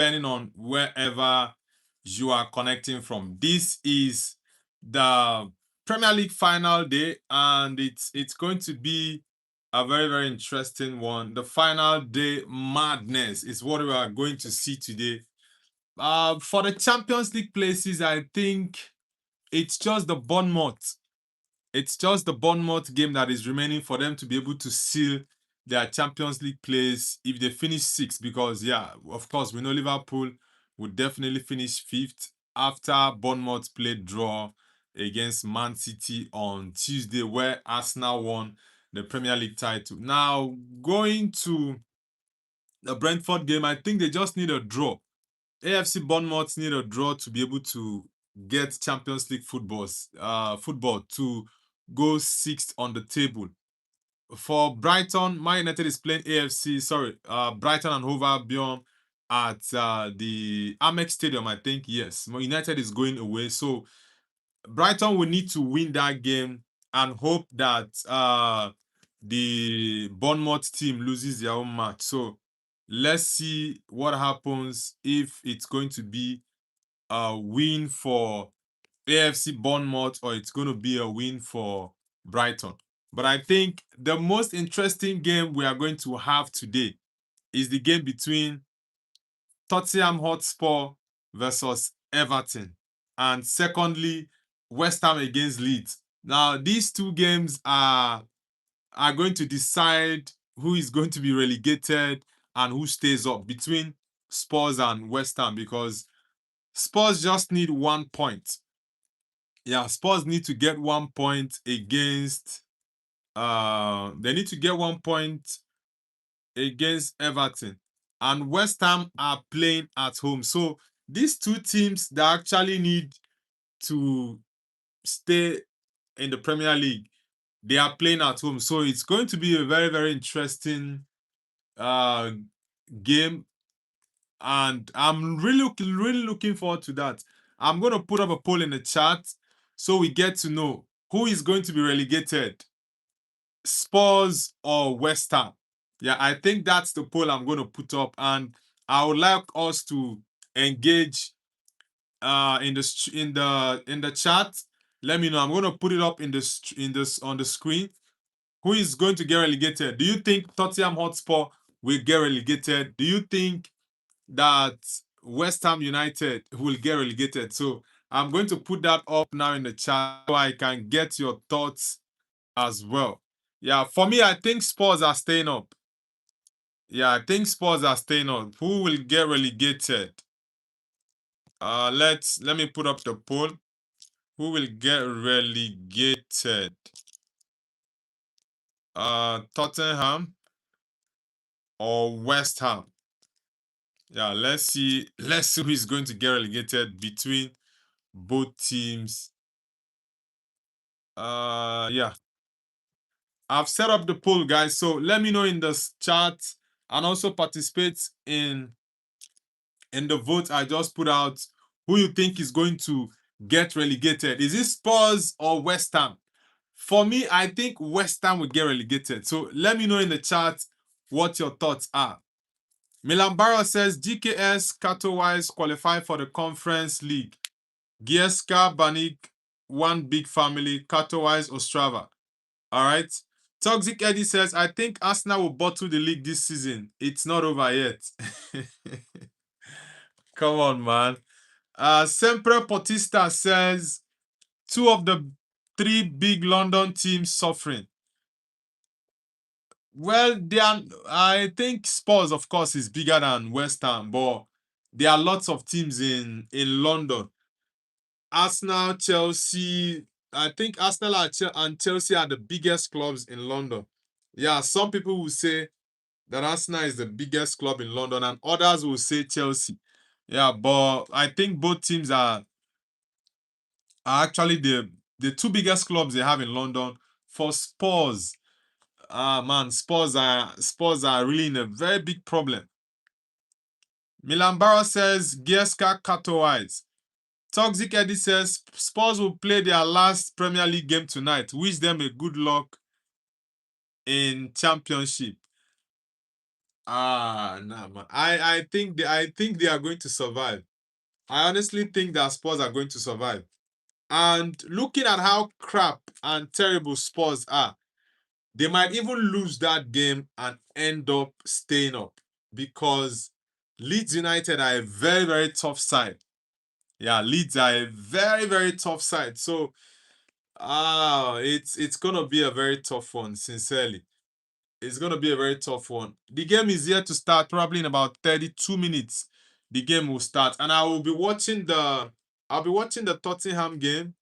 depending on wherever you are connecting from. This is the Premier League final day, and it's going to be a very, very interesting one. The final day madness is what we are going to see today. For the Champions League places, I think it's just the Bournemouth. It's just the Bournemouth game that is remaining for them to be able to seal their Champions League place if they finish sixth. Because, yeah, of course, we know Liverpool would definitely finish fifth after Bournemouth played draw against Man City on Tuesday, where Arsenal won the Premier League title. Now, going to the Brentford game, I think they just need a draw. AFC Bournemouth need a draw to be able to get Champions League football to go sixth on the table. For Brighton, Man United is playing Brighton and Hove Albion at the Amex Stadium, I think. Yes, Man United is going away. So Brighton will need to win that game and hope that the Bournemouth team loses their own match. So let's see what happens if it's going to be a win for AFC Bournemouth or it's going to be a win for Brighton. But I think the most interesting game we are going to have today is the game between Tottenham Hotspur versus Everton. And secondly, West Ham against Leeds. Now, these two games are going to decide who is going to be relegated and who stays up between Spurs and West Ham, because Spurs just need 1 point. Yeah, Spurs need to get 1 point against they need to get 1 point against Everton. And West Ham are playing at home. So these two teams that actually need to stay in the Premier League, they are playing at home. So it's going to be a very, very interesting uh game. And I'm really looking forward to that. I'm going to put up a poll in the chat so we get to know who is going to be relegated, Spurs or West Ham. Yeah, I think that's the poll I'm going to put up, and I would like us to engage in the chat. Let me know. I'm going to put it up on the screen. Who is going to get relegated? Do you think Tottenham Hotspur will get relegated? Do you think that West Ham United will get relegated? So I'm going to put that up now in the chat so I can get your thoughts as well. Yeah, for me, I think Spurs are staying up. Yeah, I think Spurs are staying up. Who will get relegated? Let me put up the poll. Who will get relegated? Tottenham or West Ham? Yeah, let's see. Let's see who is going to get relegated between both teams. Yeah. I've set up the poll, guys. So let me know in the chat and also participate in the vote I just put out who you think is going to get relegated. Is it Spurs or West Ham? For me, I think West Ham will get relegated. So let me know in the chat what your thoughts are. Milan Barra says GKS Katowice qualify for the Conference League. Gieska Banik, one big family, Katowice Ostrava. All right. Toxic Eddie says, I think Arsenal will bottle the league this season. It's not over yet. Come on, man. Sempre Potista says, two of the three big London teams suffering. Well, I think Spurs, of course, is bigger than West Ham, but there are lots of teams in London. Arsenal, Chelsea. I think Arsenal and Chelsea are the biggest clubs in London. Yeah, some people will say that Arsenal is the biggest club in London, and others will say Chelsea. Yeah, but I think both teams are actually the two biggest clubs they have in London. For Spurs, man, Spurs are really in a very big problem. Milan Barra says Gieska Katowice. Toxic Eddie says Spurs will play their last Premier League game tonight. Wish them a good luck in championship. Nah, man. I think they are going to survive. I honestly think that Spurs are going to survive. And looking at how crap and terrible Spurs are, they might even lose that game and end up staying up because Leeds United are a very, very tough side. Yeah, Leeds are a very, very tough side. So, it's gonna be a very tough one, sincerely. It's gonna be a very tough one. The game is yet to start, probably in about 32 minutes. The game will start, and I'll be watching the Tottenham game,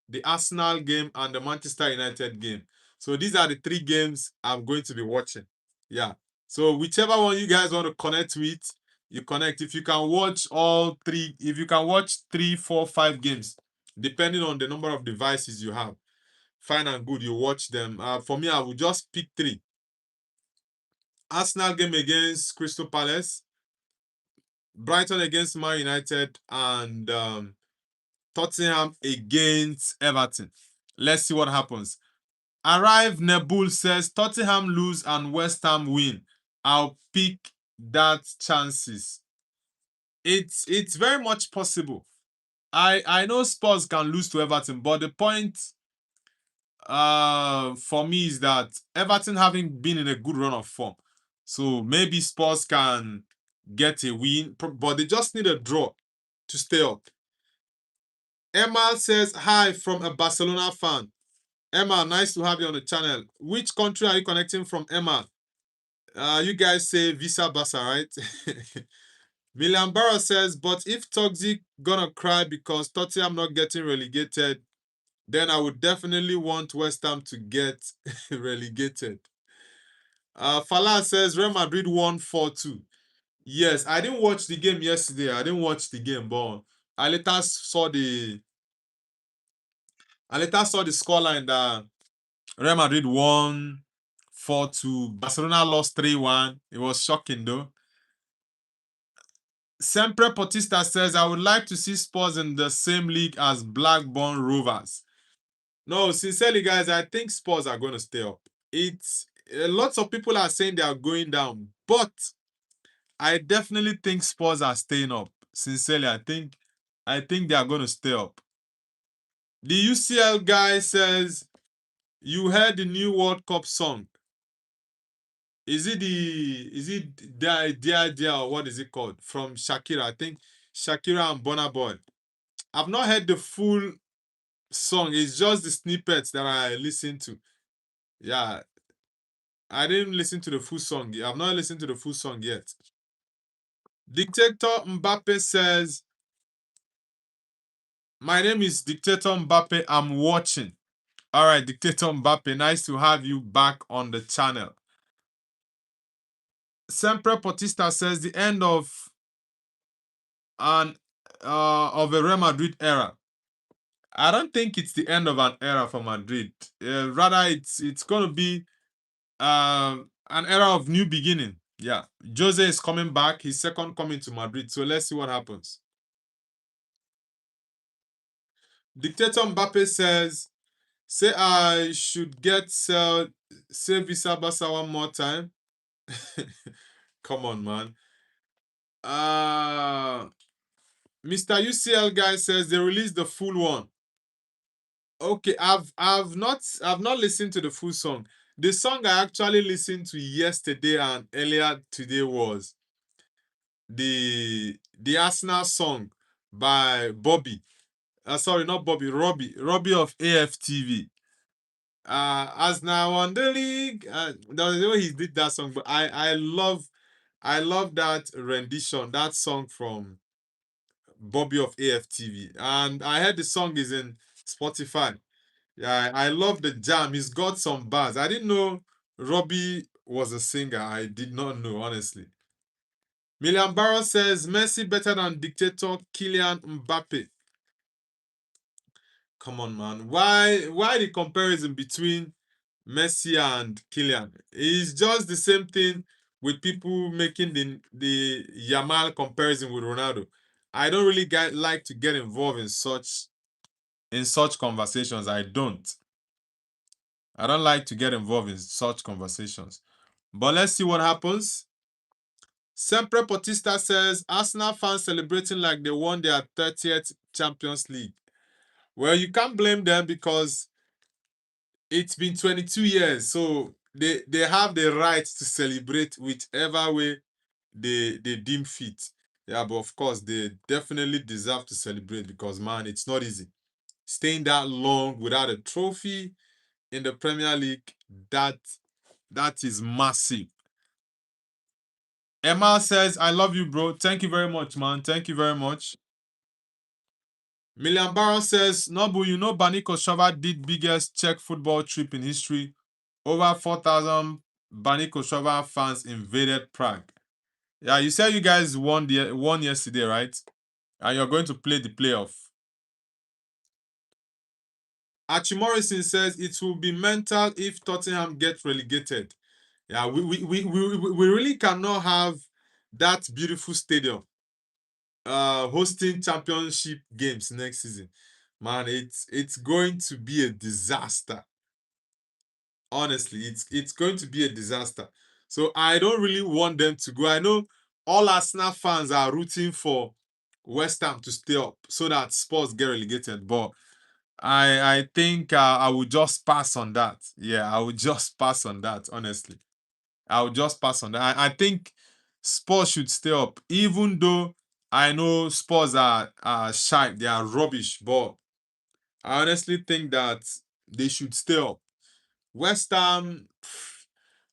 the Arsenal game, and the Manchester United game. So these are the three games I'm going to be watching. Yeah. So whichever one you guys want to connect with, you connect. If you can watch all three, if you can watch 3, 4, 5 games, depending on the number of devices you have, fine and good, you watch them. For me, I will just pick three. Arsenal game against Crystal Palace, Brighton against Man United, and Tottenham against Everton. Let's see what happens. Arrive Nebul says Tottenham lose and West Ham win. I'll pick that chances. It's very much possible. I know Spurs can lose to Everton, but the point for me is that Everton haven't been in a good run of form. So maybe Spurs can get a win, but they just need a draw to stay up. Emma says hi from a Barcelona fan. Emma, nice to have you on the channel. Which country are you connecting from, Emma? You guys say Visa Barca, right? William Barrow says, but if Toxic gonna cry because Tottenham not getting relegated, then I would definitely want West Ham to get relegated. Fala says Real Madrid won 4-2. Yes, I didn't watch the game yesterday. I didn't watch the game, but I later saw the scoreline that Real Madrid won 4-2. Barcelona lost 3-1. It was shocking though. Sempre Potista says, I would like to see Spurs in the same league as Blackburn Rovers. No, sincerely, guys, I think Spurs are going to stay up. It's lots of people are saying they are going down, but I definitely think Spurs are staying up. Sincerely, I think they are going to stay up. The UCL guy says, you heard the new World Cup song. Is it Dia or what is it called? From Shakira. I think Shakira and Burna Boy. I've not heard the full song. It's just the snippets that I listen to. Yeah. I didn't listen to the full song. I've not listened to the full song yet. Dictator Mbappe says, my name is Dictator Mbappe. I'm watching. All right, Dictator Mbappe. Nice to have you back on the channel. Sempre Potista says the end of a Real Madrid era. I don't think it's the end of an era for Madrid. Rather, it's going to be an era of new beginning. Yeah, Jose is coming back. His second coming to Madrid. So let's see what happens. Dictator Mbappe says, say I should get say Visa Barca one more time. Come on, man. Mr. UCL guy says they released the full one. Okay, I've not listened to the full song. The song I actually listened to yesterday and earlier today was the Arsenal song by Bobby. Sorry, not Bobby, Robbie of AFTV. As now on the league, the way he did that song, but I love that rendition, that song from Bobby of AFTV, and I heard the song is in Spotify. Yeah, I love the jam. He's got some bars. I didn't know Robbie was a singer. I did not know, honestly. Milliam Barrow says Messi better than dictator Kylian Mbappe. Come on, man. Why the comparison between Messi and Kylian? It's just the same thing with people making the Yamal comparison with Ronaldo. I don't really like to get involved in such conversations. I don't. I don't like to get involved in such conversations. But let's see what happens. Sempre Potista says, Arsenal fans celebrating like they won their 30th Champions League. Well, you can't blame them because it's been 22 years, so they have the right to celebrate whichever way they deem fit. Yeah, but of course, they definitely deserve to celebrate because, man, it's not easy. Staying that long without a trophy in the Premier League, that is massive. Emma says, I love you, bro. Thank you very much, man. Thank you very much. Million Barron says, Nobu, you know Bani Kostrava did biggest Czech football trip in history. Over 4,000 Bani Kostrava fans invaded Prague. Yeah, you said you guys won yesterday, right? And you're going to play the playoff. Archie Morrison says it will be mental if Tottenham get relegated. Yeah, we really cannot have that beautiful stadium hosting championship games next season. Man, it's going to be a disaster. Honestly, it's going to be a disaster. So I don't really want them to go. I know all Arsenal fans are rooting for West Ham to stay up so that Spurs get relegated, but I think I would just pass on that. Yeah, I would just pass on that, honestly. I would just pass on that. I think Spurs should stay up, even though I know Spurs are shy, they are rubbish, but I honestly think that they should stay up. West Ham,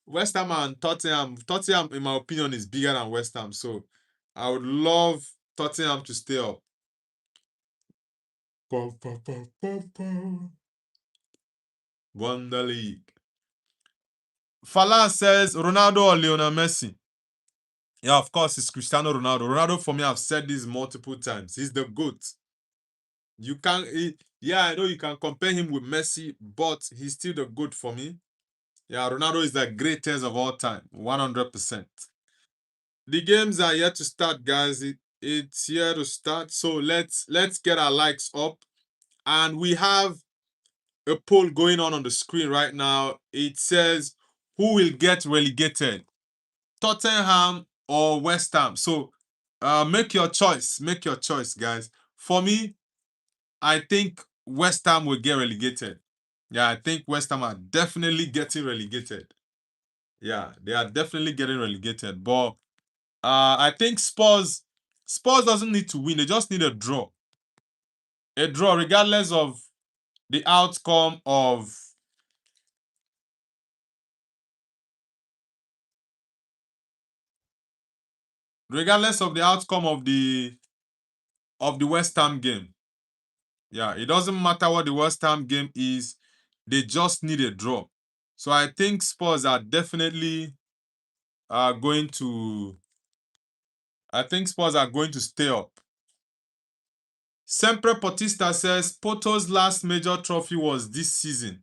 West Ham and Tottenham. Tottenham, in my opinion, is bigger than West Ham, so I would love Tottenham to stay up. Won the league. Fala says Ronaldo or Lionel Messi. Yeah, of course, it's Cristiano Ronaldo. Ronaldo, for me, I've said this multiple times. He's the GOAT. You can't, yeah, I know you can compare him with Messi, but he's still the GOAT for me. Yeah, Ronaldo is the greatest of all time, 100%. The games are yet to start, guys. It's here to start. So let's get our likes up. And we have a poll going on the screen right now. It says, who will get relegated? Tottenham or West Ham? So make your choice. Make your choice, guys. For me, I think West Ham will get relegated. Yeah, I think West Ham are definitely getting relegated. Yeah, they are definitely getting relegated. But I think Spurs doesn't need to win. They just need a draw. A draw, regardless of the outcome of the West Ham game. Yeah, it doesn't matter what the West Ham game is. They just need a draw. So I think Spurs are definitely going to. I think Spurs are going to stay up. Sempre Potista says Porto's last major trophy was this season.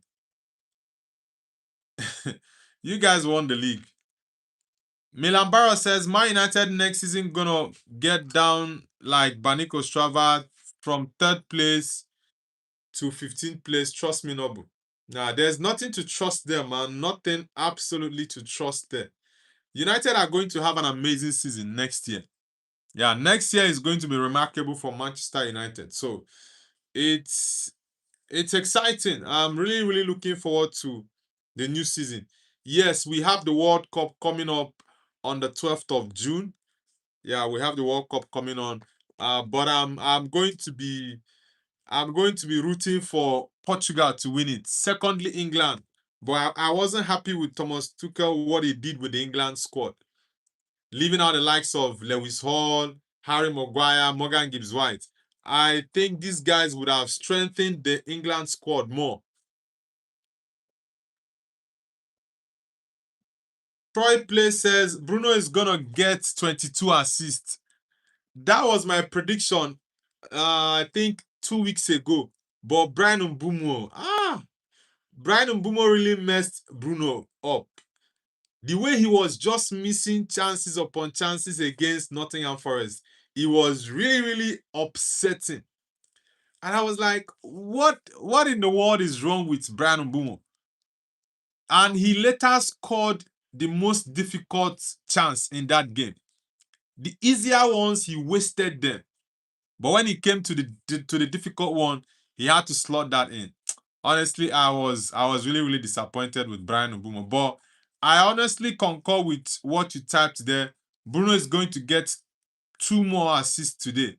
You guys won the league. Milan Barrow says Man United next season gonna get down like Bani Kostrava from 3rd place to 15th place. Trust me, Nobu. Nah, there's nothing to trust there, man. Nothing absolutely to trust there. United are going to have an amazing season next year. Yeah, next year is going to be remarkable for Manchester United. So it's exciting. I'm really, really looking forward to the new season. Yes, we have the World Cup coming up on the 12th of June. Yeah, we have the World Cup coming on. But I'm going to be rooting for Portugal to win it. Secondly, England. But I wasn't happy with Thomas Tuchel, what he did with the England squad. Leaving out the likes of Lewis Hall, Harry Maguire, Morgan Gibbs-White. I think these guys would have strengthened the England squad more. Troy Play says Bruno is gonna get 22 assists. That was my prediction, I think 2 weeks ago. But Brian Mbeumo really messed Bruno up. The way he was just missing chances upon chances against Nottingham Forest, it was really, really upsetting. And I was like, what in the world is wrong with Brian Mbeumo? And he later scored the most difficult chance in that game. The easier ones, he wasted them. But when it came to the difficult one, he had to slot that in. Honestly, I was really, really disappointed with Brian Mbeumo. But I honestly concur with what you typed there. Bruno is going to get 2 more assists today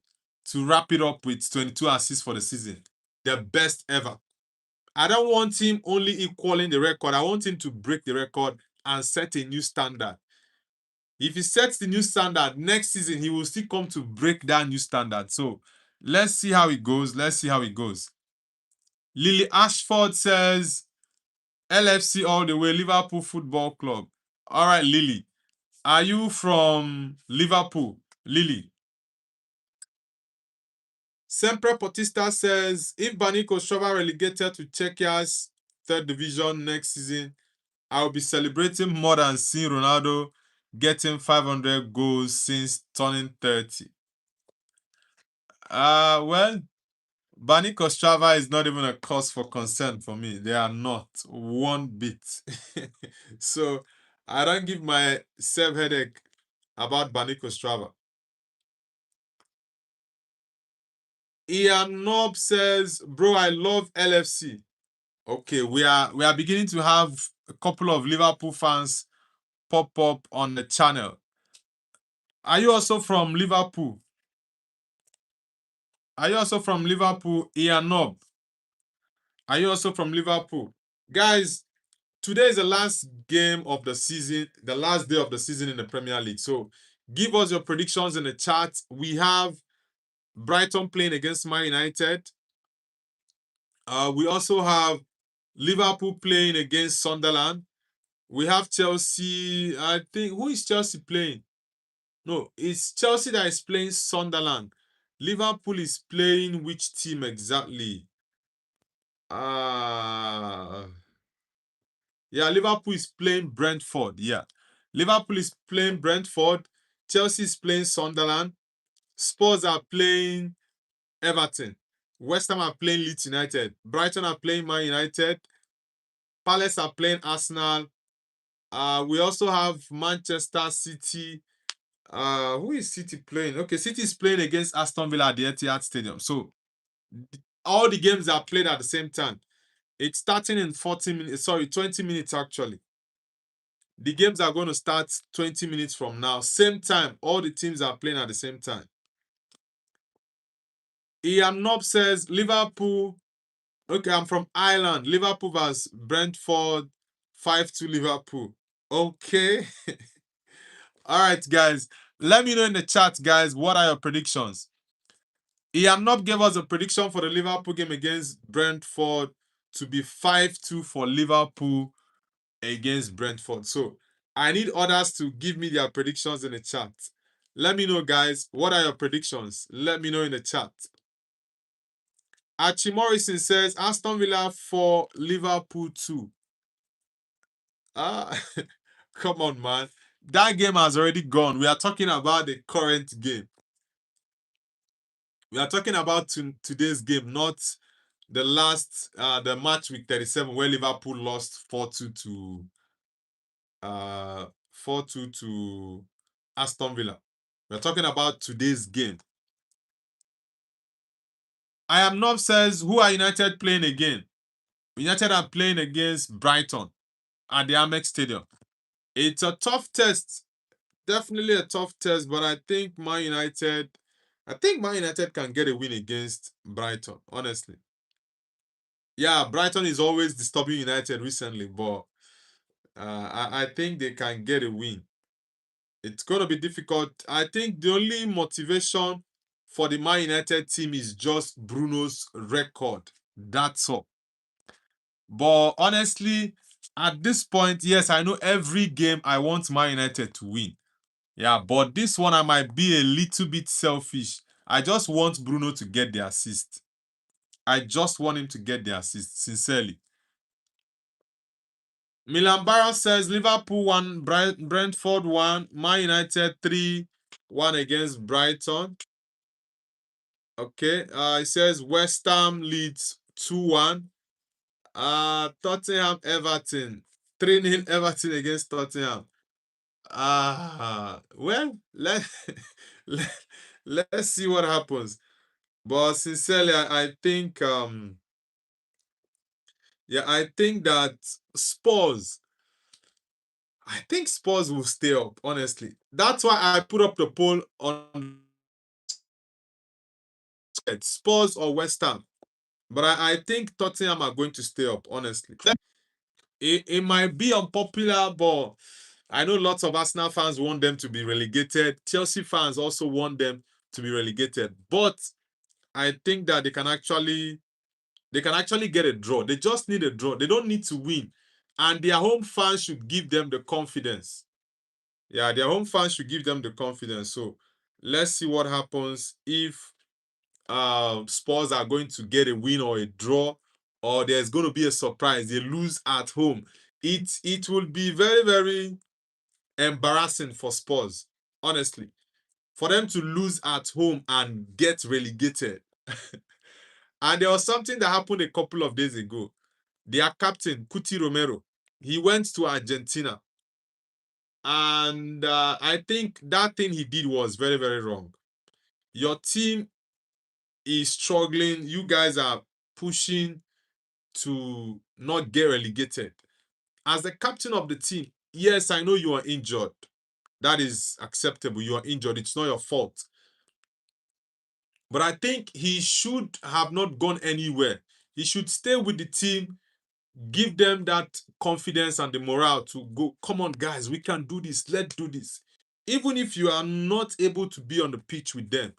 to wrap it up with 22 assists for the season. The best ever. I don't want him only equaling the record. I want him to break the record and set a new standard. If he sets the new standard next season, he will still come to break that new standard. So let's see how it goes. Let's see how it goes. Lily Ashford says, LFC all the way, Liverpool Football Club. All right, Lily. Are you from Liverpool? Lily. Sempre Potista says, if Baniko Shova relegated to Czechia's third division next season, I will be celebrating more than seeing Ronaldo getting 500 goals since turning 30. Well, Bani Kostrava is not even a cause for concern for me. They are not one bit. So I don't give myself headache about Bani Kostrava. Ian Nob says, bro, I love LFC. Okay, we are beginning to have a couple of Liverpool fans pop up on the channel. Are you also from Liverpool? Are you also from Liverpool, Ian Nob? Are you also from Liverpool? Guys, today is the last game of the season, the last day of the season in the Premier League. So give us your predictions in the chat. We have Brighton playing against Man United. We also have Liverpool playing against Sunderland. We have Chelsea. I think, who is Chelsea playing? No, it's Chelsea that is playing Sunderland. Liverpool is playing which team exactly? Yeah, Liverpool is playing Brentford. Yeah. Liverpool is playing Brentford. Chelsea is playing Sunderland. Spurs are playing Everton. West Ham are playing Leeds United. Brighton are playing Man United. Palace are playing Arsenal. We also have Manchester City. Who is City playing? Okay, City is playing against Aston Villa at the Etihad Stadium. So all the games are played at the same time. It's starting in 40 minutes. Sorry, 20 minutes actually. The games are going to start 20 minutes from now. Same time. All the teams are playing at the same time. Ian Nob says, Liverpool. Okay, I'm from Ireland. Liverpool vs Brentford. 5-2 Liverpool. Okay. All right, guys. Let me know in the chat, guys, what are your predictions? Ian Nob gave us a prediction for the Liverpool game against Brentford to be 5-2 for Liverpool against Brentford. So I need others to give me their predictions in the chat. Let me know, guys. What are your predictions? Let me know in the chat. Archie Morrison says Aston Villa for Liverpool 2. Come on, man. That game has already gone. We are talking about the current game. We are talking about today's game, not the last, the match week 37 where Liverpool lost 4-2 to 4-2 to Aston Villa. We're talking about today's game. I am not says, who are United playing again? United are playing against Brighton at the Amex Stadium. It's a tough test. Definitely a tough test, but I think Man United can get a win against Brighton, honestly. Yeah, Brighton is always disturbing United recently, but I think they can get a win. It's going to be difficult. I think the only motivation for the Man United team is just Bruno's record. That's all. But honestly, at this point, yes, I know every game I want Man United to win. Yeah, but this one I might be a little bit selfish. I just want Bruno to get the assist. I just want him to get the assist, sincerely. Milan Barra says Liverpool 1, Brentford 1, Man United 3-1 against Brighton. Okay, it says West Ham leads 2-1. Tottenham Everton 3-0 Everton against Tottenham. Well, let let's see what happens. But sincerely, I think yeah, I think that Spurs, I think Spurs will stay up, honestly. That's why I put up the poll on Spurs or West Ham. But I think Tottenham are going to stay up, honestly. It might be unpopular, but I know lots of Arsenal fans want them to be relegated. Chelsea fans also want them to be relegated. But I think that they can actually get a draw. They just need a draw. They don't need to win. And their home fans should give them the confidence. Yeah, their home fans should give them the confidence. So let's see what happens if Spurs are going to get a win or a draw, or there's going to be a surprise. They lose at home. It will be very, very embarrassing for Spurs, honestly, for them to lose at home and get relegated. And there was something that happened a couple of days ago. Their captain, Cuti Romero, he went to Argentina. And I think that thing he did was very, very wrong. Your team is struggling. You guys are pushing to not get relegated. As the captain of the team, yes, I know you are injured. That is acceptable. You are injured. It's not your fault. But I think he should have not gone anywhere. He should stay with the team, give them that confidence and the morale to go, come on, guys, we can do this. Let's do this. Even if you are not able to be on the pitch with them,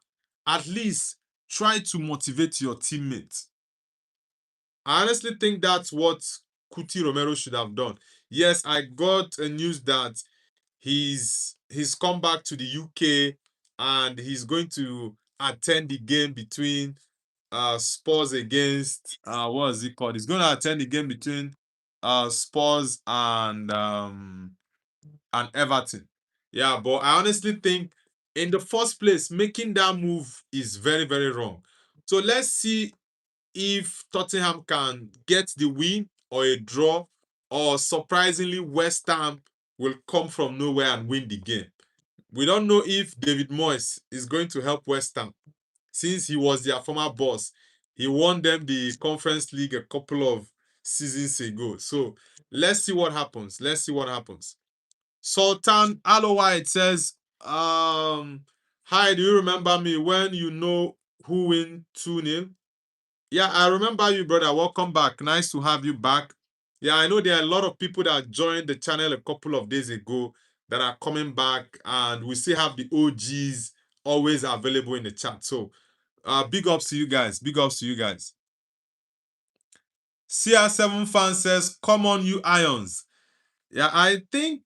at least try to motivate your teammates. I honestly think that's what Cuti Romero should have done. Yes, I got a news that he's come back to the UK and he's going to attend the game between Spurs against what is it called? He's going to attend the game between Spurs and Everton. Yeah, but I honestly think in the first place making that move is very, very wrong. So let's see if Tottenham can get the win or a draw, or surprisingly, West Ham will come from nowhere and win the game. We don't know if David Moyes is going to help West Ham since he was their former boss. He won them the Conference League a couple of seasons ago. So let's see what happens. Let's see what happens. Sultan Alowite says, hi, do you remember me when you know who win 2-0? Yeah, I remember you, brother. Welcome back. Nice to have you back. Yeah, I know there are a lot of people that joined the channel a couple of days ago that are coming back, and we still have the OGs always available in the chat. So, big ups to you guys. Big ups to you guys. CR7 fan says, come on, you Irons. Yeah, I think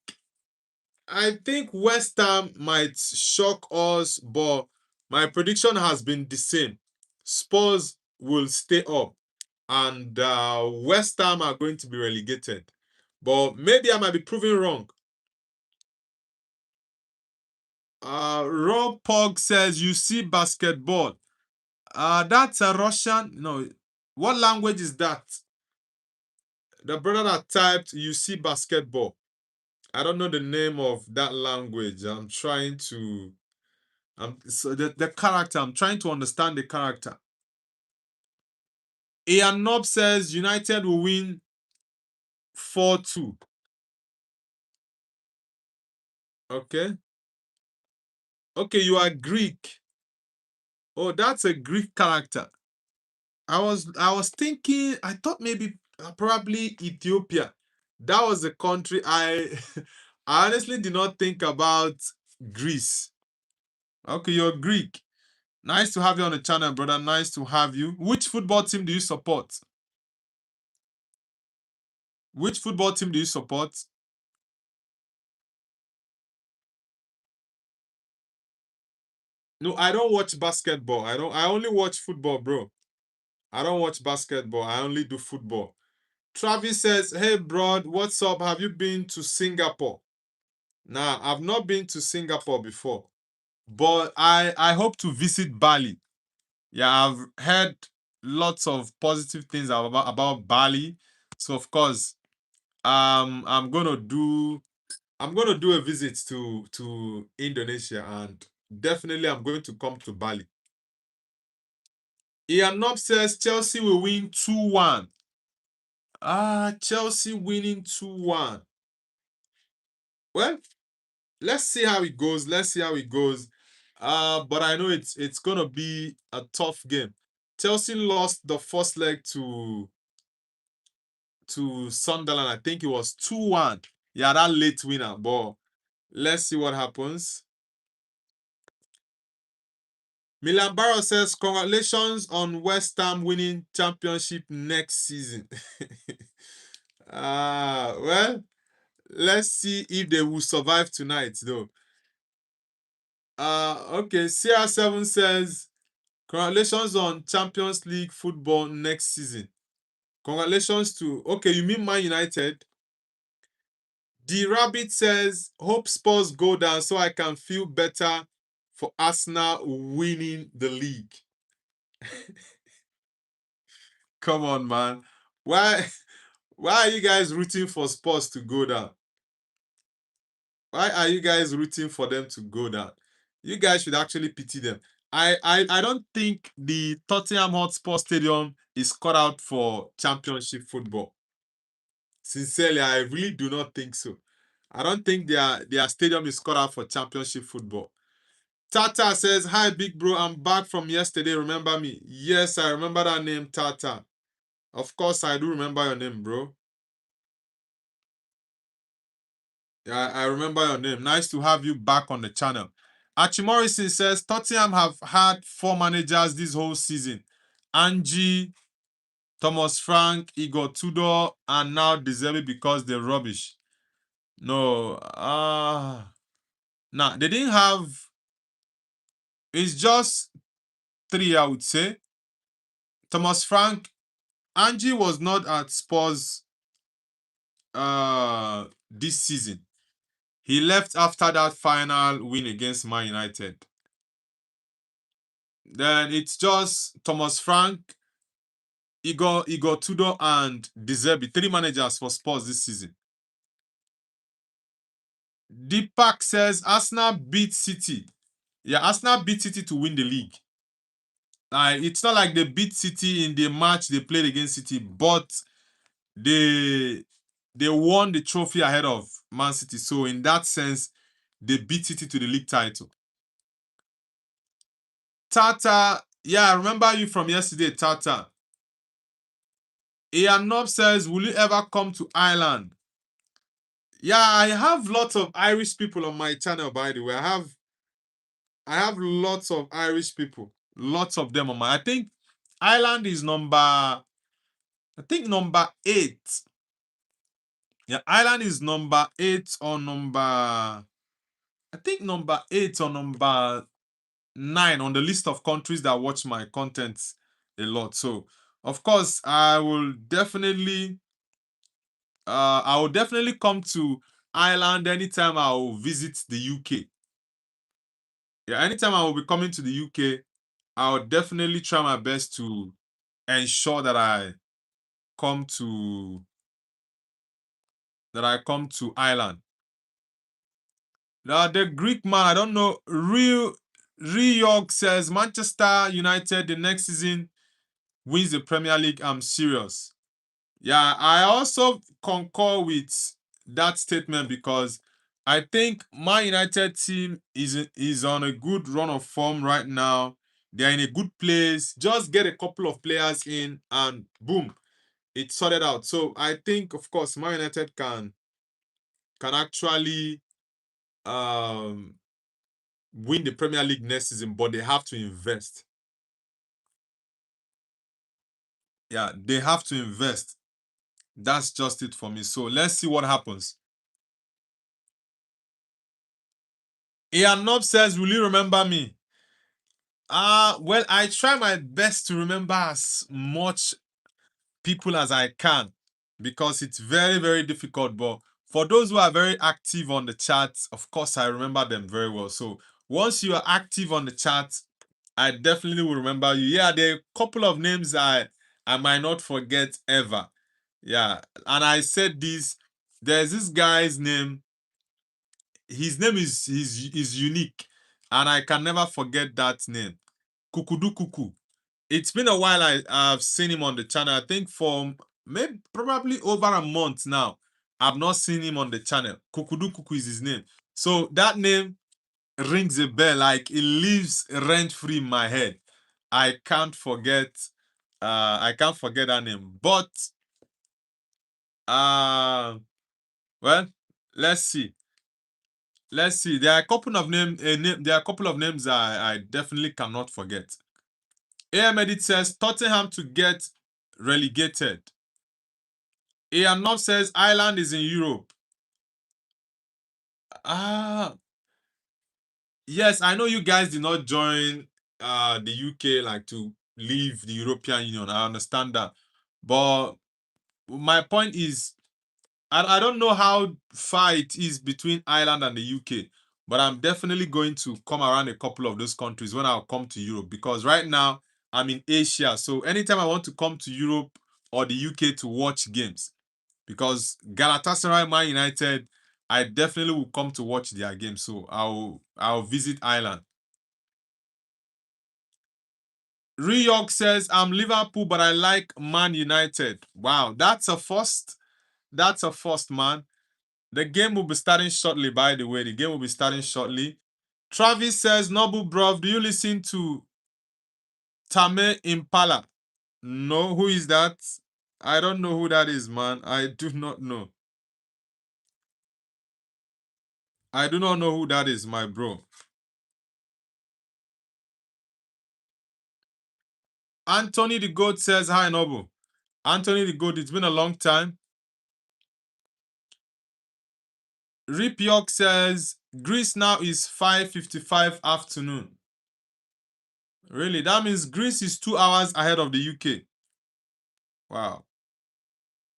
West Ham might shock us, but my prediction has been the same. Spurs will stay up, and West Ham are going to be relegated. But maybe I might be proven wrong. Rob Pog says, you see basketball. That's a Russian. No, what language is that? The brother that typed, you see basketball. I don't know the name of that language. I'm trying to. So the character, I'm trying to understand the character. Ian Nob says United will win 4-2. Okay. Okay, you are Greek. Oh, that's a Greek character. I was thinking, I thought maybe probably Ethiopia. That was the country I honestly did not think about Greece. Okay, you're Greek. Nice to have you on the channel, brother. Nice to have you. Which football team do you support? Which football team do you support? No, I don't watch basketball. I only watch football, bro. I don't watch basketball. I only do football. Travis says, hey, bro, what's up? Have you been to Singapore? Nah, I've not been to Singapore before, but I hope to visit Bali. Yeah, I've heard lots of positive things about Bali. So of course, I'm gonna do I'm going to do a visit to Indonesia, and definitely I'm going to come to Bali. Ian Nob says Chelsea will win 2-1. Chelsea winning 2-1. Well, let's see how it goes. Let's see how it goes. But I know it's gonna be a tough game. Chelsea lost the first leg to Sunderland. I think it was 2-1. Yeah, that late winner. But let's see what happens. Milan Barrow says, congratulations on West Ham winning championship next season. Well, let's see if they will survive tonight, though. Okay, CR7 says, congratulations on Champions League football next season. Congratulations to, okay, you mean Man United? The Rabbit says, hope Spurs go down so I can feel better for Arsenal winning the league. Come on, man. Why are you guys rooting for Spurs to go down? Why are you guys rooting for them to go down? You guys should actually pity them. I don't think the Tottenham Hotspur Stadium is cut out for championship football. Sincerely, I really do not think so. I don't think their stadium is cut out for championship football. Tata says, hi, big bro. I'm back from yesterday. Remember me? Yes, I remember that name, Tata. Of course, I do remember your name, bro. Yeah, I remember your name. Nice to have you back on the channel. Archie Morrison says, Tottenham have had 4 managers this whole season. Angie, Thomas Frank, Igor Tudor, and now De Zerbi because they're rubbish. No, nah, they didn't have. It's just 3, I would say. Thomas Frank, Angie was not at Spurs this season. He left after that final win against Man United. Then it's just Thomas Frank, Igor Tudor, and De Zerbi. 3 managers for Spurs this season. Deepak says Arsenal beat City. Yeah, Arsenal beat City to win the league. It's not like they beat City in the match they played against City, but they won the trophy ahead of Man City. So in that sense, they beat City to the league title. Tata, yeah, I remember you from yesterday, Tata. Ian Nob says, will you ever come to Ireland? Yeah, I have lots of Irish people on my channel, by the way. I have lots of Irish people. Lots of them on my. I think Ireland is number 8. Yeah, Ireland is number 8 or number. I think number 8 or number 9 on the list of countries that watch my content a lot. So, of course, I will definitely come to Ireland anytime I will visit the UK. Yeah, anytime I will be coming to the UK, I'll definitely try my best to ensure that I come to Ireland. Now the Greek man, I don't know. Ryog says Manchester United the next season wins the Premier League. I'm serious. Yeah, I also concur with that statement because I think my United team is on a good run of form right now. They're in a good place. Just get a couple of players in and boom, it's sorted out. So I think, of course, Man United can actually win the Premier League next season, but they have to invest. Yeah, they have to invest. That's just it for me. So let's see what happens. Ian Nob says, will you remember me? Well, I try my best to remember as much people as I can because it's very, very difficult. But for those who are very active on the chat, of course, I remember them very well. So once you are active on the chat, I definitely will remember you. Yeah, there are a couple of names I might not forget ever. Yeah, and I said this. There's this guy's name. his name is unique, and I can never forget that name. Kukudu Kuku. It's been a while I've seen him on the channel. I think for maybe probably over a month now. I've not seen him on the channel. Kukudu Kuku is his name. So that name rings a bell, like it lives rent free in my head. I can't forget that name. But uh well, let's see. Let's see. There are a couple of there are a couple of names I definitely cannot forget. AM Edit says Tottenham to get relegated. Ian Nob says Ireland is in Europe. Ah, yes, I know you guys did not join the UK like to leave the European Union. I understand that. But my point is I don't know how far it is between Ireland and the UK, but I'm definitely going to come around a couple of those countries when I'll come to Europe because right now I'm in Asia. So anytime I want to come to Europe or the UK to watch games, because Galatasaray, Man United, I definitely will come to watch their game. So I'll visit Ireland. Ryok says I'm Liverpool, but I like Man United. Wow, that's a first. That's a first, man. The game will be starting shortly, by the way. The game will be starting shortly. Travis says, Noble Bruv, do you listen to Tame Impala? No, who is that? I don't know who that is, man. I do not know. I do not know who that is, my bro. Anthony the Goat says, hi, Noble. Anthony the Goat, it's been a long time. Rip York says, Greece now is 5:55 afternoon. Really? That means Greece is 2 hours ahead of the UK. Wow.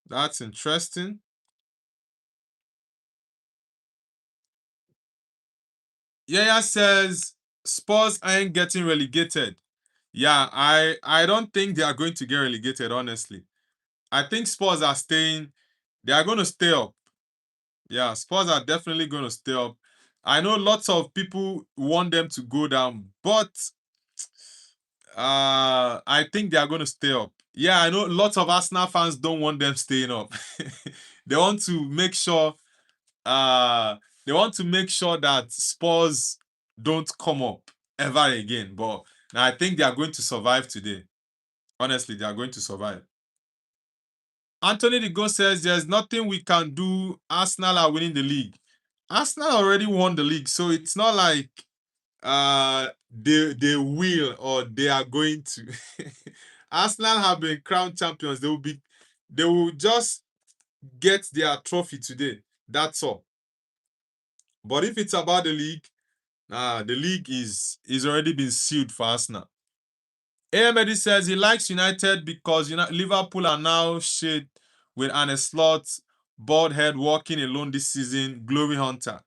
That's interesting. Yaya says Spurs ain't getting relegated. Yeah, I don't think they are going to get relegated, honestly. I think Spurs are staying, they are going to stay up. Yeah, Spurs are definitely going to stay up. I know lots of people want them to go down, but I think they are going to stay up. Yeah, I know lots of Arsenal fans don't want them staying up. They want to make sure uh they want to make sure that Spurs don't come up ever again. But I think they are going to survive today. Honestly, they are going to survive. Anthony the Go says there's nothing we can do. Arsenal are winning the league. Arsenal already won the league, so it's not like they will or they are going to. Arsenal have been crowned champions. They will just get their trophy today. That's all. But if it's about the league, the league is already been sealed for Arsenal. Ahmed says he likes United because Liverpool are now shade with an slot bald head walking alone this season. Glory Hunter.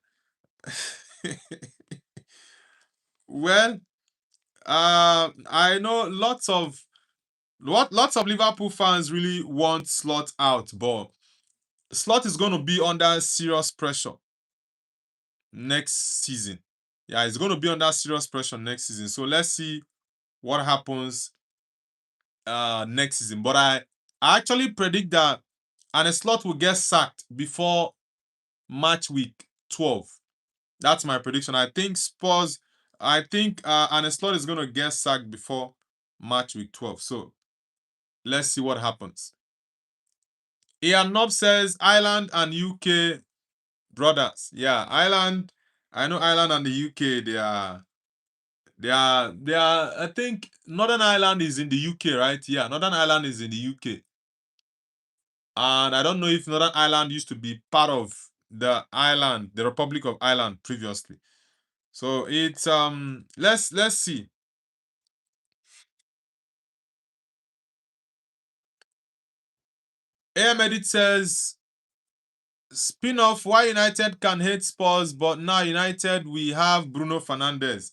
Well, I know lots of Liverpool fans really want Slot out, but Slot is going to be under serious pressure next season. Yeah, it's going to be under serious pressure next season. So let's see what happens next season. But I actually predict that Arne Slot will get sacked before match week 12. That's my prediction. I think Arne Slot is going to get sacked before match week 12. So let's see what happens. Ian Nob says Ireland and UK brothers. Yeah, Ireland. I know Ireland and the UK, they are, I think Northern Ireland is in the UK, right? Yeah, Northern Ireland is in the UK. And I don't know if Northern Ireland used to be part of the Republic of Ireland previously. So it's let's see. AM Edit says spin-off why United can hate Spurs, but now United we have Bruno Fernandes.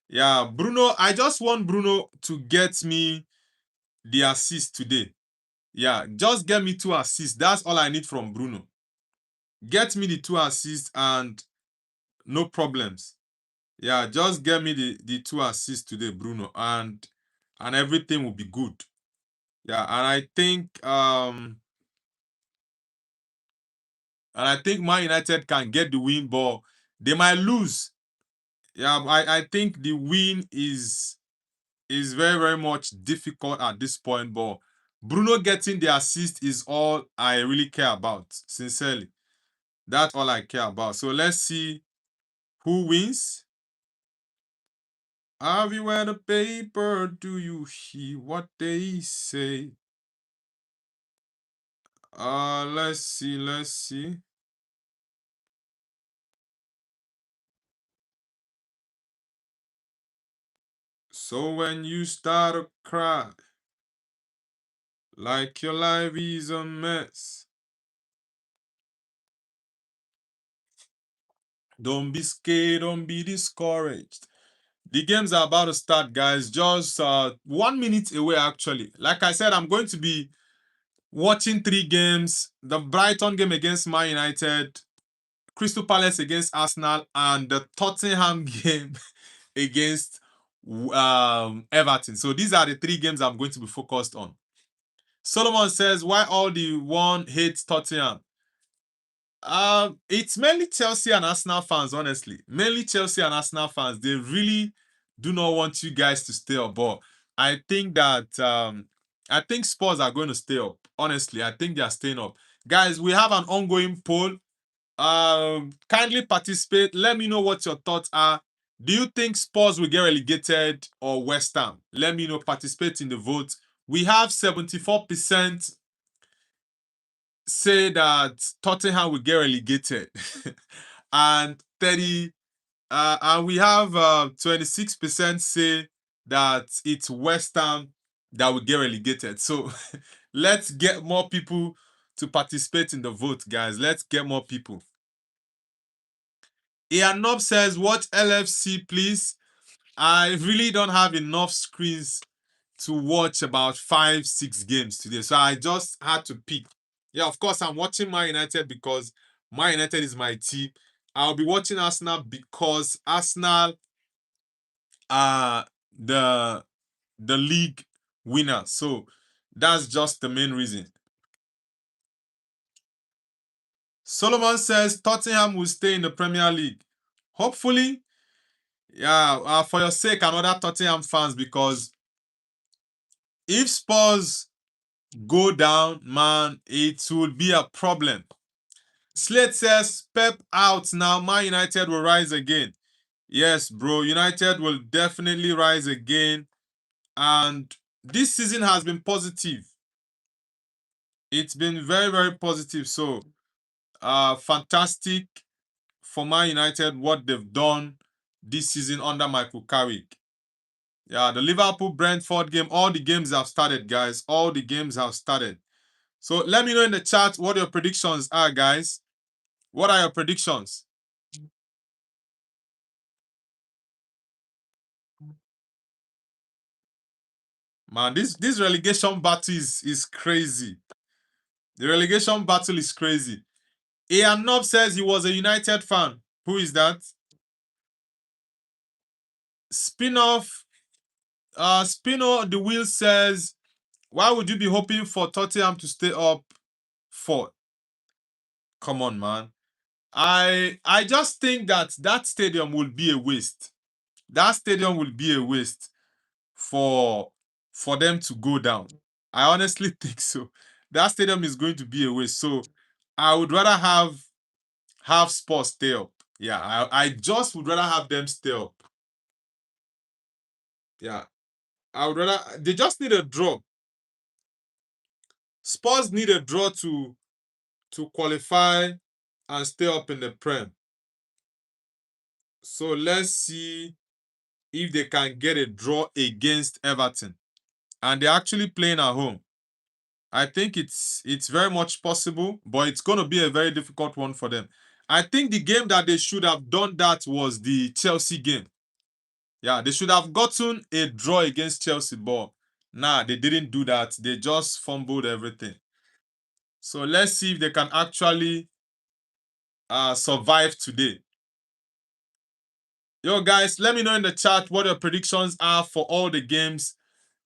Yeah, Bruno, I just want Bruno to get me the assist today. Yeah, just get me 2 assists. That's all I need from Bruno. Get me the 2 assists and no problems. Yeah, just get me the 2 assists today, Bruno, and everything will be good. Yeah, and I think Man United can get the win, but they might lose. Yeah, I think the win is very, very much difficult at this point, but Bruno getting the assist is all I really care about, sincerely. That's all I care about. So let's see who wins. Have you read the paper? Do you hear what they say? Let's see. So when you start to cry, like your life is a mess, don't be scared, don't be discouraged. The games are about to start, guys. Just 1 minute away, actually. Like I said, I'm going to be watching 3 games: the Brighton game against Man United, Crystal Palace against Arsenal, and the Tottenham game against Everton. So these are the 3 games I'm going to be focused on. Solomon says, why all the one hates Tottenham? It's mainly Chelsea and Arsenal fans, honestly. Mainly Chelsea and Arsenal fans. They really do not want you guys to stay up. But I think that I think Spurs are going to stay up. Honestly, I think they are staying up. Guys, we have an ongoing poll. Kindly participate. Let me know what your thoughts are. Do you think Spurs will get relegated or West Ham? Let me know. Participate in the vote. We have 74% say that Tottenham will get relegated, and 30 and we have 26% say that it's West Ham that will get relegated. So let's get more people to participate in the vote, guys. Let's get more people. Ian Nob says, watch LFC, please. I really don't have enough screens to watch about 5-6 games today. So I just had to pick. Yeah, of course, I'm watching Man United because Man United is my team. I'll be watching Arsenal because Arsenal are the league winner. So that's just the main reason. Solomon says Tottenham will stay in the Premier League. Hopefully, yeah, for your sake and other Tottenham fans, because if Spurs go down, man, it will be a problem. Slate says Pep out now. Man United will rise again. Yes, bro. United will definitely rise again. And this season has been positive. It's been very, very positive. So, fantastic for Man United what they've done this season under Michael Carrick. Yeah, the Liverpool Brentford game, all the games have started, guys. All the games have started. So let me know in the chat what your predictions are, guys. What are your predictions? Man, this relegation battle is crazy. The relegation battle is crazy. Ian Nob says he was a United fan. Who is that? Spin-off. Spino the Wheel says, why would you be hoping for Tottenham to stay up for? Come on, man. I just think that stadium will be a waste. That stadium will be a waste for them to go down. I honestly think so. That stadium is going to be a waste. So I would rather have Spurs stay up. Yeah, I just would rather have them stay up. Yeah, I would rather. They just need a draw. Spurs need a draw to qualify and stay up in the Prem. So let's see if they can get a draw against Everton. And they're actually playing at home. I think it's very much possible, but it's going to be a very difficult one for them. I think the game that they should have done that was the Chelsea game. Yeah, they should have gotten a draw against Chelsea, but nah, they didn't do that. They just fumbled everything. So let's see if they can actually survive today. Yo, guys, let me know in the chat what your predictions are for all the games.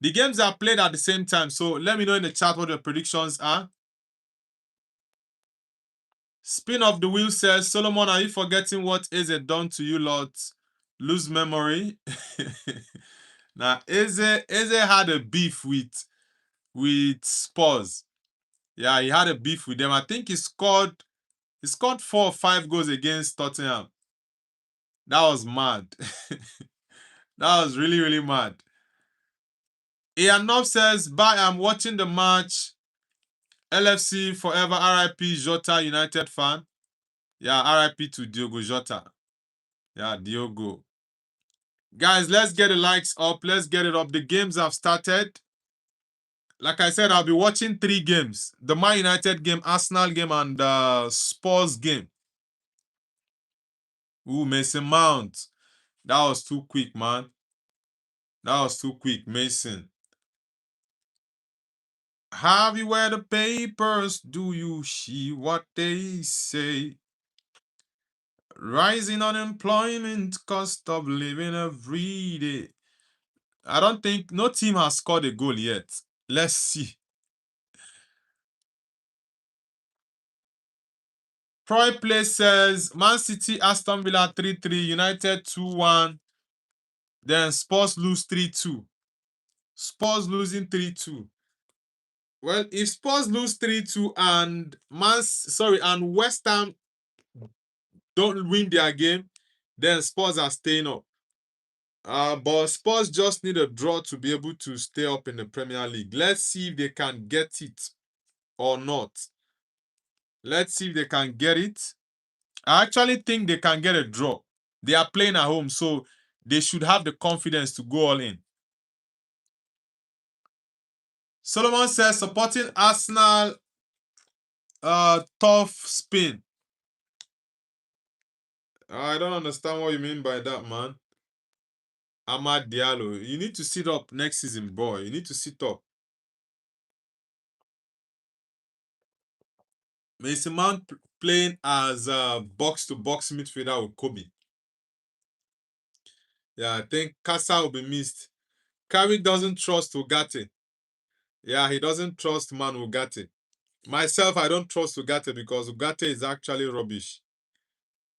The games are played at the same time, so let me know in the chat what your predictions are. Spin of the wheel says, Solomon, are you forgetting what Eze done to you, Lord? Lose memory. Now, Eze had a beef with Spurs. Yeah, he had a beef with them. I think he scored 4 or 5 goals against Tottenham. That was mad. That was really, really mad. Ian Nob says, bye, I'm watching the match. LFC forever, RIP Jota United fan. Yeah, RIP to Diogo Jota. Yeah, Diogo. Guys, let's get the likes up. Let's get it up. The games have started. Like I said, I'll be watching 3 games. The Man United game, Arsenal game, and the Spurs game. Ooh, Mason Mount. That was too quick, man. That was too quick, Mason. Have you read the papers? Do you see what they say? Rising unemployment, cost of living every day. I don't think no team has scored a goal yet. Let's see. Troy Play says Man City, Aston Villa 3-3, United 2-1. Then Spurs lose 3-2. Spurs losing 3-2. Well, if Spurs lose 3-2 and West Ham don't win their game, then Spurs are staying up. But Spurs just need a draw to be able to stay up in the Premier League. Let's see if they can get it or not. Let's see if they can get it. I actually think they can get a draw. They are playing at home, so they should have the confidence to go all in. Solomon says supporting Arsenal, tough spin. I don't understand what you mean by that, man. Amad Diallo, you need to sit up next season, boy. You need to sit up. Mason Mount playing as a box-to-box midfielder with Kobe. Yeah, I think Casa will be missed. Carrick doesn't trust Ugarte. Yeah, he doesn't trust Man Ugarte. Myself, I don't trust Ugarte because Ugarte is actually rubbish.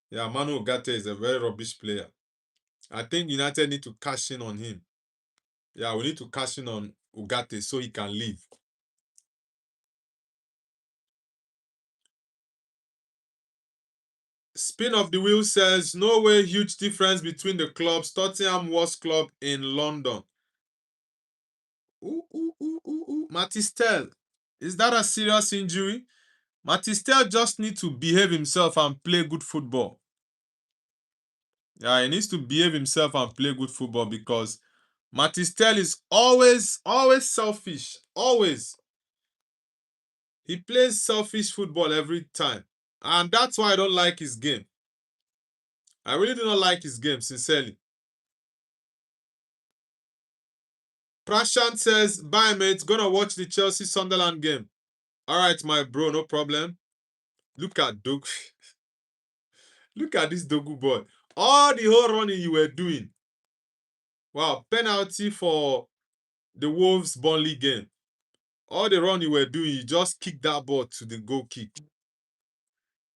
Yeah, Manu Ugarte is a very rubbish player. I think United need to cash in on him. Yeah, we need to cash in on Ugarte so he can leave. Spin of the wheel says, no way, huge difference between the clubs. Tottenham worst club in London. Matistel, is that a serious injury? Matistel just needs to behave himself and play good football. Yeah, he needs to behave himself and play good football because Matistel is always selfish. Always. He plays selfish football every time. And that's why I don't like his game. I really do not like his game, sincerely. Prashant says, bye, mate. Gonna watch the Chelsea Sunderland game. All right, my bro, no problem. Look at Dogu. Look at this Dogu boy. All the whole running you were doing. Wow, penalty for the Wolves Burnley game. All the run you were doing, you just kicked that ball to the goal kick.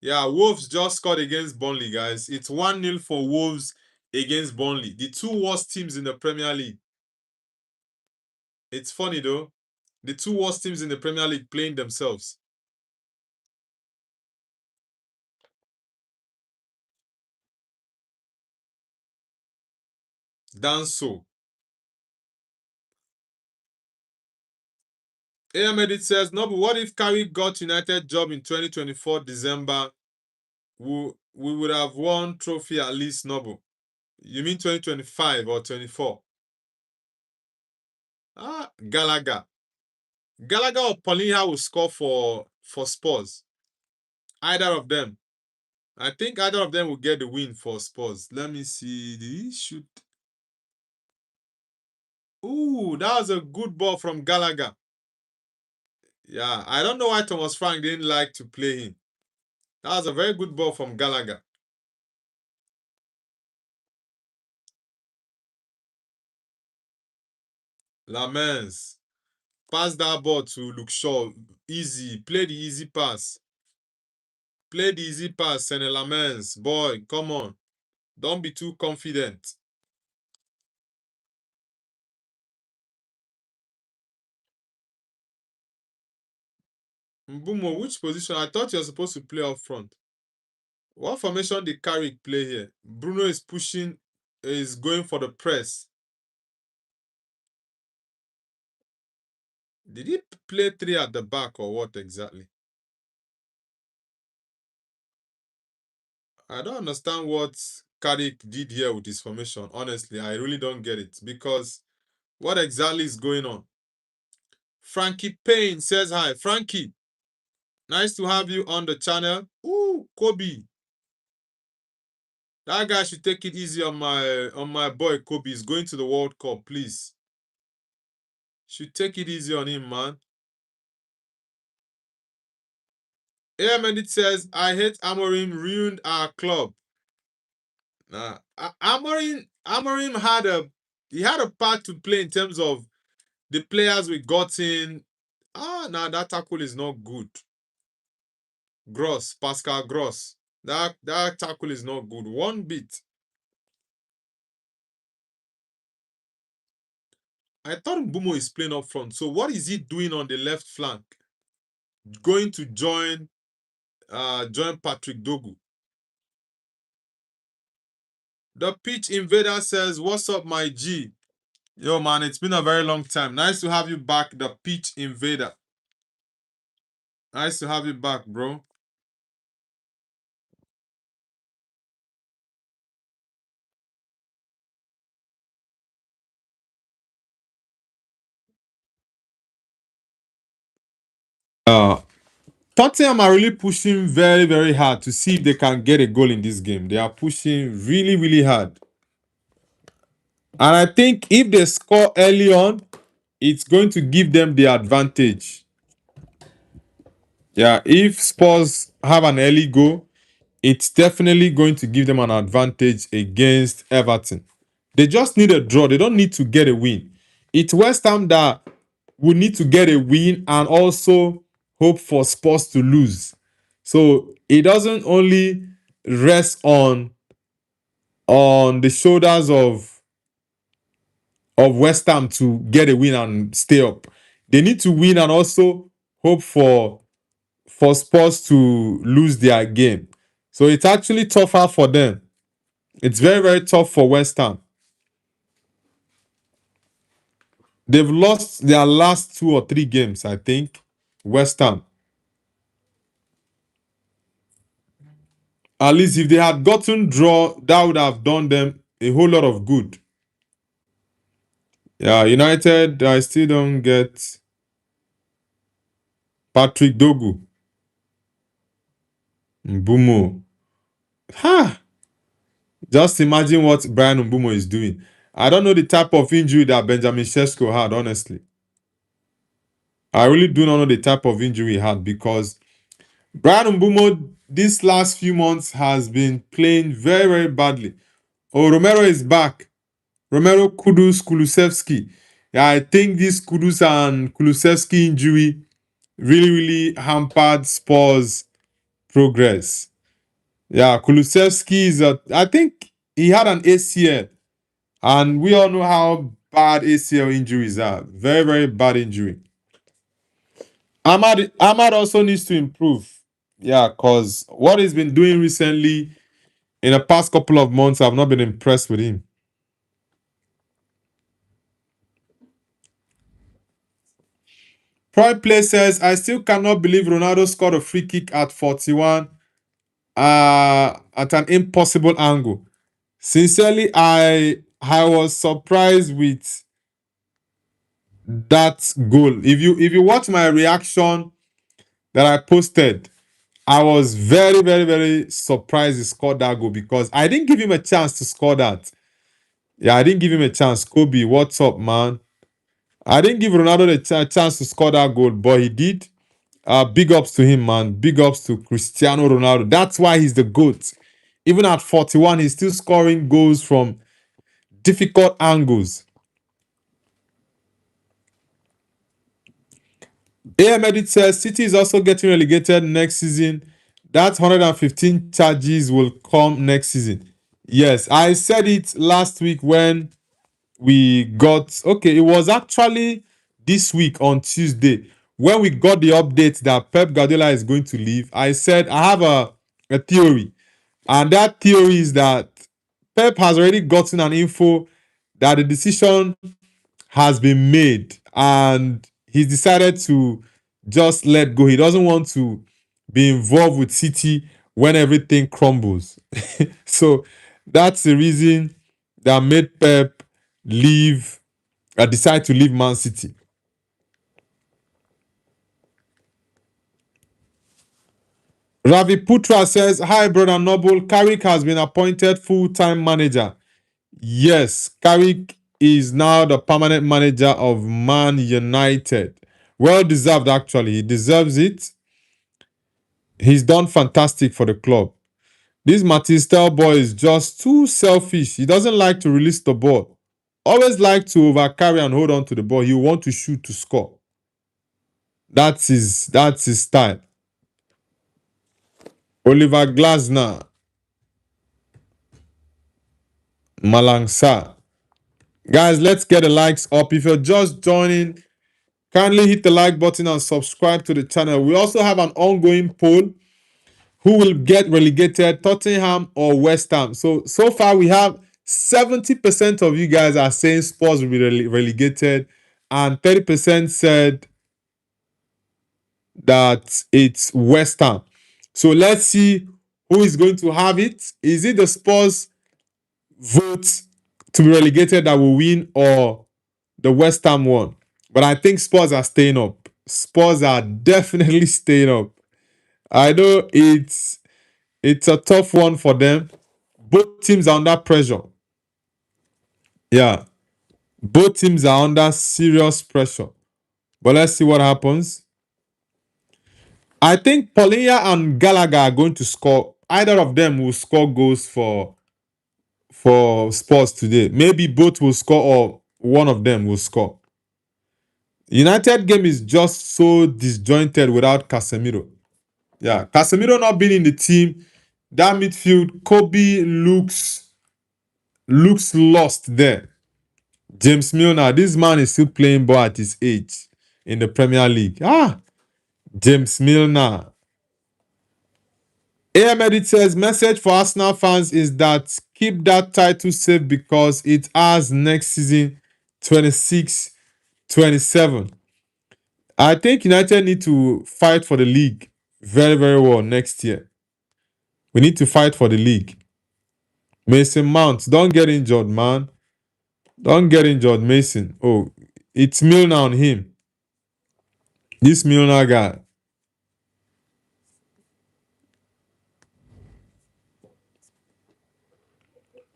Yeah, Wolves just scored against Burnley, guys. It's 1-0 for Wolves against Burnley. The 2 worst teams in the Premier League. It's funny, though. The 2 worst teams in the Premier League playing themselves. Danso. AM Edit says, no, but what if Carrick got United job in 2024 December? We would have won trophy at least, Noble. You mean 2025 or 24? Gallagher. Gallagher or Paulinho will score for Spurs. Either of them. I think either of them will get the win for Spurs. Let me see. Did he shoot? Ooh, that was a good ball from Gallagher. Yeah, I don't know why Thomas Frank didn't like to play him. That was a very good ball from Gallagher. Lamens. Pass that ball to Luke Shaw. Easy. Play the easy pass. Play the easy pass, Sene Lamens. Boy, come on. Don't be too confident. Mbumo, which position? I thought you were supposed to play up front. What formation did Carrick play here? Bruno is pushing, is going for the press. Did he play three at the back or what exactly? I don't understand what Carrick did here with his formation. Honestly, I really don't get it because what exactly is going on? Frankie Payne says hi. Frankie, nice to have you on the channel. Ooh, Kobe. That guy should take it easy on my boy Kobe. He's going to the World Cup, please. Should take it easy on him, man. Ahmed says, I hate Amorim, ruined our club. Nah, Amorim had a part to play in terms of the players we got in. Nah, that tackle is not good. Gross, Pascal Gross. That tackle is not good. One bit. I thought Mbumo is playing up front. So what is he doing on the left flank? Going to join Patrick Dogu. The pitch invader says, what's up, my G? Yo, man, it's been a very long time. Nice to have you back, the pitch invader. Nice to have you back, bro. Uh, Tottenham are really pushing very, very hard to see if they can get a goal in this game. They are pushing really, really hard. And I think if they score early on, it's going to give them the advantage. Yeah, if Spurs have an early goal, it's definitely going to give them an advantage against Everton. They just need a draw. They don't need to get a win. It's West Ham that will need to get a win and also hope for Spurs to lose. So it doesn't only rest on the shoulders of West Ham to get a win and stay up. They need to win and also hope for Spurs to lose their game. So it's actually tougher for them. It's very, very tough for West Ham. They've lost their last 2 or 3 games, I think. West Ham. At least if they had gotten draw, that would have done them a whole lot of good. Yeah, United, I still don't get Patrick Dogu. Mbumo. Ha! Just imagine what Brian Mbumo is doing. I don't know the type of injury that Benjamin Sesko had, honestly. I really do not know the type of injury he had because Brian Mbumo these last few months has been playing very, very badly. Oh, Romero is back. Romero, Kudus, Kulusevski. Yeah, I think this Kudus and Kulusevski injury really, really hampered Spurs' progress. Yeah, Kulusevski is I think he had an ACL. And we all know how bad ACL injuries are. Very, very bad injury. Ahmad also needs to improve. Yeah, because what he's been doing recently in the past couple of months, I've not been impressed with him. Pride Play says, I still cannot believe Ronaldo scored a free kick at 41 at an impossible angle. Sincerely, I was surprised with that goal. If you watch my reaction that I posted, I was very, very, very surprised he scored that goal because I didn't give him a chance to score that. Yeah, I didn't give him a chance. Kobe, what's up, man? I didn't give Ronaldo a chance to score that goal, but he did. Big ups to him, man. Big ups to Cristiano Ronaldo. That's why he's the GOAT. Even at 41, he's still scoring goals from difficult angles. AM Edit says City is also getting relegated next season. That 115 charges will come next season. Yes, I said it last week when we got, okay, it was actually this week on Tuesday when we got the update that Pep Guardiola is going to leave. I said I have a theory, and that theory is that Pep has already gotten an info that the decision has been made and he's decided to just let go. He doesn't want to be involved with City when everything crumbles. So that's the reason that made Pep leave, decide to leave Man City. Ravi Putra says, "Hi, brother Noble. Carrick has been appointed full-time manager. Yes, Carrick is now the permanent manager of Man United. Well deserved, actually. He deserves it. He's done fantastic for the club. This Matistel boy is just too selfish. He doesn't like to release the ball. Always like to overcarry and hold on to the ball. He want to shoot to score. That's his style." Oliver Glasner, Malangsa. Guys, let's get the likes up. If you're just joining, kindly hit the like button and subscribe to the channel. We also have an ongoing poll. Who will get relegated, Tottenham or West Ham? So far we have 70% of you guys are saying Spurs will be relegated, and 30% said that it's West Ham. So let's see who is going to have it. Is it the Spurs vote to be relegated that will win, or the West Ham one? But I think Spurs are staying up. Spurs are definitely staying up. I know it's a tough one for them. Both teams are under pressure. Yeah, both teams are under serious pressure. But let's see what happens. I think Paulinho and Gallagher are going to score. Either of them will score goals for Spurs today. Maybe both will score or one of them will score. United game is just so disjointed without Casemiro. Yeah, Casemiro not being in the team, that midfield, Kobe looks lost there. James Milner, this man is still playing ball at his age in the Premier League. James Milner. AM Edit says, message for Arsenal fans is that keep that title safe because it has next season 26-27. I think United need to fight for the league very, very well next year. We need to fight for the league. Mason Mount, don't get injured, man. Don't get injured, Mason. Oh, it's Milner on him. This Milner guy.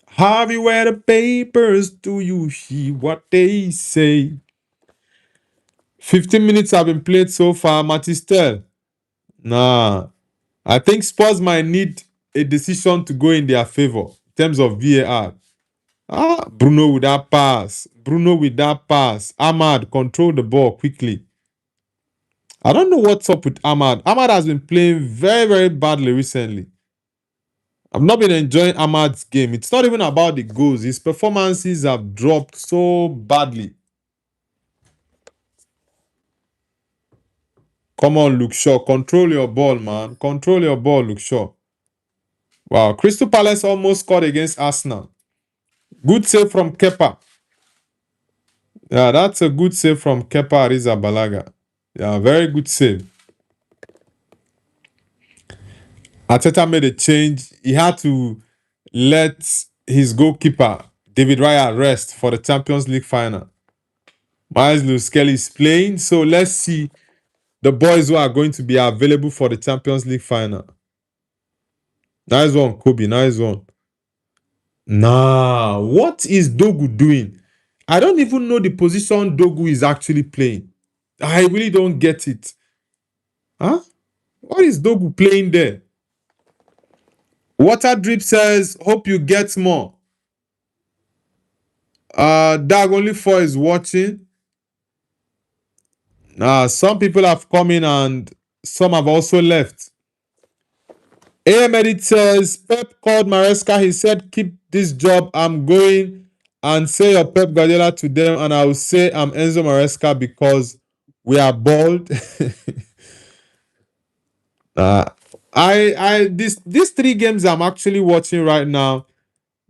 Harvey, where the papers? Do you hear what they say? 15 minutes have been played so far. Matistel. Nah. I think Spurs might need a decision to go in their favor in terms of VAR. Bruno with that pass. Bruno with that pass. Ahmad, control the ball quickly. I don't know what's up with Ahmad. Ahmad has been playing very, very badly recently. I've not been enjoying Ahmad's game. It's not even about the goals. His performances have dropped so badly. Come on, Luke Shaw. Control your ball, man. Control your ball, Luke Shaw. Wow. Crystal Palace almost scored against Arsenal. Good save from Kepa. Yeah, that's a good save from Kepa Arrizabalaga. Yeah, very good save. Arteta made a change. He had to let his goalkeeper, David Raya, rest for the Champions League final. Miles Lewis Kelly is playing, so let's see the boys who are going to be available for the Champions League final. Nice one, Kobe. Nice one. Nah, what is Dogu doing? I don't even know the position Dogu is actually playing. I really don't get it. Huh? What is Dogu playing there? Water Drip says, hope you get more. Dag Only 4 is watching. Some people have come in and some have also left. AM Edit says Pep called Maresca. He said, "Keep this job. I'm going and say your Pep Guardiola to them, and I will say I'm Enzo Maresca because we are bold." uh, these three games I'm actually watching right now,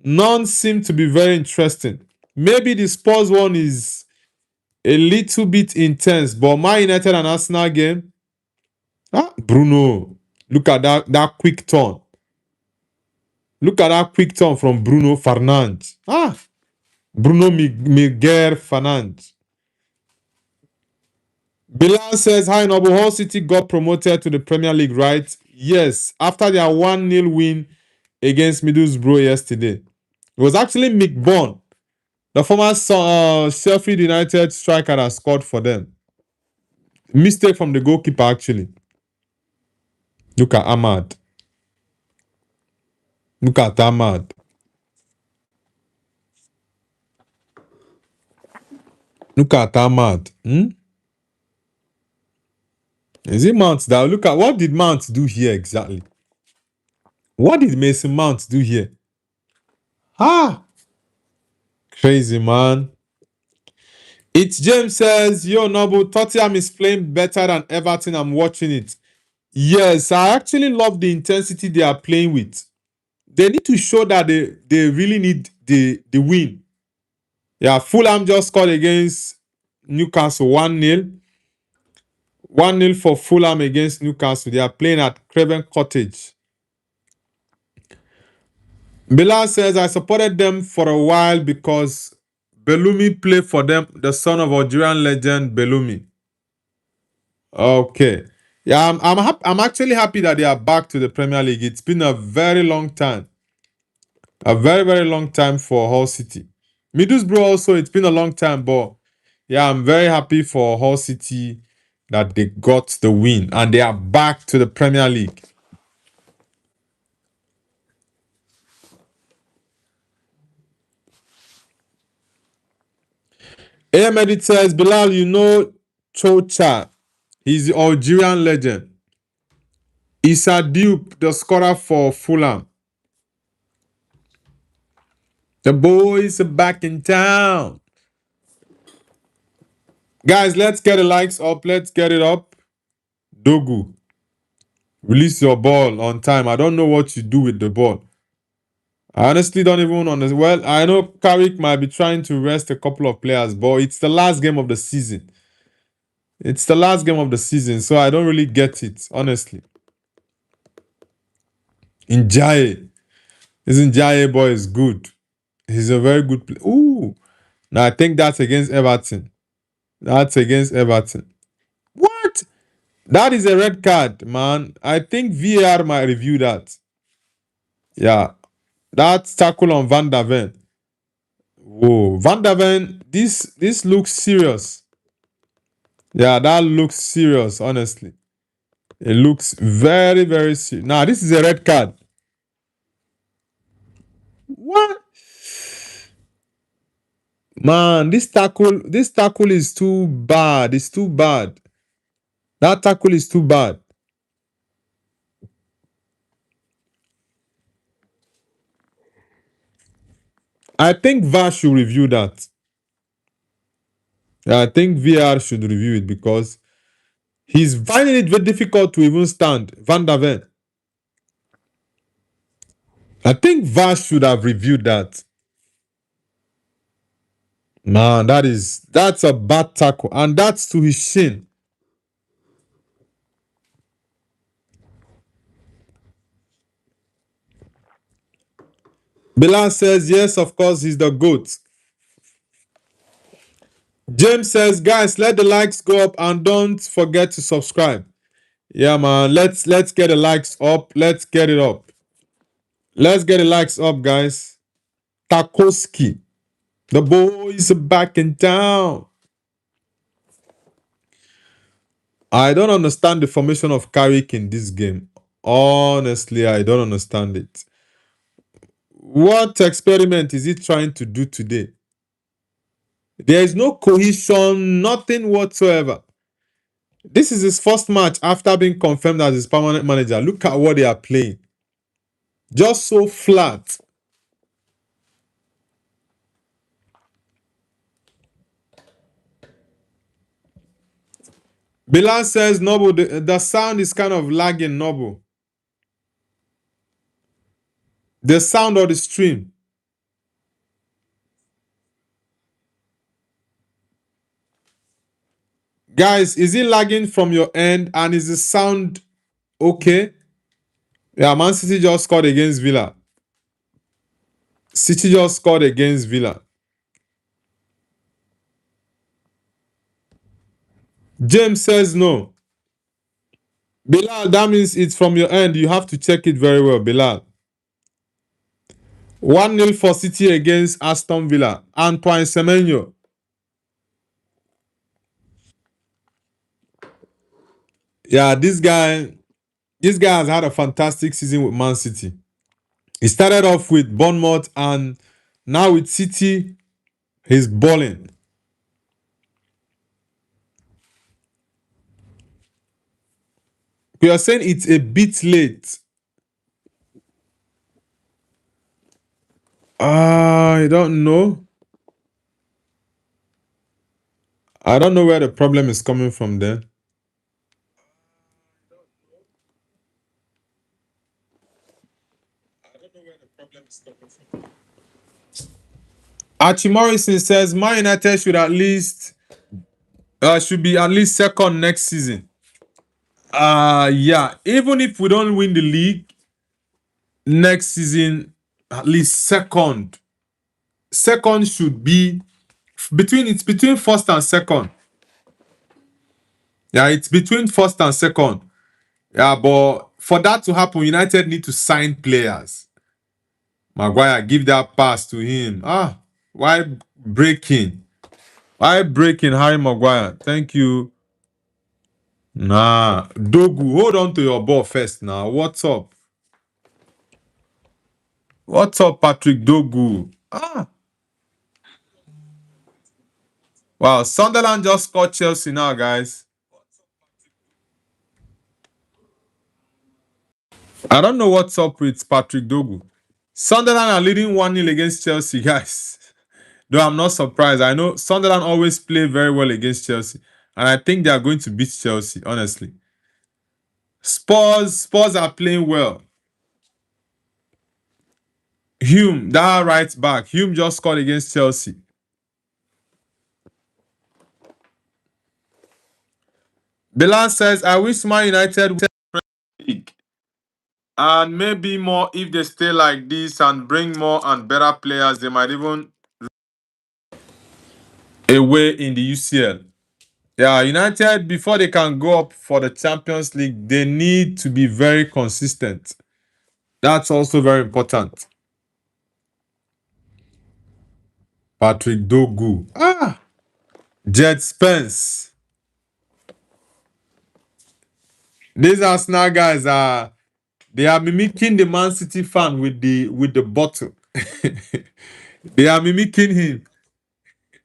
none seem to be very interesting. Maybe the Spurs one is a little bit intense, but Man United and Arsenal game, Bruno, look at that quick turn. Look at that quick turn from Bruno Fernandes. Bruno Miguel Fernandes. Bilal says, "Hi, Noble. Hull City got promoted to the Premier League, right?" Yes, after their 1-0 win against Middlesbrough yesterday. It was actually Mick Bond, the former Sheffield United striker, that scored for them. Mistake from the goalkeeper, actually. Look at Ahmad. Look at Ahmad. Look at Ahmad. Is it Mount that? Look at what did Mount do here exactly? What did Mason Mount do here? Crazy, man. It's James says, "Yo, Noble, Tottenham is playing better than Everton. I'm watching it." Yes, I actually love the intensity they are playing with. They need to show that they really need the win. Yeah, Fulham just scored against Newcastle 1-0. 1-0 for Fulham against Newcastle. They are playing at Craven Cottage. Bilal says, "I supported them for a while because Bellumi played for them, the son of Algerian legend Bellumi." Okay. Yeah, I'm actually happy that they are back to the Premier League. It's been a very long time. A very, very long time for Hull City. Middlesbrough also, it's been a long time, but yeah, I'm very happy for Hull City that they got the win and they are back to the Premier League. Ahmed says, "Bilal, you know Chocha. He's the Algerian legend. Issa Diop, the scorer for Fulham. The boys are back in town." Guys, let's get the likes up. Let's get it up. Dogu, release your ball on time. I don't know what you do with the ball. I honestly don't even understand. Well, I know Carrick might be trying to rest a couple of players, but it's the last game of the season. It's the last game of the season, so I don't really get it, honestly. Njaye. This Njaye boy is good. He's a very good player. Ooh. Now, I think that's against Everton. That's against Everton. What? That is a red card, man. I think VAR might review that. Yeah. That's tackle on Van der Ven. Whoa. Van der Ven, this looks serious. Yeah, that looks serious, honestly. It looks very, very serious. Now, this is a red card. What? Man, this tackle is too bad. It's too bad. That tackle is too bad. I think VAR should review that. I think VR should review it because he's finding it very difficult to even stand. Van der Ven. I think VAR should have reviewed that. Man, that's a bad tackle, and that's to his shin. Bilal says, "Yes, of course, he's the GOAT." James says, "Guys, let the likes go up and don't forget to subscribe." Yeah, man, let's get the likes up. Let's get it up. Let's get the likes up, guys. Tarkowski. The boys are back in town. I don't understand the formation of Carrick in this game. Honestly, I don't understand it. What experiment is he trying to do today? There is no cohesion, nothing whatsoever. This is his first match after being confirmed as his permanent manager. Look at what they are playing. Just so flat. Bilal says, Noble, the sound is kind of lagging, Noble. The sound of the stream. Guys, is it lagging from your end? And is the sound okay? Yeah, Man City just scored against Villa. City just scored against Villa. James says no. Bilal, that means it's from your end. You have to check it very well, Bilal. 1-0 for City against Aston Villa. Antoine Semenyo. Yeah, this guy has had a fantastic season with Man City. He started off with Bournemouth and now with City, he's balling. We are saying it's a bit late. I don't know. I don't know where the problem is coming from there. Archie Morrison says Man United should be at least second next season. Yeah. Even if we don't win the league next season, at least second. Second should be between first and second. Yeah, it's between first and second. Yeah, but for that to happen, United need to sign players. Maguire, give that pass to him. Why breaking? Why breaking Harry Maguire? Thank you. Nah, Dogu, hold on to your ball first now. What's up? What's up, Patrick Dogu? Wow, Sunderland just scored Chelsea now, guys. I don't know what's up with Patrick Dogu. Sunderland are leading 1-0 against Chelsea, guys. Though I'm not surprised. I know Sunderland always play very well against Chelsea. And I think they are going to beat Chelsea, honestly. Spurs are playing well. Hume, that right back. Hume just scored against Chelsea. Bilal says, I wish Man United would league. And maybe more if they stay like this and bring more and better players, they might even away in the UCL. Yeah, United, before they can go up for the Champions League, they need to be very consistent. That's also very important. Patrick Dogu. Jet Spence. These Arsenal guys they are mimicking the Man City fan with the bottle. They are mimicking him.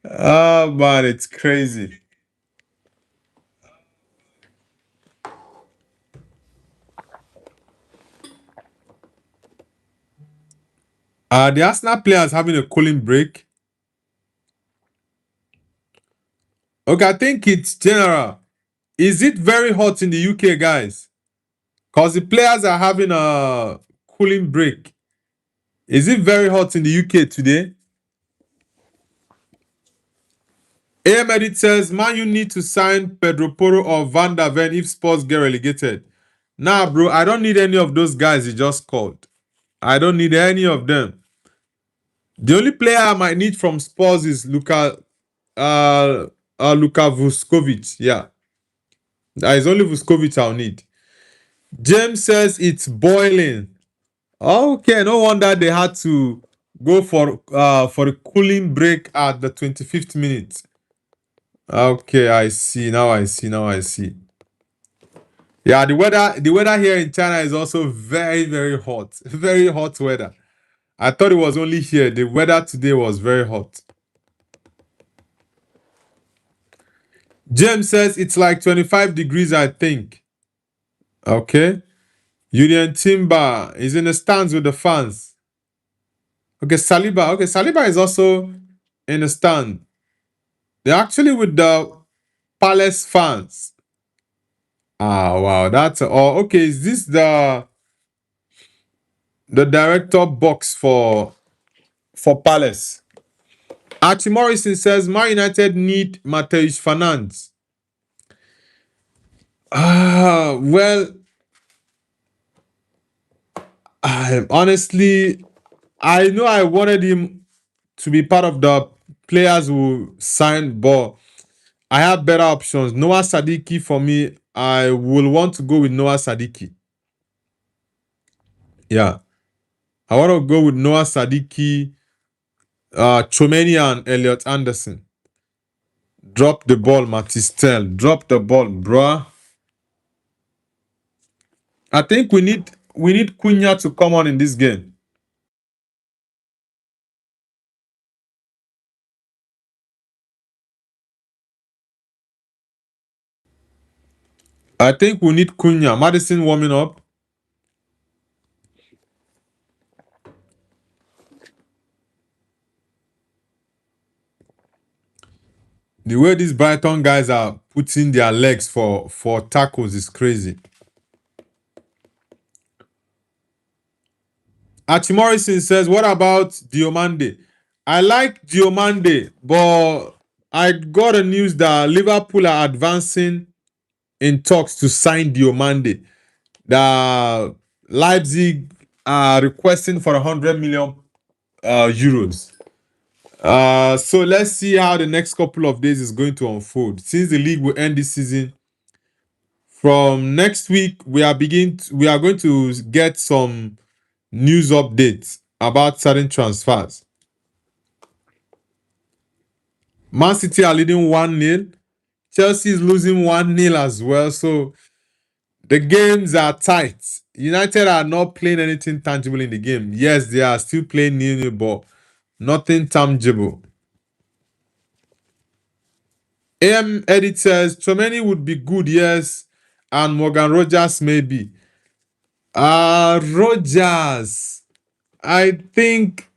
Oh man, it's crazy. The Arsenal players having a cooling break. Okay, I think it's general. Is it very hot in the UK, guys? Because the players are having a cooling break. Is it very hot in the UK today? AM Edit says, Man, you need to sign Pedro Porro or Van der Ven if Spurs get relegated. Nah, bro, I don't need any of those guys you just called. I don't need any of them. The only player I might need from Spurs is Luka Vuskovic. Yeah. That is only Vuskovic I'll need. James says it's boiling. Okay, no wonder they had to go for a cooling break at the 25th minute. Okay, I see. Now I see. Yeah, the weather here in China is also very, very hot. Very hot weather. I thought it was only here. The weather today was very hot. James says it's like 25 degrees, I think. Okay. Union Timber is in the stands with the fans. Okay, Saliba. Okay, Saliba is also in the stand. They're actually with the Palace fans. Ah, wow. That's oh, okay. Is this the director box for Palace? Archie Morrison says Man United need Mateus Fernandes. Well, honestly, I know I wanted him to be part of the players who signed, but I have better options. Noah Sadiki for me, I will want to go with Noah Sadiki. Yeah, I want to go with Noah Sadiki, Chomeni, and Elliot Anderson. Drop the ball, Matistel. Drop the ball, bruh. I think we need Cunha to come on in this game. I think we need Cunha. Madison warming up. The way these Brighton guys are putting their legs for tackles is crazy. Archie Morrison says, what about Diomande? I like Diomande, but I got a news that Liverpool are advancing in talks to sign Diomande. The Leipzig are requesting for 100 million euros. So let's see how the next couple of days is going to unfold. Since the league will end this season, from next week we are going to get some news updates about certain transfers. Man City are leading 1-0. Chelsea is losing 1-0 as well. So the games are tight. United are not playing anything tangible in the game. Yes, they are still playing nil, but nothing tangible. AM Edit says Chomeni would be good, yes, and Morgan Rogers maybe. Rogers. I think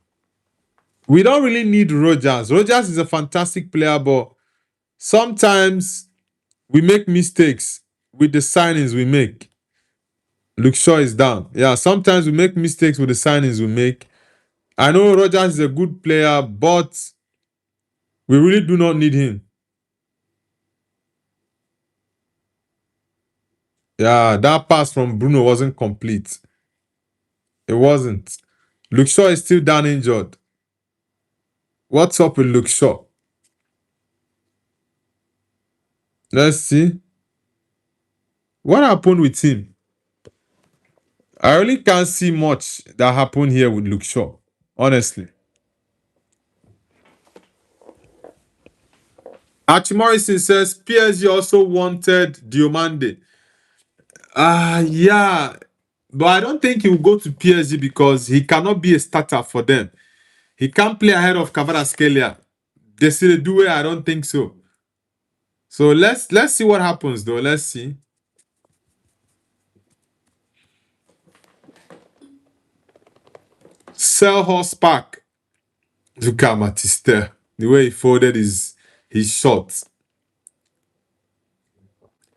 we don't really need Rogers. Rogers is a fantastic player, but sometimes we make mistakes with the signings we make. Luke Shaw is down. Yeah, sometimes we make mistakes with the signings we make. I know Rogers is a good player, but we really do not need him. Yeah, that pass from Bruno wasn't complete. It wasn't. Luke Shaw is still down injured. What's up with Luke Shaw? Let's see. What happened with him? I really can't see much that happened here with Luke Shaw. Honestly. Archie Morrison says PSG also wanted Diomande. Yeah. But I don't think he will go to PSG because he cannot be a starter for them. He can't play ahead of Kvaratskhelia. Desire Doué, I don't think so. So let's see what happens though. Let's see. Selhurst Park. Look at Matiste. The way he folded his shot.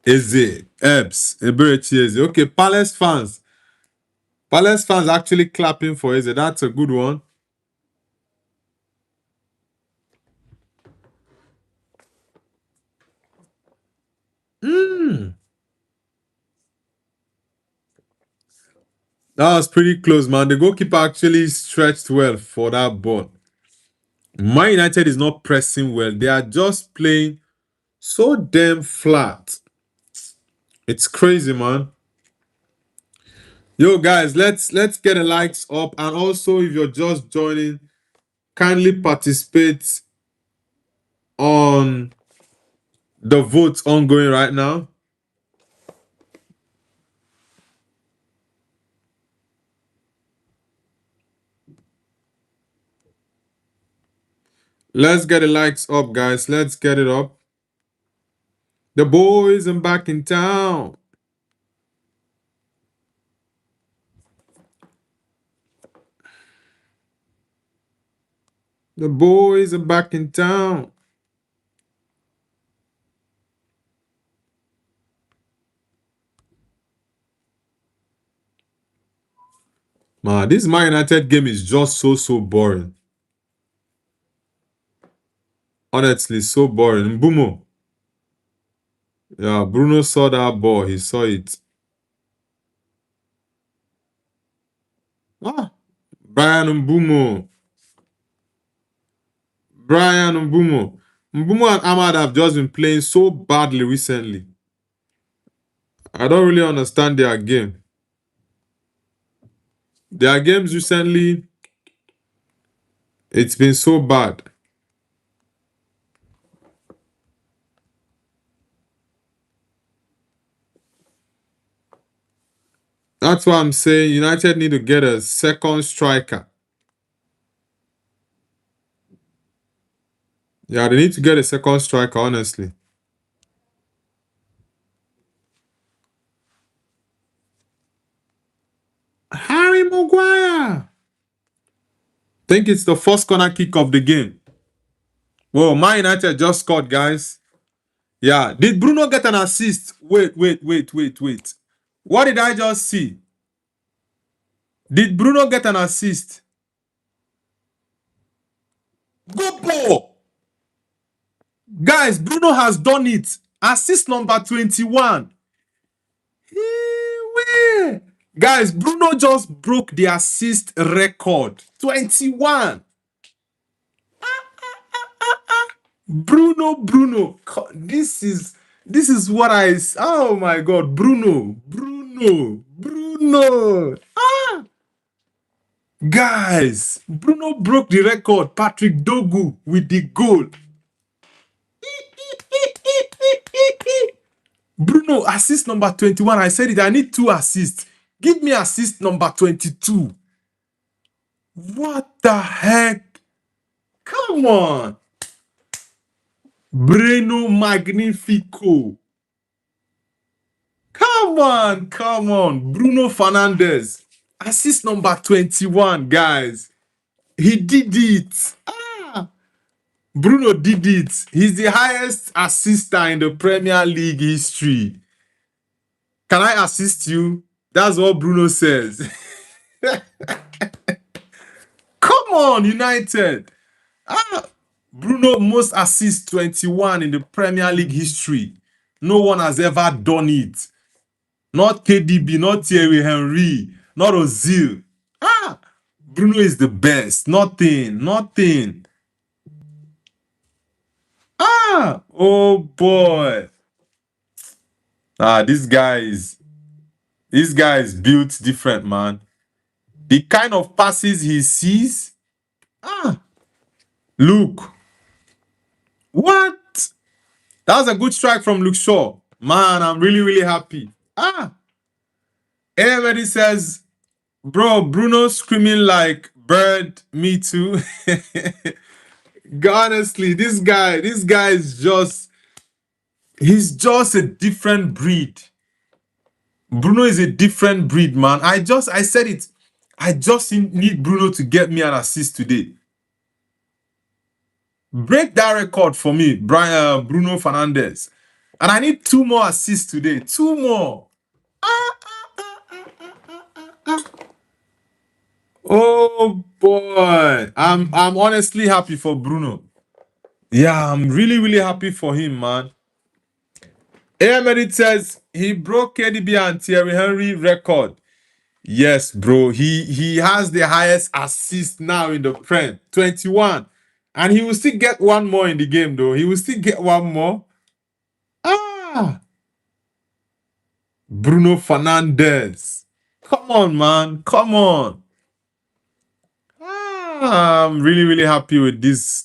Eze, Ebbs, Eberechi Eze. Okay, Palace fans. Palace fans actually clapping for Eze. That's a good one. That was pretty close, man. The goalkeeper actually stretched well for that ball. Man United is not pressing well. They are just playing so damn flat. It's crazy, man. Yo, guys, let's get the likes up. And also, if you're just joining, kindly participate on the votes ongoing right now. Let's get the likes up, guys. Let's get it up. The boys are back in town. The boys are back in town. Man, this Man United game is just so boring. Honestly, so boring. Mbumo. Yeah, Bruno saw that ball. He saw it. Ah, Brian Mbumo. Brian Mbumo. Mbumo and Ahmad have just been playing so badly recently. I don't really understand their game. Their games recently, it's been so bad. That's why I'm saying United need to get a second striker. Yeah, they need to get a second striker, honestly. Harry Maguire. Think it's the first corner kick of the game. Whoa, Man United just scored, guys. Yeah. Did Bruno get an assist? Wait. What did I just see? Did Bruno get an assist? Good ball. Guys, Bruno has done it. Assist number 21. Guys, Bruno just broke the assist record. 21. Bruno. This is what oh my god, Bruno. Guys, Bruno broke the record. Patrick Dogu with the goal. Bruno, assist number 21. I said it. I need 2 assists. Give me assist number 22. What the heck? Come on. Bruno Magnifico. Come on. Bruno Fernandes. Assist number 21, guys. He did it. Bruno did it. He's the highest assister in the Premier League history. Can I assist you? That's what Bruno says. Come on, United. Bruno most assists 21 in the Premier League history. No one has ever done it. Not KDB, not Thierry Henry, not Ozil. Bruno is the best. Nothing. Oh boy. This guy is built different, man. The kind of passes he sees. Look. What? That was a good strike from Luke Shaw. Man, I'm really happy. Everybody says, bro, Bruno screaming like bird, me too. Honestly, this guy is he's just a different breed. Bruno is a different breed, man. I said it. I just need Bruno to get me an assist today. Break that record for me, Bruno Fernandes. And I need 2 more assists today. 2 more. Oh boy. I'm honestly happy for Bruno. Yeah, I'm really happy for him, man. Ahmed says he broke KDB and Thierry Henry record. Yes, bro. He has the highest assist now in the Prem. 21. And he will still get 1 more in the game, though. He will still get 1 more. Bruno Fernandes. Come on, man. Come on. I'm really happy with this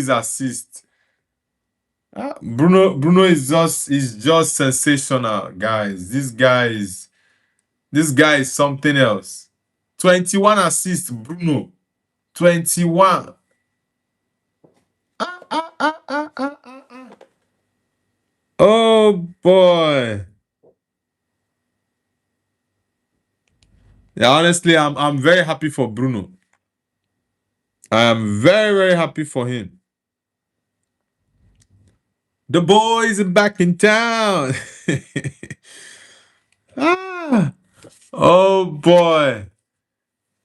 assist. Bruno is just sensational, guys. This guy is something else. 21 assists, Bruno. 21. Oh Oh boy. Yeah, honestly, I'm very happy for Bruno. I am very, very happy for him. The boys are back in town. Ah, oh boy.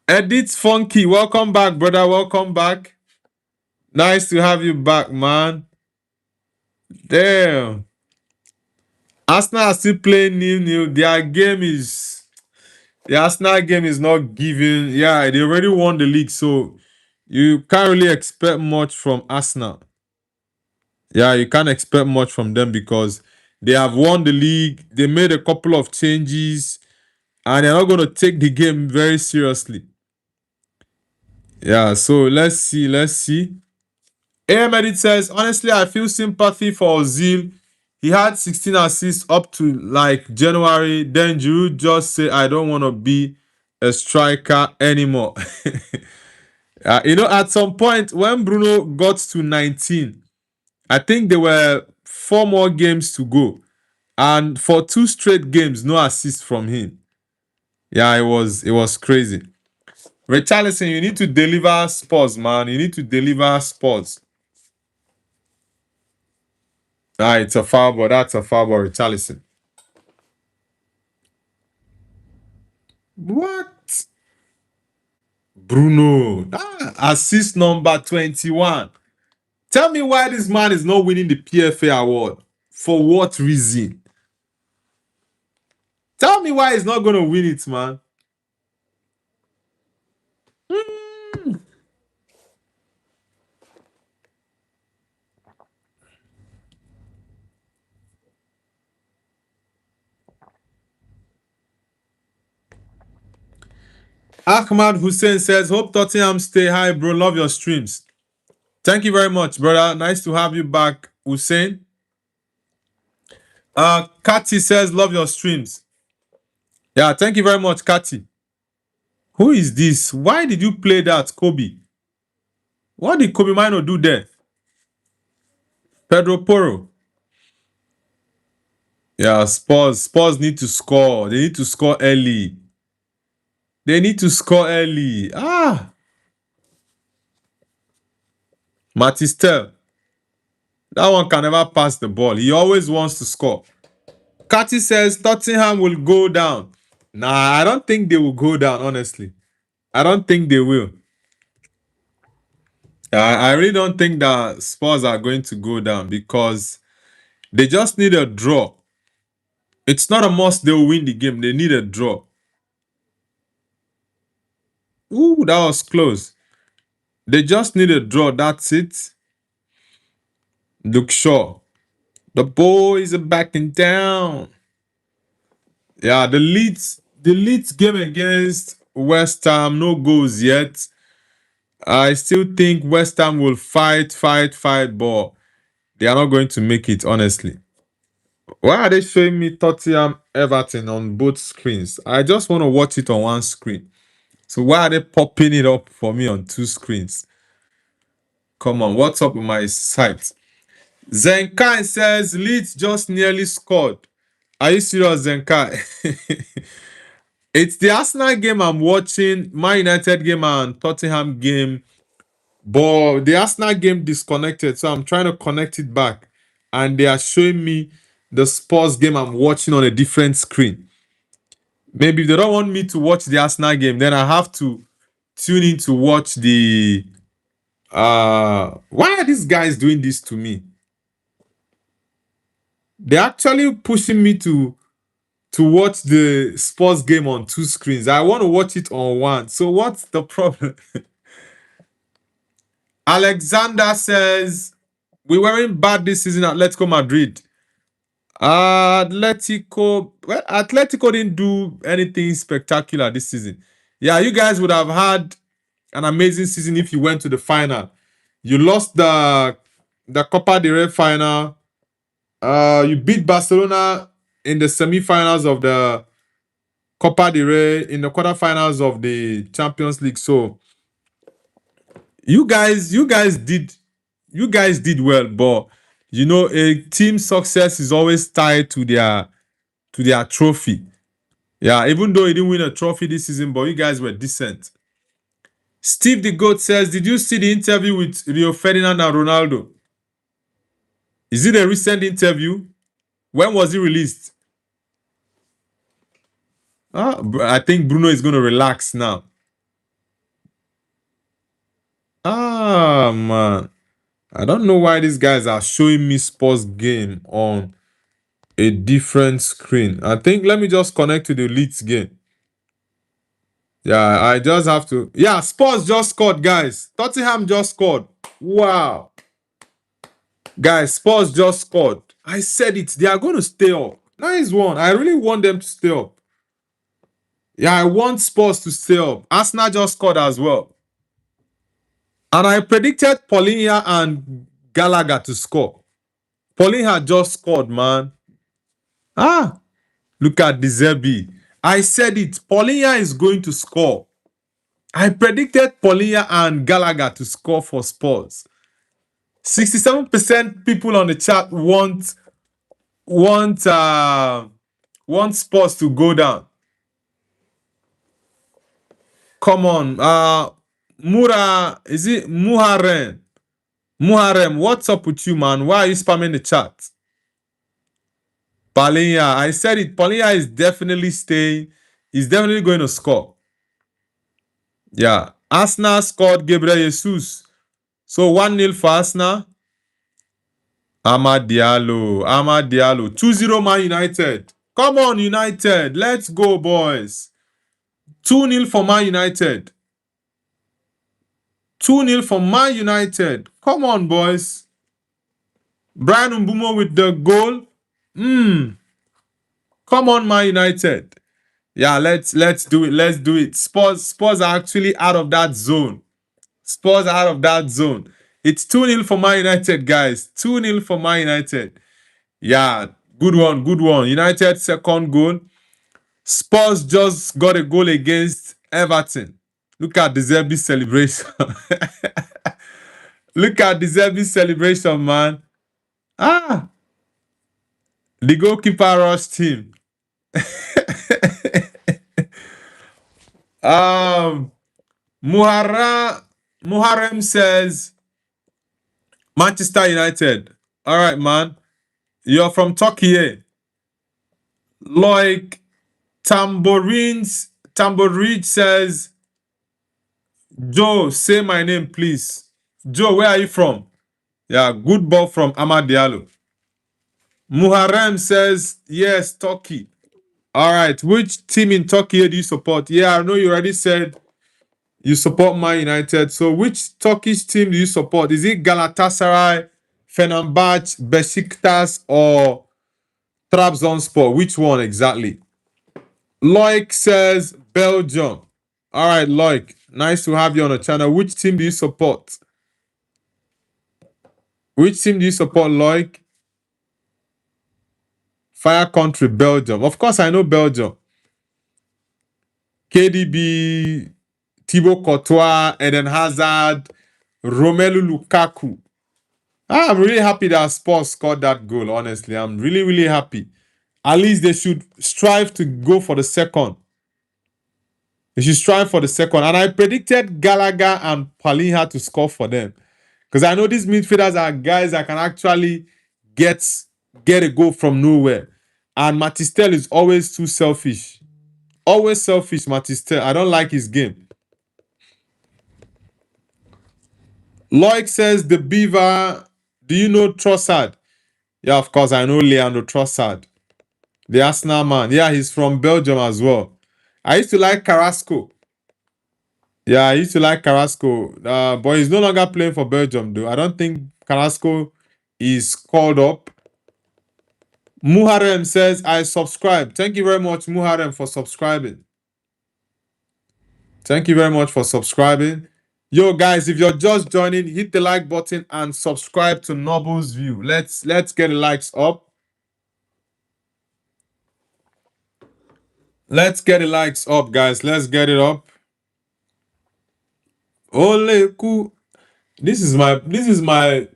Edith Funky, welcome back, brother. Welcome back. Nice to have you back, man. Damn. Arsenal are still playing nil-nil. The Arsenal game is not giving. Yeah, they already won the league, so you can't really expect much from Arsenal. Yeah, you can't expect much from them because they have won the league. They made a couple of changes, and they're not going to take the game very seriously. Yeah, so let's see. Let's see. AM Edit says, honestly, I feel sympathy for Ozil. He had 16 assists up to like January. Then Giroud just say, I don't want to be a striker anymore. At some point when Bruno got to 19, I think there were 4 more games to go. And for 2 straight games, no assist from him. Yeah, it was crazy. Richarlison, you need to deliver Spurs, man. You need to deliver Spurs. Ah, it's a foul, but that's a foul, but Richarlison. What? Bruno. Assist number 21. Tell me why this man is not winning the PFA award. For what reason? Tell me why he's not going to win it, man. Ahmad Hussein says, hope Tottenham stay high, bro. Love your streams. Thank you very much, brother. Nice to have you back, Hussein. Kati says, love your streams. Yeah, thank you very much, Kati. Who is this? Why did you play that, Kobe? What did Kobe Mino do there? Pedro Porro. Yeah, Spurs need to score. They need to score early. They need to score early. Matistel. That one can never pass the ball. He always wants to score. Kati says Tottenham will go down. Nah, I don't think they will go down, honestly. I don't think they will. I really don't think that Spurs are going to go down because they just need a draw. It's not a must they'll win the game. They need a draw. Ooh, that was close. They just need a draw. That's it. Look Shaw. The boys are back in town. Yeah, the Leeds game against West Ham, no goals yet. I still think West Ham will fight, but they are not going to make it, honestly. Why are they showing me Tottenham Everton on both screens? I just want to watch it on one screen. So why are they popping it up for me on 2 screens? Come on, what's up with my site? Zenkai says Leeds just nearly scored. Are you serious, Zenkai? It's the Arsenal game I'm watching, Man United game and Tottenham game. But the Arsenal game disconnected, so I'm trying to connect it back. And they are showing me the Spurs game I'm watching on a different screen. Maybe if they don't want me to watch the Arsenal game, then I have to tune in to watch the... why are these guys doing this to me? They're actually pushing me to watch the Spurs game on 2 screens. I want to watch it on one. So what's the problem? Alexander says, we weren't bad this season at Atletico Madrid. Atletico didn't do anything spectacular this season. Yeah, you guys would have had an amazing season if you went to the final. You lost the Copa del Rey final. You beat Barcelona in the semi-finals of the Copa del Rey, in the quarterfinals of the Champions League. So you guys did well, but You know, a team success is always tied to their trophy. Yeah, even though he didn't win a trophy this season, but you guys were decent. Steve the Goat says, did you see the interview with Rio Ferdinand and Ronaldo? Is it a recent interview? When was it released? I think Bruno is going to relax now. Man. I don't know why these guys are showing me sports game on a different screen. I think let me just connect to the Leeds game. Yeah, I just have to. Yeah, Spurs just scored, guys. Tottenham just scored. Wow. Guys, Spurs just scored. I said it. They are going to stay up. Nice one. I really want them to stay up. Yeah, I want Spurs to stay up. Arsenal just scored as well. And I predicted Paulinho and Gallagher to score. Paulinho just scored, man. Look at the Zebi. I said it. Paulinho is going to score. I predicted Paulinho and Gallagher to score for Spurs. 67% people on the chat want Spurs to go down. Come on. Is it Muharrem? Muharrem, what's up with you, man? Why are you spamming the chat? Paulinho, I said it. Paulinho is definitely staying. He's definitely going to score. Yeah. Arsenal scored Gabriel Jesus. So 1-0 for Arsenal. Amad Diallo. 2-0 Man United. Come on, United. Let's go, boys. 2-0 for Man United. 2-0 for Man United. Come on, boys. Brian Mbumo with the goal. Come on, Man United. Yeah, let's do it. Let's do it. Spurs are actually out of that zone. Spurs are out of that zone. It's 2-0 for Man United, guys. 2-0 for Man United. Yeah, good one, good one. United second goal. Spurs just got a goal against Everton. Look at the Zerbi celebration. Look at the Zerbi celebration, man. The goalkeeper rushed him. Muharrem says Manchester United. All right, man. You're from Turkey, eh? Like Tambourine says, Joe, say my name, please. Joe, where are you from? Yeah, good ball from Amad Diallo. Muharrem says, yes, Turkey. All right, which team in Turkey do you support? Yeah, I know you already said you support Man United. So which Turkish team do you support? Is it Galatasaray, Fenerbahce, Besiktas, or Trabzonspor? Which one exactly? Loic says Belgium. All right, Loic. Nice to have you on the channel. Which team do you support? Which team do you support, Loic? Fire country, Belgium. Of course, I know Belgium. KDB, Thibaut Courtois, Eden Hazard, Romelu Lukaku. I'm really happy that Spurs scored that goal, honestly. I'm really, really happy. At least they should strive to go for the second. They should strive for the second. And I predicted Gallagher and Paulinho to score for them. Because I know these midfielders are guys that can actually get a goal from nowhere. And Matistel is always too selfish. Always selfish, Matistel. I don't like his game. Loic says, the Beaver, do you know Trossard? Yeah, of course, I know Leandro Trossard. The Arsenal man. Yeah, he's from Belgium as well. I used to like Carrasco. Yeah, I used to like Carrasco. But he's no longer playing for Belgium, though. I don't think Carrasco is called up. Muharrem says, I subscribe. Thank you very much, Muharrem, for subscribing. Thank you very much for subscribing. Yo, guys, if you're just joining, hit the like button and subscribe to Noble's View. Let's get the likes up. Let's get the likes up, guys. Let's get it up. Ole ku. This is my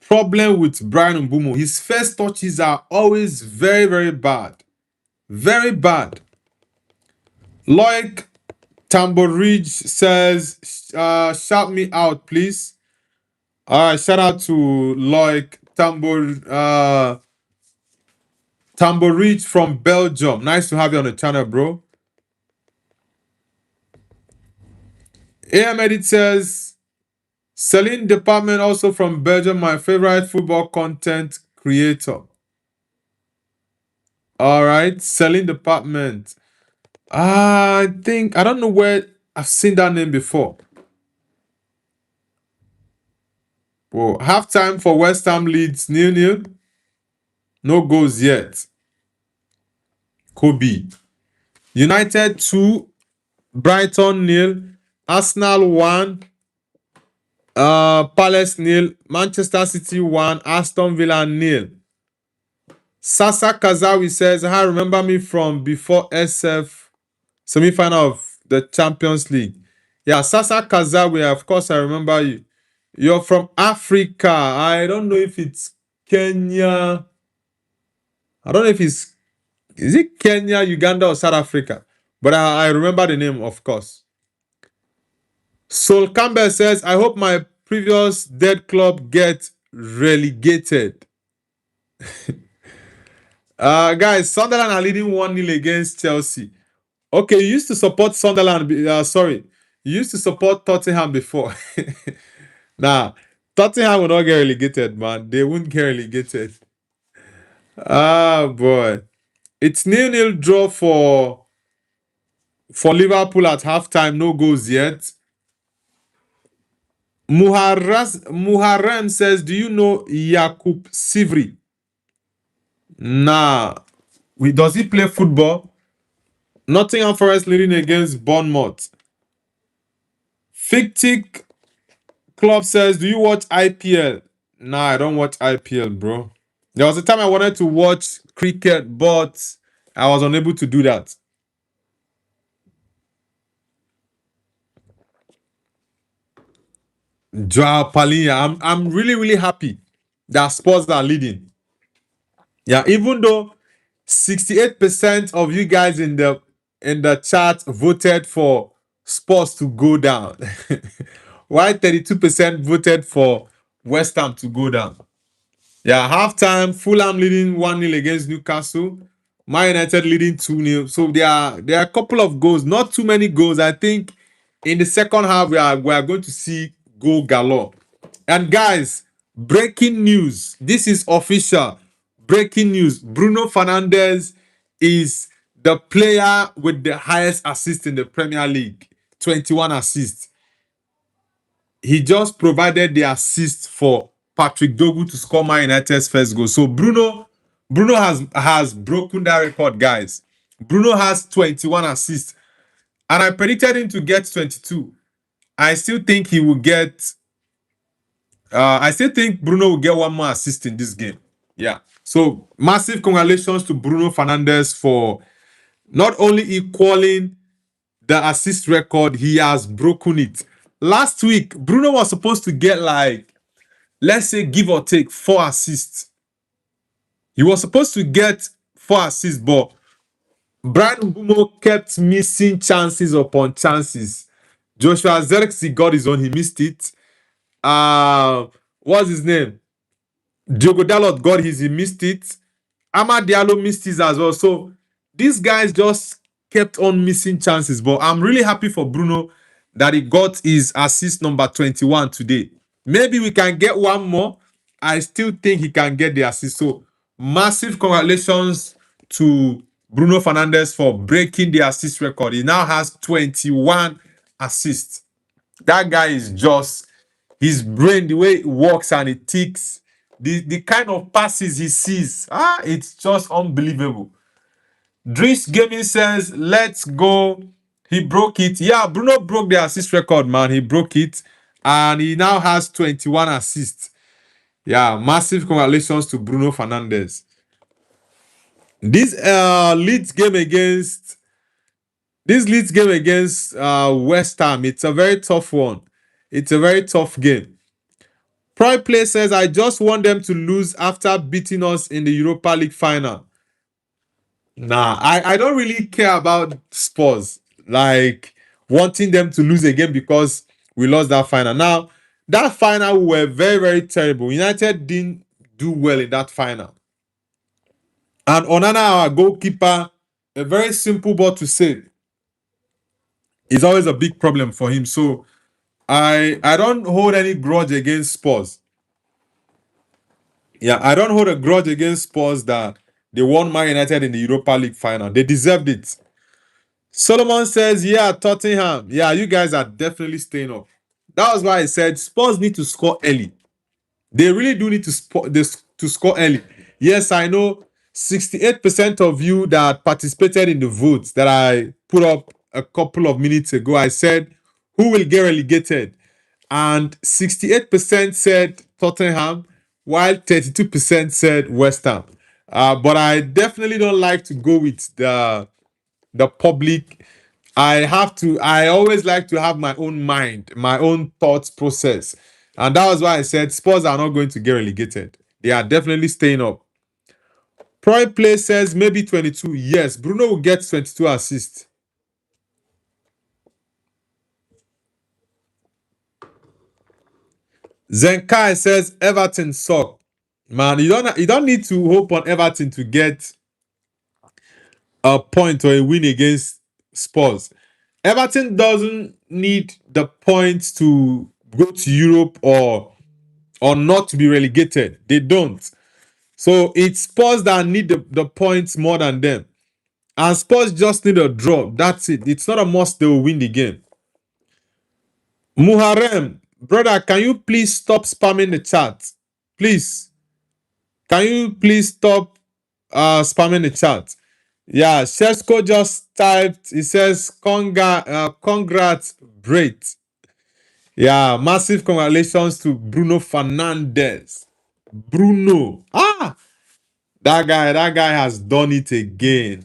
problem with Brian Mbumo. His first touches are always very, very bad. Very bad. Loic Tamboridge says, shout me out, please. All right, shout out to Loic Tamboridge from Belgium. Nice to have you on the channel, bro. AM Edit says, Celine Department, also from Belgium, my favorite football content creator. All right, Celine Department. I don't know where I've seen that name before. Whoa, halftime for West Ham Leeds 0-0. No goals yet. Kobe. United 2, Brighton 0, Arsenal 1, Palace 0, Manchester City 1, Aston Villa 0. Sasa Kazawi says, hi, remember me from before SF semi-final of the Champions League. Yeah, Sasa Kazawi, of course I remember you. You're from Africa. I don't know if it's Kenya. I don't know if is it Kenya, Uganda, or South Africa? But I remember the name, of course. Sol Campbell says, I hope my previous dead club gets relegated. Guys, Sunderland are leading 1-0 against Chelsea. Okay, you used to support Sunderland. You used to support Tottenham before. Nah, Tottenham will not get relegated, man. They won't get relegated. Ah, boy. It's 0-0 draw for Liverpool at halftime. No goals yet. Muharrem says, do you know Yakub Sivri? Nah. Does he play football? Nottingham Forest leading against Bournemouth. Fictic Club says, do you watch IPL? Nah, I don't watch IPL, bro. There was a time I wanted to watch cricket, but I was unable to do that. Joao Palinha, I'm really, really happy that Spurs are leading. Yeah, even though 68% of you guys in the chat voted for Spurs to go down, while 32% voted for West Ham to go down. Yeah, halftime, Fulham leading 1-0 against Newcastle. Man United leading 2-0. So there are a couple of goals, not too many goals. I think in the second half we are going to see goal galore. And guys, breaking news. This is official. Breaking news. Bruno Fernandes is the player with the highest assist in the Premier League. 21 assists. He just provided the assist for Patrick Dogu to score Man United's first goal. So Bruno has broken that record, guys. Bruno has 21 assists. And I predicted him to get 22. I still think he will get I still think Bruno will get one more assist in this game. Yeah. So massive congratulations to Bruno Fernandes for not only equaling the assist record, he has broken it. Last week, Bruno was supposed to get like, let's say, give or take 4 assists. He was supposed to get 4 assists, but Brian Mbumo kept missing chances upon chances. Joshua Zirkzee got his own, he missed it. What's his name? Diogo Dalot got his, he missed it. Amad Diallo missed his as well. So these guys just kept on missing chances. But I'm really happy for Bruno that he got his assist number 21 today. Maybe we can get one more. I still think he can get the assist. So massive congratulations to Bruno Fernandes for breaking the assist record. He now has 21 assists. That guy is just, his brain, the way it works and it ticks, the kind of passes he sees, it's just unbelievable. Drish Gaming says, let's go. He broke it. Yeah, Bruno broke the assist record, man. He broke it. And he now has 21 assists. Yeah, massive congratulations to Bruno Fernandes. This Leeds game against West Ham, it's a very tough one. It's a very tough game. Proy Play says, I just want them to lose after beating us in the Europa League final. Nah, I don't really care about Spurs. Like, wanting them to lose again because we lost that final. Now, that final we were very, very terrible. United didn't do well in that final. And Onana, our goalkeeper, a very simple ball to save is always a big problem for him. So I don't hold any grudge against Spurs. Yeah, I don't hold a grudge against Spurs that they won Man United in the Europa League final. They deserved it. Solomon says, yeah, Tottenham. Yeah, you guys are definitely staying up. That was why I said Spurs need to score early. They really do need to score early. Yes, I know 68% of you that participated in the votes that I put up a couple of minutes ago, I said, who will get relegated? And 68% said Tottenham, while 32% said West Ham. But I definitely don't like to go with the public. I always like to have my own mind, my own thoughts process. And that was why I said Spurs are not going to get relegated. They are definitely staying up. Prime Play says maybe 22. Yes, Bruno will get 22 assists. Zenkai says Everton suck. Man, you don't need to hope on Everton to get a point or a win against Spurs. Everton doesn't need the points to go to Europe or not to be relegated. They don't. So it's Spurs that need the points more than them. And Spurs just need a draw. That's it. It's not a must they will win the game. Muharrem, brother, can you please stop spamming the chat? Please. Can you please stop spamming the chat? Yeah, Shesko just typed, he says, congrats, great. Yeah, massive congratulations to Bruno Fernandes. Bruno. That guy has done it again.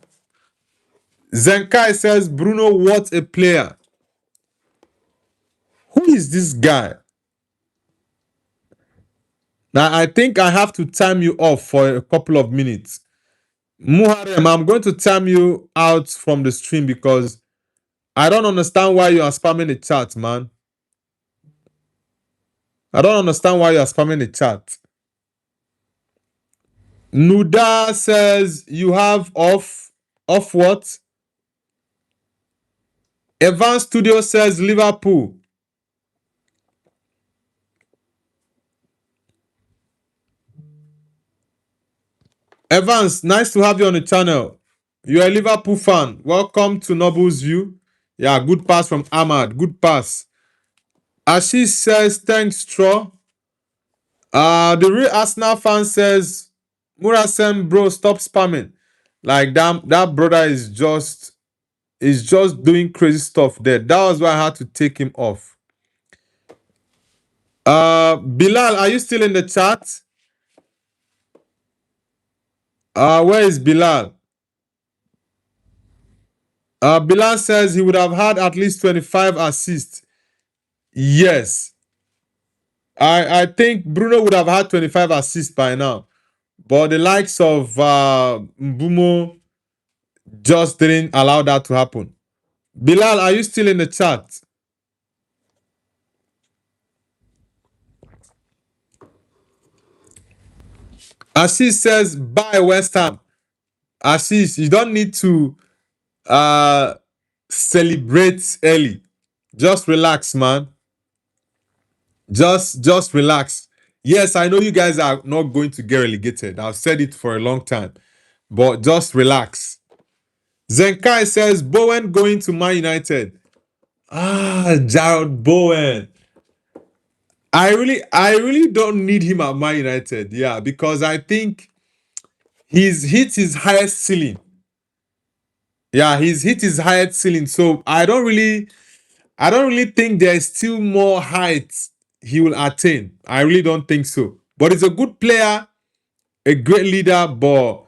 Zenkai says, Bruno, what a player. Who is this guy? Now, I think I have to time you off for a couple of minutes. Muharrem, I'm going to time you out from the stream because I don't understand why you are spamming the chat, man. I don't understand why you are spamming the chat. Nuda says you have off what? Evan Studio says Liverpool. Evans, nice to have you on the channel. You're a Liverpool fan. Welcome to Noble's View. Yeah, good pass from Ahmad. Good pass. Ashish says, thanks, Straw. The real Arsenal fan says, Murasem, bro, stop spamming. Like that brother is just doing crazy stuff there. That was why I had to take him off. Bilal, are you still in the chat? Where is Bilal? Bilal says he would have had at least 25 assists. Yes. I think Bruno would have had 25 assists by now. But the likes of Mbumo just didn't allow that to happen. Bilal, are you still in the chat? Ashish says, bye West Ham. Ashish, you don't need to celebrate early. Just relax, man. Just relax. Yes, I know you guys are not going to get relegated. I've said it for a long time. But just relax. Zenkai says, Bowen going to Man United. Jared Bowen. I really don't need him at Man United. Yeah, because I think he's hit his highest ceiling. Yeah, he's hit his highest ceiling. So I don't really think there's still more heights he will attain. I really don't think so. But he's a good player, a great leader. But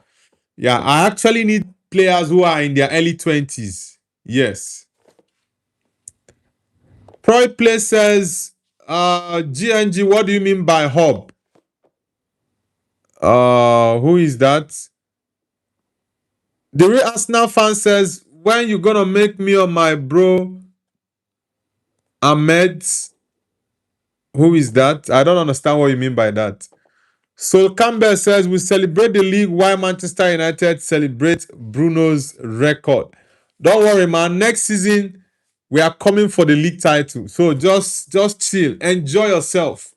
yeah, I actually need players who are in their early 20s. Yes. Proy Play says, GNG, what do you mean by hub? Who is that? The real Arsenal fan says, when you gonna make me or my bro Ahmed? Who is that? I don't understand what you mean by that. So Campbell says, we celebrate the league while Manchester United celebrate Bruno's record. Don't worry, man. Next season, we are coming for the league title. So just chill. Enjoy yourself.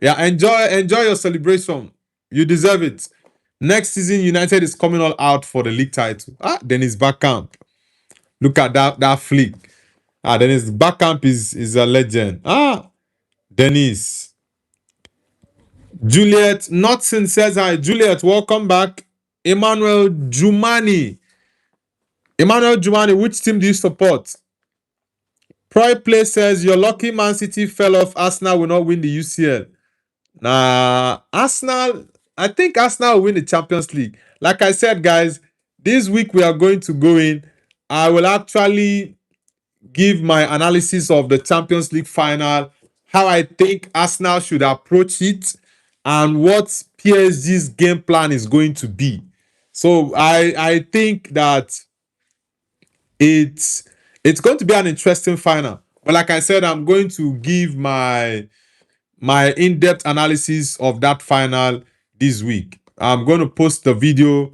Yeah, enjoy your celebration. You deserve it. Next season, United is coming all out for the league title. Dennis Bergkamp. Look at that flick. Dennis Bergkamp is a legend. Dennis. Juliet Notson says hi. Juliet, welcome back. Emmanuel Jumani. Which team do you support? Proy Play says, you're lucky Man City fell off. Arsenal will not win the UCL. Nah, Arsenal, I think Arsenal will win the Champions League. Like I said, guys, this week we are going to go in. I will actually give my analysis of the Champions League final, how I think Arsenal should approach it, and what PSG's game plan is going to be. So I think that it's going to be an interesting final. But like I said, I'm going to give my in-depth analysis of that final this week. I'm going to post the video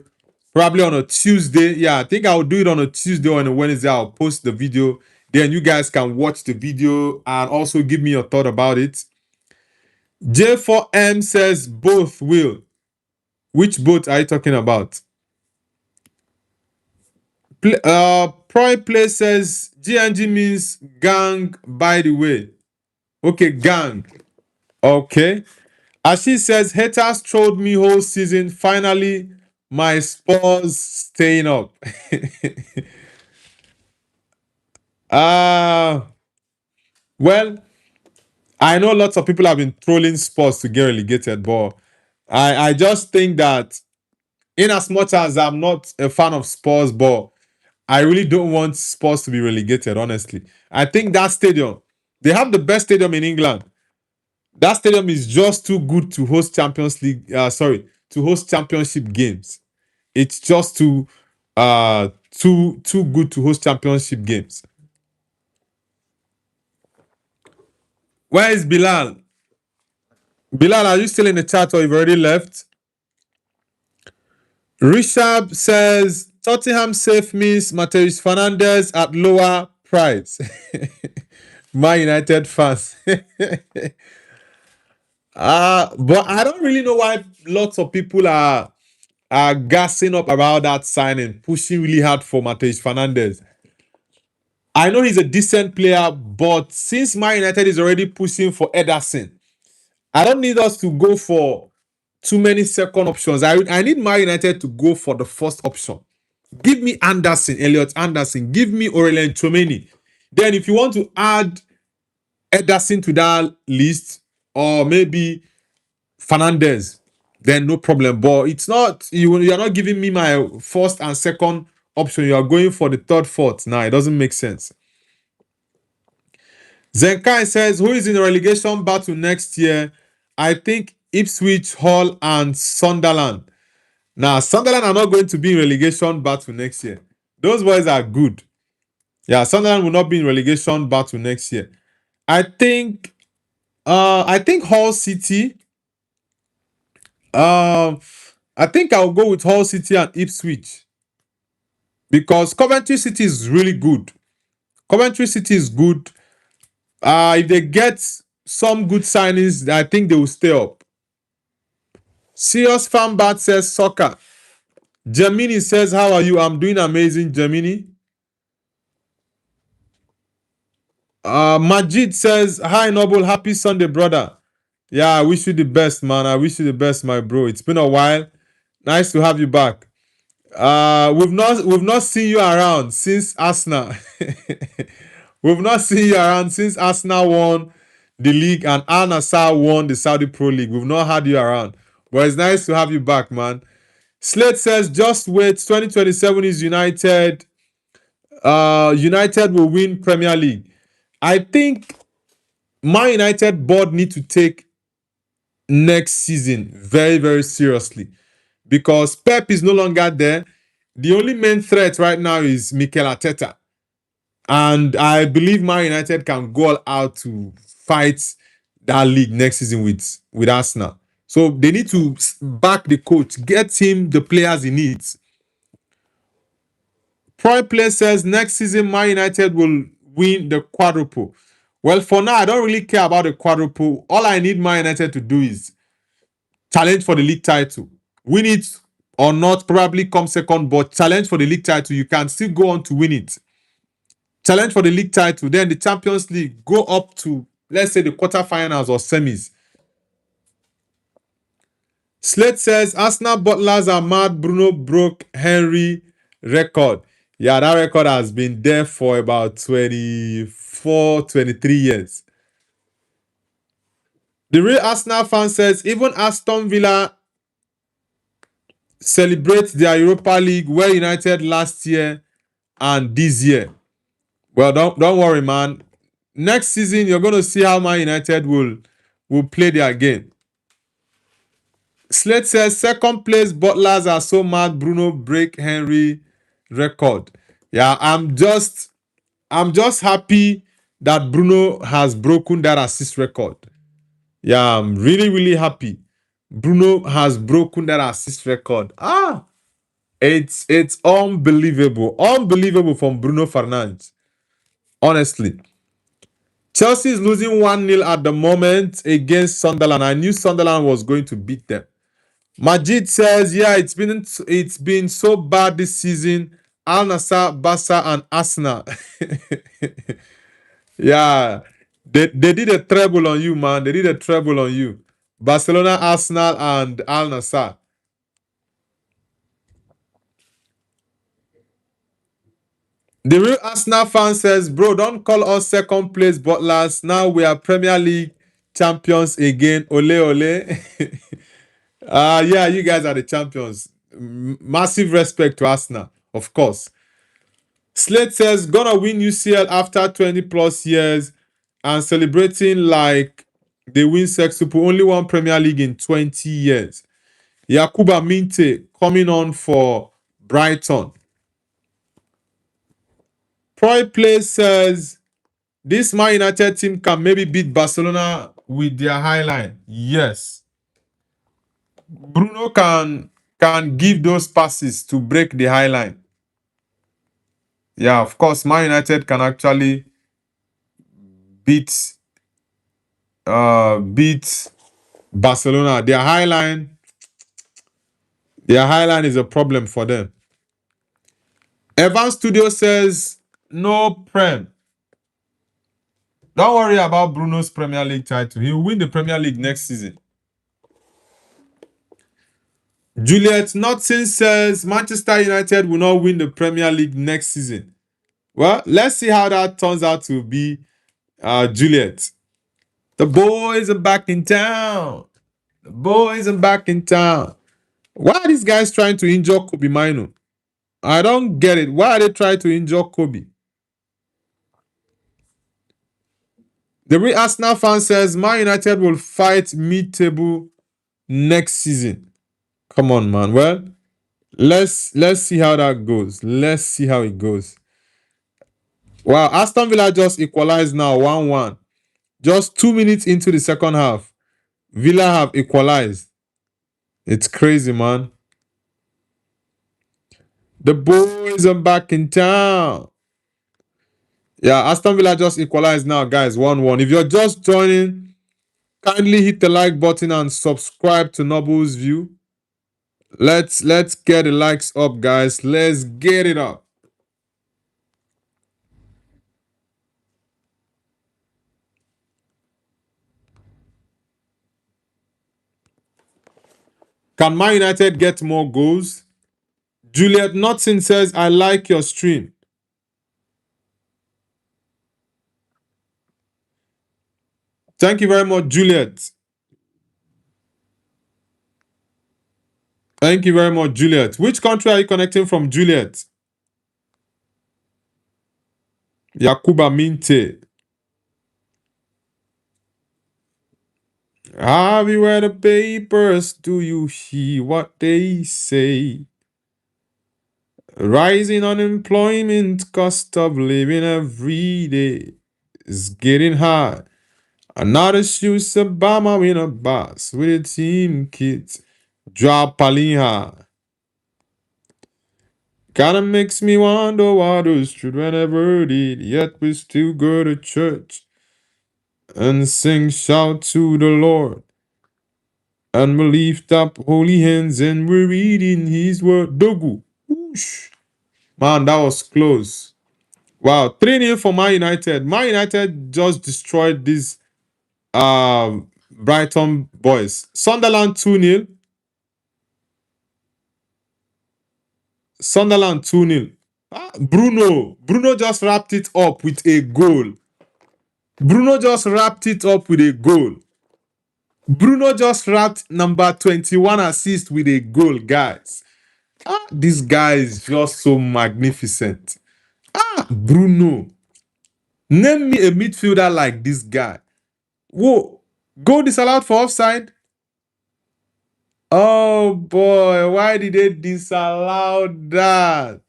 probably on a Tuesday. Yeah, I think I'll do it on a Tuesday or on a Wednesday. I'll post the video. Then you guys can watch the video and also give me your thought about it. J4M says both will. Which both are you talking about? Proy Play says GNG means gang, by the way. Okay, gang. Okay. Ashi says, haters trolled me whole season. Finally, my Spurs staying up. Well, I know lots of people have been trolling Spurs to get relegated, but I just think that in as much as I'm not a fan of Spurs, but I really don't want Spurs to be relegated, honestly. I think that stadium, they have the best stadium in England. That stadium is just too good to host Champions League, to host championship games. It's just too good to host championship games. Where is Bilal? Bilal, are you still in the chat or you've already left? Rishab says Tottenham safe means Mateus Fernandez at lower price. My United fans. But I don't really know why lots of people are gassing up about that signing, pushing really hard for Mateus Fernandez. I know he's a decent player, but since Man United is already pushing for Ederson, I don't need us to go for too many second options. I need Man United to go for the first option. Give me Anderson, Elliot Anderson. Give me Aurelien Tchouameni. Then if you want to add Ederson to that list, or maybe Fernandez, then no problem. But it's not, you're not giving me my first and second option. You are going for the third, fourth. Nah, it doesn't make sense. Zenkai says, who is in the relegation battle next year? I think Ipswich, Hull, and Sunderland. Now, Sunderland are not going to be in relegation battle next year. Those boys are good. Yeah, Sunderland will not be in relegation battle next year. I think Hull City. I think I'll go with Hull City and Ipswich. Because Coventry City is really good. Coventry City is good. If they get some good signings, I think they will stay up. Serious Fan Bat says soccer. Gemini says, how are you? I'm doing amazing, Gemini. Majid says, hi, Noble. Happy Sunday, brother. Yeah, I wish you the best, man. I wish you the best, my bro. It's been a while. Nice to have you back. We've not seen you around since Arsenal. We've not seen you around since Arsenal won the league and Al Nassr won the Saudi Pro League. We've not had you around. But it's nice to have you back, man. Slate says, just wait. 2027 is United. United will win Premier League. I think Man United board need to take next season very, very seriously because Pep is no longer there. The only main threat right now is Mikel Arteta. And I believe Man United can go out to fight that league next season with Arsenal. So they need to back the coach, get him the players he needs. Prime Play says next season Man United will win the quadruple. Well, for now, I don't really care about the quadruple. All I need Man United to do is challenge for the league title. Win it or not, probably come second, but challenge for the league title. You can still go on to win it. Challenge for the league title, then the Champions League, go up to, let's say, the quarterfinals or semis. Slate says Arsenal butlers are mad. Bruno broke Henry record. Yeah, that record has been there for about 24, 23 years. The real Arsenal fan says even Aston Villa celebrates their Europa League where United last year and this year. Well, don't worry, man. Next season, you're going to see how Man United will play their game. Slate says second place butlers are so mad. Bruno break Henry record. Yeah, I'm just happy that Bruno has broken that assist record. Yeah, I'm really, really happy. Bruno has broken that assist record. It's unbelievable. Unbelievable from Bruno Fernandes. Honestly. Chelsea is losing 1-0 at the moment against Sunderland. I knew Sunderland was going to beat them. Majid says, yeah, it's been so bad this season. Al Nassr, Barca, and Arsenal. Yeah. They did a treble on you, man. They did a treble on you. Barcelona, Arsenal, and Al Nassr. The real Arsenal fan says, bro, don't call us second place butlers. Now we are Premier League champions again. Ole, ole. Yeah, you guys are the champions. Massive respect to Arsenal, of course. Slate says, gonna win UCL after 20 plus years and celebrating like they win Sextuple. Only one Premier League in 20 years. Yakuba Minte coming on for Brighton. Proy Play says, this Man United team can maybe beat Barcelona with their high line. Yes. Bruno can give those passes to break the high line. Yeah, of course, Man United can actually beat Barcelona. Their high line is a problem for them. Evan Studio says no Prem. Don't worry about Bruno's Premier League title. He'll win the Premier League next season. Juliet Notson says Manchester United will not win the Premier League next season. Well, let's see how that turns out to be, Juliet. The boys are back in town. The boys are back in town. Why are these guys trying to injure Kobe Mino? I don't get it. Why are they trying to injure Kobe? The real Arsenal fan says Man United will fight mid-table next season. Come on, man. Well, let's see how that goes. Let's see how it goes. Wow, Aston Villa just equalized now, 1-1. Just 2 minutes into the second half, Villa have equalized. It's crazy, man. The boys are back in town. Yeah, Aston Villa just equalized now, guys, 1-1. If you're just joining, kindly hit the like button and subscribe to Noble's View. Let's get the likes up, guys. Let's get it up. Can Man United get more goals? Juliet Notson says, I like your stream. Thank you very much, Juliet. Thank you very much, Juliet. Which country are you connecting from, Juliet? Yakuba Minte. Have you read the papers? Do you hear what they say? Rising unemployment, cost of living every day is getting high. Another shoots Obama in a bus with a team kids. Drop Palinha. Kinda makes me wonder what those children ever did, yet we still go to church and sing shout to the Lord. And we lift up holy hands and we're reading his word. Dogu. Whoosh. Man, that was close. Wow, 3-0 for Man United. Man United just destroyed these Brighton boys. Sunderland 2-0. Sunderland 2-0. Bruno just wrapped it up with a goal. Bruno just wrapped it up with a goal. Bruno just wrapped number 21 assist with a goal, guys. This guy is just so magnificent. Bruno. Name me a midfielder like this guy. Whoa. Goal disallowed for offside. Oh boy, why did they disallow that?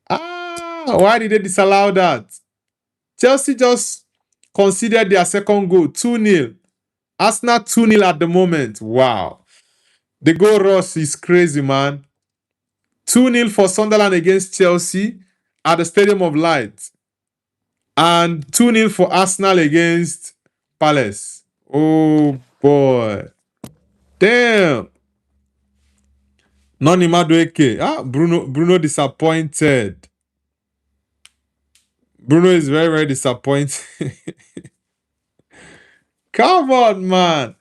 Why did they disallow that? Chelsea just conceded their second goal, 2-0. Arsenal 2-0 at the moment. Wow. The goal rush is crazy, man. 2-0 for Sunderland against Chelsea at the Stadium of Light. And 2-0 for Arsenal against Palace. Oh boy. Damn. Noni Madueke. Bruno disappointed. Bruno is very, very disappointed. Come on, man.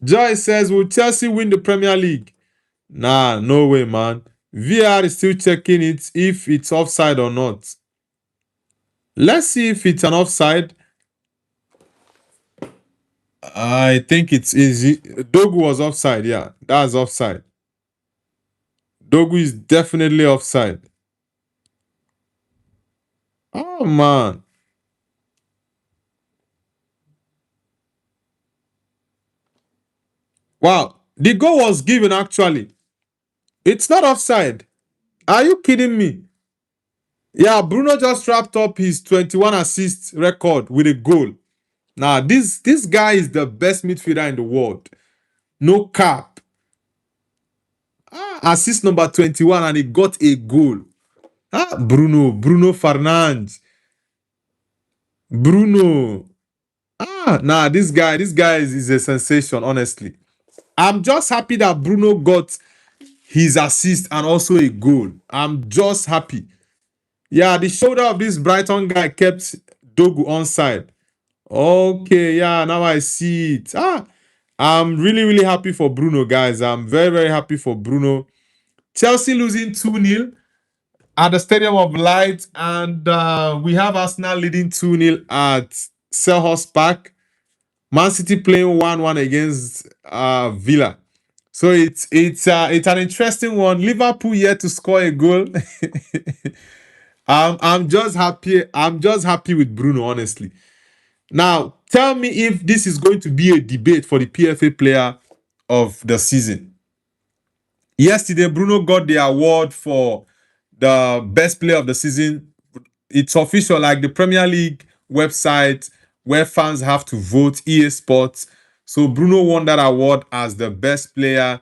Joy says, will Chelsea win the Premier League? Nah, no way, man. VR is still checking it if it's offside or not. Let's see if it's an offside. I think it's easy. Dogu was offside. Yeah, that's offside. Dogu is definitely offside. Oh, man. Wow. The goal was given, actually. It's not offside. Are you kidding me? Yeah, Bruno just wrapped up his 21 assist record with a goal. Now, this guy is the best midfielder in the world. No cap. Assist number 21 and he got a goal. Bruno Fernandes. Bruno. This guy is a sensation, honestly. I'm just happy that Bruno got his assist and also a goal. I'm just happy. Yeah, the shoulder of this Brighton guy kept Dogu onside. Okay, yeah, now I see it. I'm really, really happy for Bruno, guys. I'm very, very happy for Bruno. Chelsea losing 2-0 at the Stadium of Light, and we have Arsenal leading 2-0 at Selhurst Park. Man City playing 1-1 against Villa. So it's an interesting one. Liverpool yet to score a goal. I'm just happy. I'm just happy with Bruno, honestly. Now, tell me if this is going to be a debate for the PFA player of the season. Yesterday, Bruno got the award for the best player of the season. It's official, like the Premier League website where fans have to vote, EA Sports. So Bruno won that award as the best player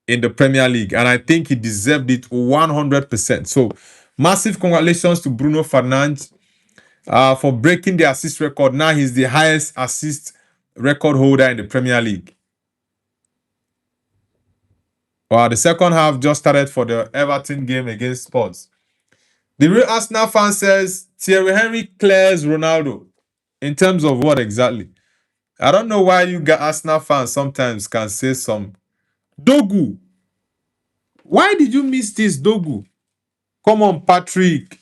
in the Premier League. And I think he deserved it 100%. So massive congratulations to Bruno Fernandes for breaking the assist record. Now he's the highest assist record holder in the Premier League. Wow, the second half just started for the Everton game against Spurs. The real Arsenal fan says Thierry Henry clears Ronaldo. In terms of what exactly? I don't know why you got Arsenal fans sometimes can say some. Dogu. Why did you miss this, Dogu? Come on, Patrick.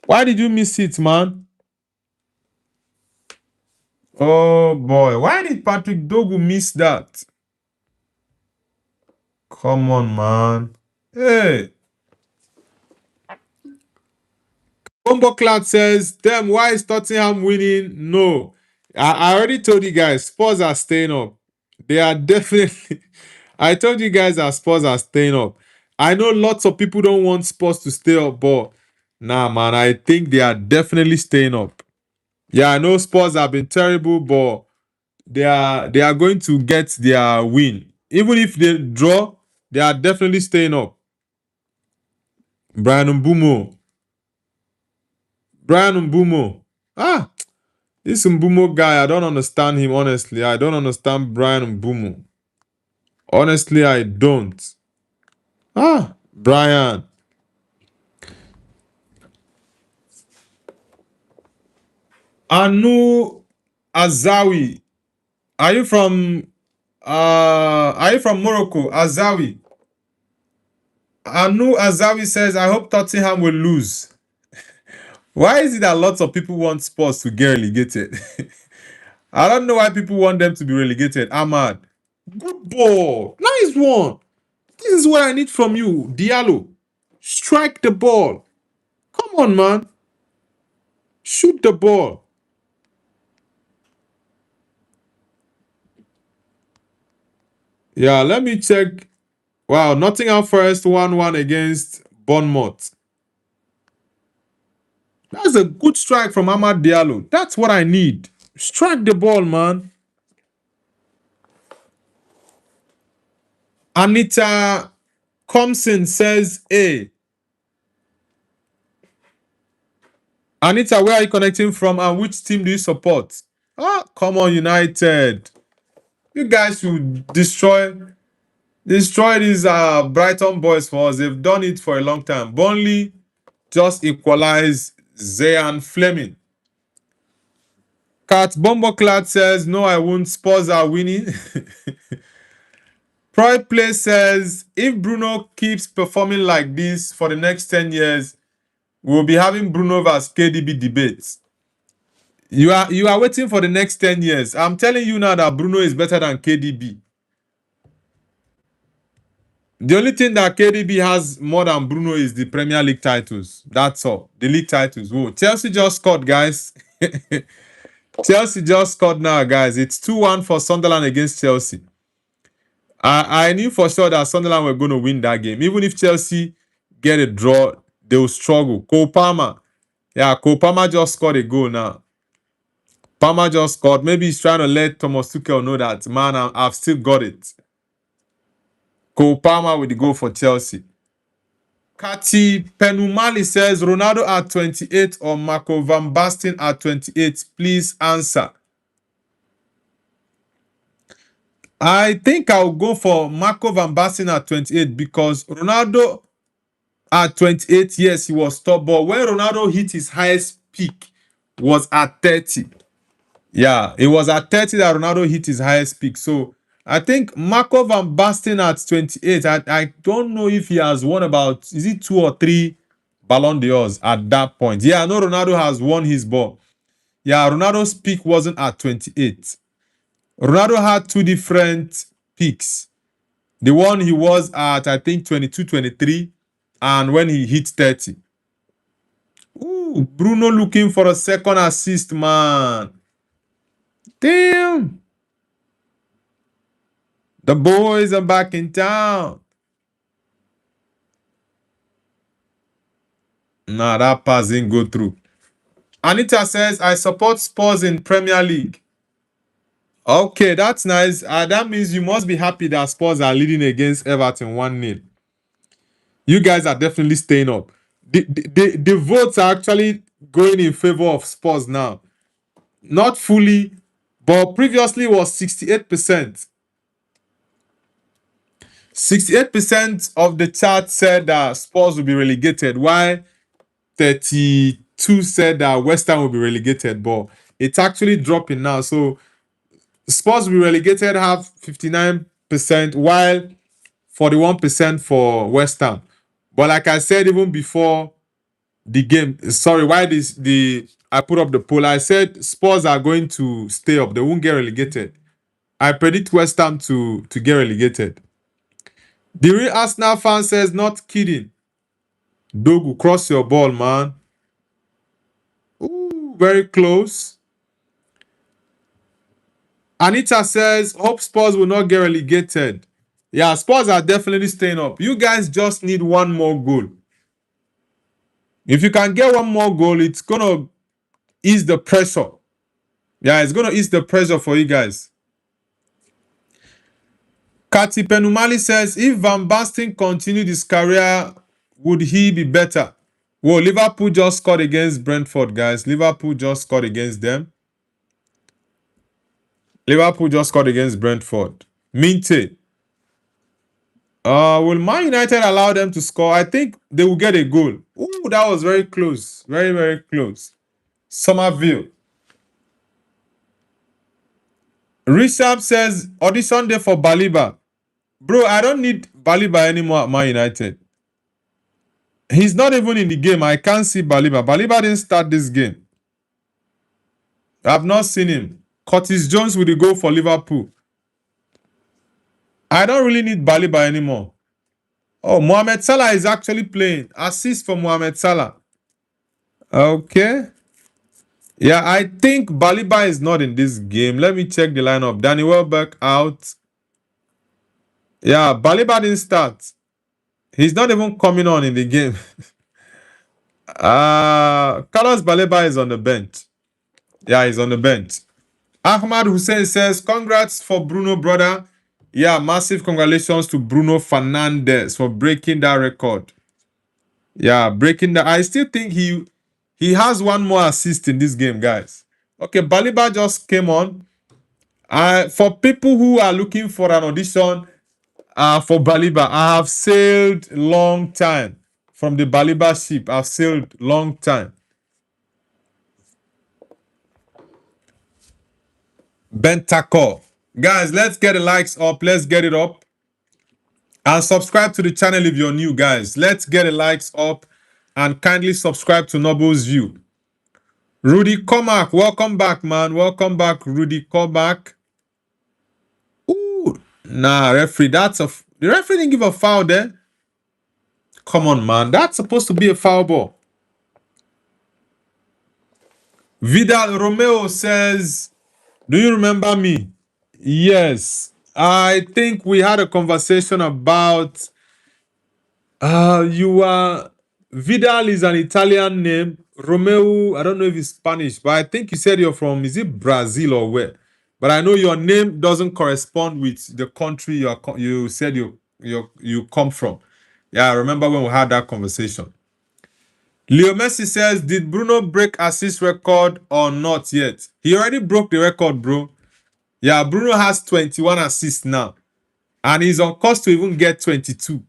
Why did you miss it, man? Oh, boy. Why did Patrick Dogu miss that? Come on, man. Hey. Bomboclat says, damn, why is Tottenham winning? No. I already told you guys, Spurs are staying up. They are definitely. I told you guys that Spurs are staying up. I know lots of people don't want Spurs to stay up, but nah, man, I think they are definitely staying up. Yeah, I know Spurs have been terrible, but they are going to get their win. Even if they draw, they are definitely staying up. Brian Mbumo. Brian Mbumo. Ah, this Mbumo guy, I don't understand him, honestly. I don't understand Brian Mbumo. Honestly, I don't. Ah, Brian. Anu Azawi. Are you from Morocco? Azawi. Anu Azawi says, I hope Tottenham will lose. Why is it that lots of people want Spurs to get relegated? I don't know why people want them to be relegated. Ahmad. Good ball. Nice one. This is what I need from you, Diallo. Strike the ball. Come on, man. Shoot the ball. Yeah, let me check. Wow, Nottingham Forest 1-1 against Bournemouth. That's a good strike from Ahmad Diallo. That's what I need. Strike the ball, man. Anita Compson says, hey. Anita, where are you connecting from and which team do you support? Ah, come on, United. You guys should destroy these Brighton boys for us. They've done it for a long time. Burnley just equalized. Zayan Fleming. Kat Bomboclad says, no, I won't. Spurs are winning. Pride Play says, if Bruno keeps performing like this for the next 10 years, we'll be having Bruno vs KDB debates. You are waiting for the next 10 years. I'm telling you now that Bruno is better than KDB. The only thing that KDB has more than Bruno is the Premier League titles. That's all. The league titles. Whoa. Chelsea just scored, guys. Chelsea just scored now, guys. It's 2-1 for Sunderland against Chelsea. I knew for sure that Sunderland were going to win that game. Even if Chelsea get a draw, they will struggle. Cole Palmer. Yeah, Cole Palmer just scored a goal now. Palmer just scored. Maybe he's trying to let Thomas Tuchel know that, man, I've still got it. Cole Palmer with the goal for Chelsea. Kati Penumali says, Ronaldo at 28 or Marco Van Basten at 28? Please answer. I think I'll go for Marco Van Basten at 28 because Ronaldo at 28, yes, he was top, but when Ronaldo hit his highest peak was at 30. Yeah, it was at 30 that Ronaldo hit his highest peak. So I think Marco Van Basten at 28, I don't know if he has won about, is it 2 or 3 Ballon d'Ors at that point? Yeah, I know Ronaldo has won his ball. Yeah, Ronaldo's peak wasn't at 28. Ronaldo had 2 different peaks. The one he was at, I think, 22, 23, and when he hit 30. Ooh, Bruno looking for a second assist, man. Damn. The boys are back in town. Nah, that pass didn't go through. Anita says, I support Spurs in Premier League. Okay, that's nice. That means you must be happy that Spurs are leading against Everton 1-0. You guys are definitely staying up. The votes are actually going in favor of Spurs now. Not fully, but previously was 68%. 68% of the chat said that Spurs will be relegated, while 32 said that West Ham will be relegated, but it's actually dropping now. So Spurs will be relegated have 59%, while 41% for West Ham. But like I said, even before the game, sorry, why I put up the poll, I said Spurs are going to stay up. They won't get relegated. I predict West Ham to get relegated. The real Arsenal fan says, not kidding. Dogu, cross your ball, man. Ooh, very close. Anita says, hope Spurs will not get relegated. Yeah, Spurs are definitely staying up. You guys just need one more goal. If you can get one more goal, it's going to ease the pressure. Yeah, it's going to ease the pressure for you guys. Kati Penumali says, if Van Basten continued his career, would he be better? Whoa, Liverpool just scored against Brentford, guys. Liverpool just scored against them. Liverpool just scored against Brentford. Minte. Will Man United allow them to score? I think they will get a goal. Ooh, that was very close. Very, very close. Somerville. Rishab says, audition day for Baliba. Bro, I don't need Baliba anymore at Man United. He's not even in the game. I can't see Baliba. Baliba didn't start this game. I've not seen him. Curtis Jones with the goal for Liverpool. I don't really need Baliba anymore. Oh, Mohamed Salah is actually playing. Assist for Mohamed Salah. Okay. Yeah, I think Baliba is not in this game. Let me check the lineup. Danny Welbeck out. Yeah, Baliba didn't start. He's not even coming on in the game. Carlos Baliba is on the bench. Yeah, he's on the bench. Ahmad Hussein says, congrats for Bruno, brother. Yeah, massive congratulations to Bruno Fernandes for breaking that record. Yeah, breaking that. I still think he has one more assist in this game, guys. Okay, Baliba just came on. For people who are looking for an audition for Baliba, I have sailed long time from the Baliba ship. I've sailed long time. Bentacore. Guys, let's get the likes up. Let's get it up. And subscribe to the channel if you're new, guys. Let's get the likes up and kindly subscribe to Noble's View. Rudy Comac, welcome back, man. Welcome back, Rudy Comac. Ooh, nah, referee. The referee didn't give a foul there. Come on, man. That's supposed to be a foul ball. Vidal Romeo says, do you remember me? Yes. I think we had a conversation about Vidal is an Italian name. Romeo, I don't know if it's Spanish, but I think you said you're from, is it Brazil or where? But I know your name doesn't correspond with the country you said you come from. Yeah, I remember when we had that conversation. Leo Messi says, did Bruno break assist record or not yet? He already broke the record, bro. Yeah, Bruno has 21 assists now. And he's on course to even get 22.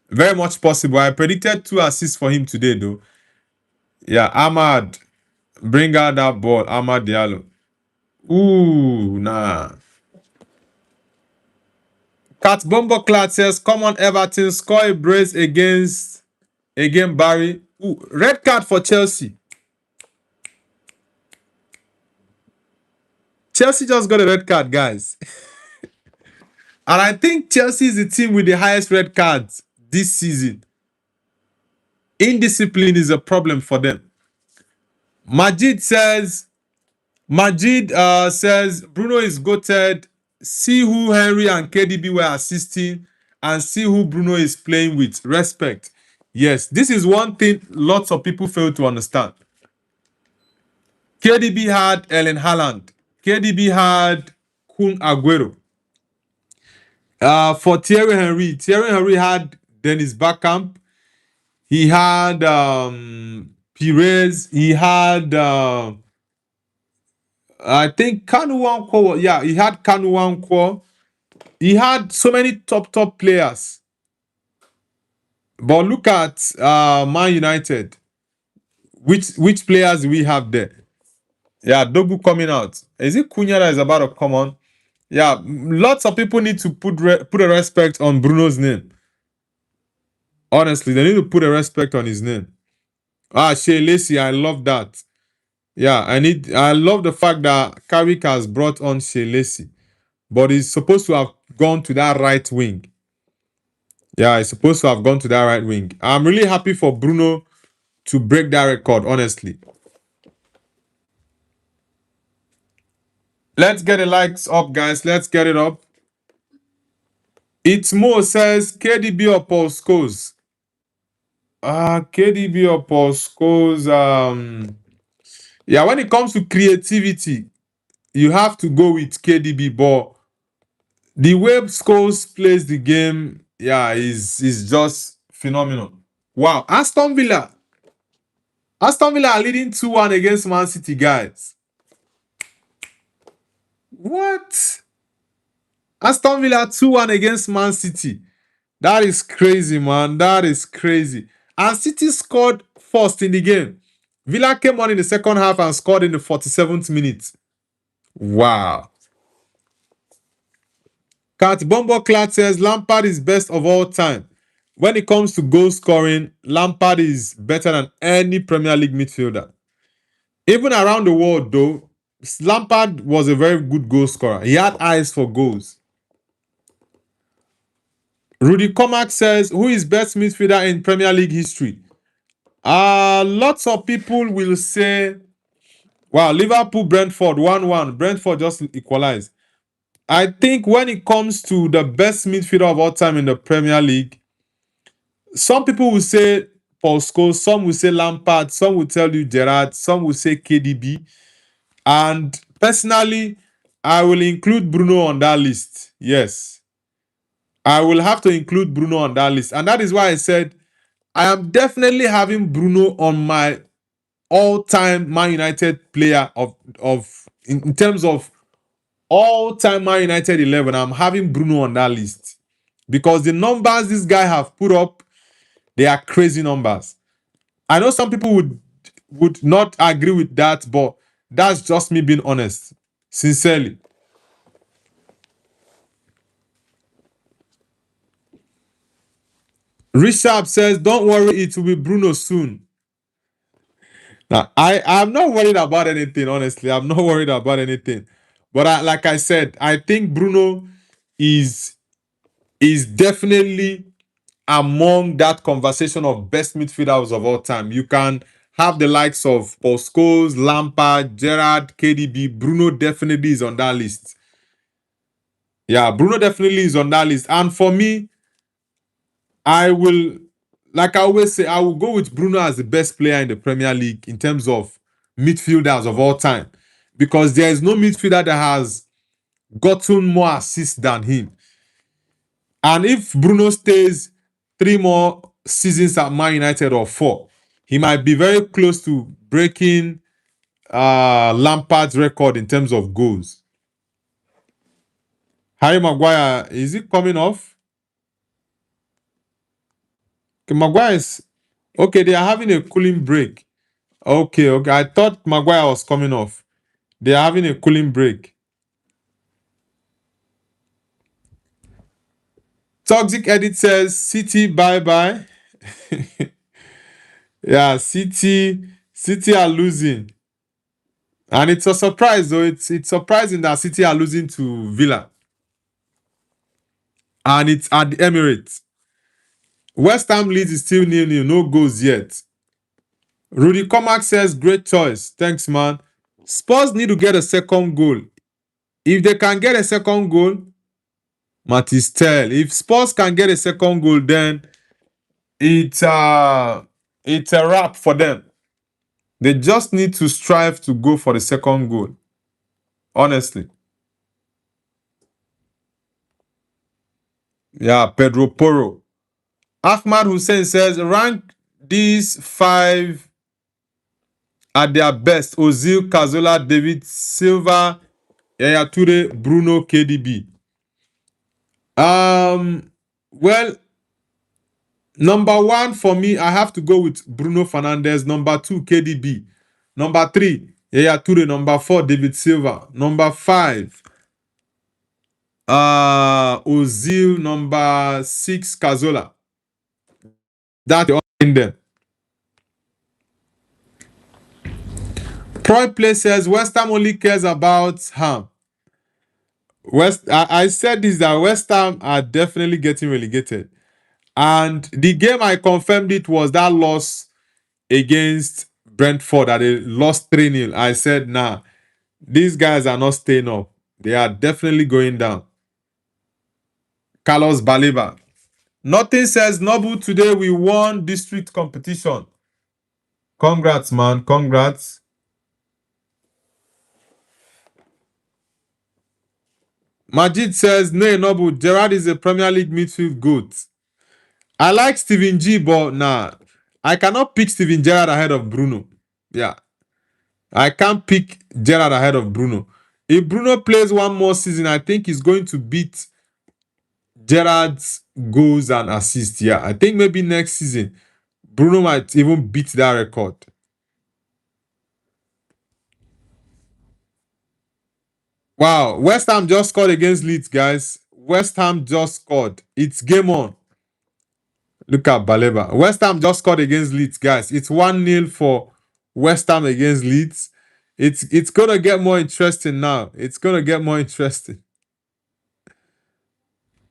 Very much possible. I predicted 2 assists for him today, though. Yeah, Ahmad. Bring out that ball. Ahmad Diallo. Ooh, nah. Cat Bombo Clad says, come on, Everton. Score a brace against Barry. Ooh, red card for Chelsea. Chelsea just got a red card, guys. And I think Chelsea is the team with the highest red cards this season. Indiscipline is a problem for them. Majid says, Bruno is goated. See who Henry and KDB were assisting and see who Bruno is playing with. Respect. Yes, this is one thing lots of people fail to understand. KDB had Erling Haaland. KDB had Kun Aguero. For Thierry Henry had Dennis Bergkamp. He had Perez. He had I think Kanu Wankwo. Yeah, he had Kanu Wankwo. He had so many top players. But look at Man United. Which players do we have there? Yeah, Dogu coming out. Is it Cunha that is about to come on? Yeah, lots of people need to put a respect on Bruno's name. Honestly, they need to put a respect on his name. Shea Lacey, I love that. Yeah, I love the fact that Carrick has brought on Shea Lacey. But he's supposed to have gone to that right wing. Yeah, he's supposed to have gone to that right wing. I'm really happy for Bruno to break that record, honestly. Let's get the likes up, guys. Let's get it up. It's Mo says KDB or Paul Scholes. KDB or Paul Scholes. Yeah, when it comes to creativity, you have to go with KDB, but the way Scholes plays the game, yeah, is just phenomenal. Wow, Aston Villa are leading 2-1 against Man City, guys. What? Aston Villa 2-1 against Man City. That is crazy, man. That is crazy. And City scored first in the game. Villa came on in the second half and scored in the 47th minute. Wow. Kat Bomboclat says Lampard is best of all time. When it comes to goal scoring, Lampard is better than any Premier League midfielder. Even around the world, though, Lampard was a very good goal scorer. He had eyes for goals. Rudy Comac says, who is best midfielder in Premier League history? Lots of people will say, wow, Liverpool, Brentford, 1-1. Brentford just equalized. I think when it comes to the best midfielder of all time in the Premier League, some people will say Paul Scholes, some will say Lampard, some will tell you Gerrard, some will say KDB. And personally, I will include Bruno on that list. Yes. I will have to include Bruno on that list. And that is why I said I am definitely having Bruno on my all-time Man United player in terms of all-time Man United 11. I'm having Bruno on that list because the numbers this guy have put up, they are crazy numbers. I know some people would not agree with that, but that's just me being honest, sincerely. Richard says, don't worry, it will be Bruno soon. Now, I'm not worried about anything, honestly. I'm not worried about anything. But like I said, I think Bruno is definitely among that conversation of best midfielders of all time. You can have the likes of Paul Scholes, Lampard, Gerrard, KDB. Bruno definitely is on that list. Yeah, Bruno definitely is on that list. And for me, I will, like I always say, I will go with Bruno as the best player in the Premier League in terms of midfielders of all time. Because there is no midfielder that has gotten more assists than him. And if Bruno stays 3 more seasons at Man United or 4, he might be very close to breaking Lampard's record in terms of goals. Harry Maguire, is it coming off? Okay, Maguire is... Okay, they are having a cooling break. Okay. I thought Maguire was coming off. They are having a cooling break. Toxic Edit says, City, bye-bye. Yeah, City are losing. And it's a surprise, though. It's surprising that City are losing to Villa. And it's at the Emirates. West Ham leads is still 0-0. No goals yet. Rudy Comac says, great choice. Thanks, man. Spurs need to get a second goal. If they can get a second goal, Matisse Tell. If Spurs can get a second goal, then it's a wrap for them. They just need to strive to go for the second goal. Honestly. Yeah, Pedro Porro. Ahmad Hussein says, rank these 5 at their best. Ozil, Cazorla, David Silva, Yaya Toure, Bruno, KDB. Well, number 1 for me, I have to go with Bruno Fernandes. Number 2, KDB. Number 3, Yaya Toure. Number 4, David Silva. Number 5, Ozil. Number 6, Cazorla. That's in them. Troy Play says West Ham only cares about Ham. I said this, that West Ham are definitely getting relegated. And the game I confirmed it was that loss against Brentford that they lost 3-0. I said, nah, These guys are not staying up. They are definitely going down. Carlos Baleba. Nothing says Noble today we won district competition. Congrats, man. Congrats. Majid says, no, Noble, Gerard is a Premier League midfield goat. I like Steven G, but nah. I cannot pick Steven Gerrard ahead of Bruno. Yeah. I can't pick Gerrard ahead of Bruno. If Bruno plays one more season, I think he's going to beat Gerrard's goals and assists. Yeah, I think maybe next season, Bruno might even beat that record. Wow, West Ham just scored against Leeds, guys. West Ham just scored. It's game on. Look at Baleba. West Ham just scored against Leeds, guys. It's 1-0 for West Ham against Leeds. It's gonna get more interesting now. It's gonna get more interesting.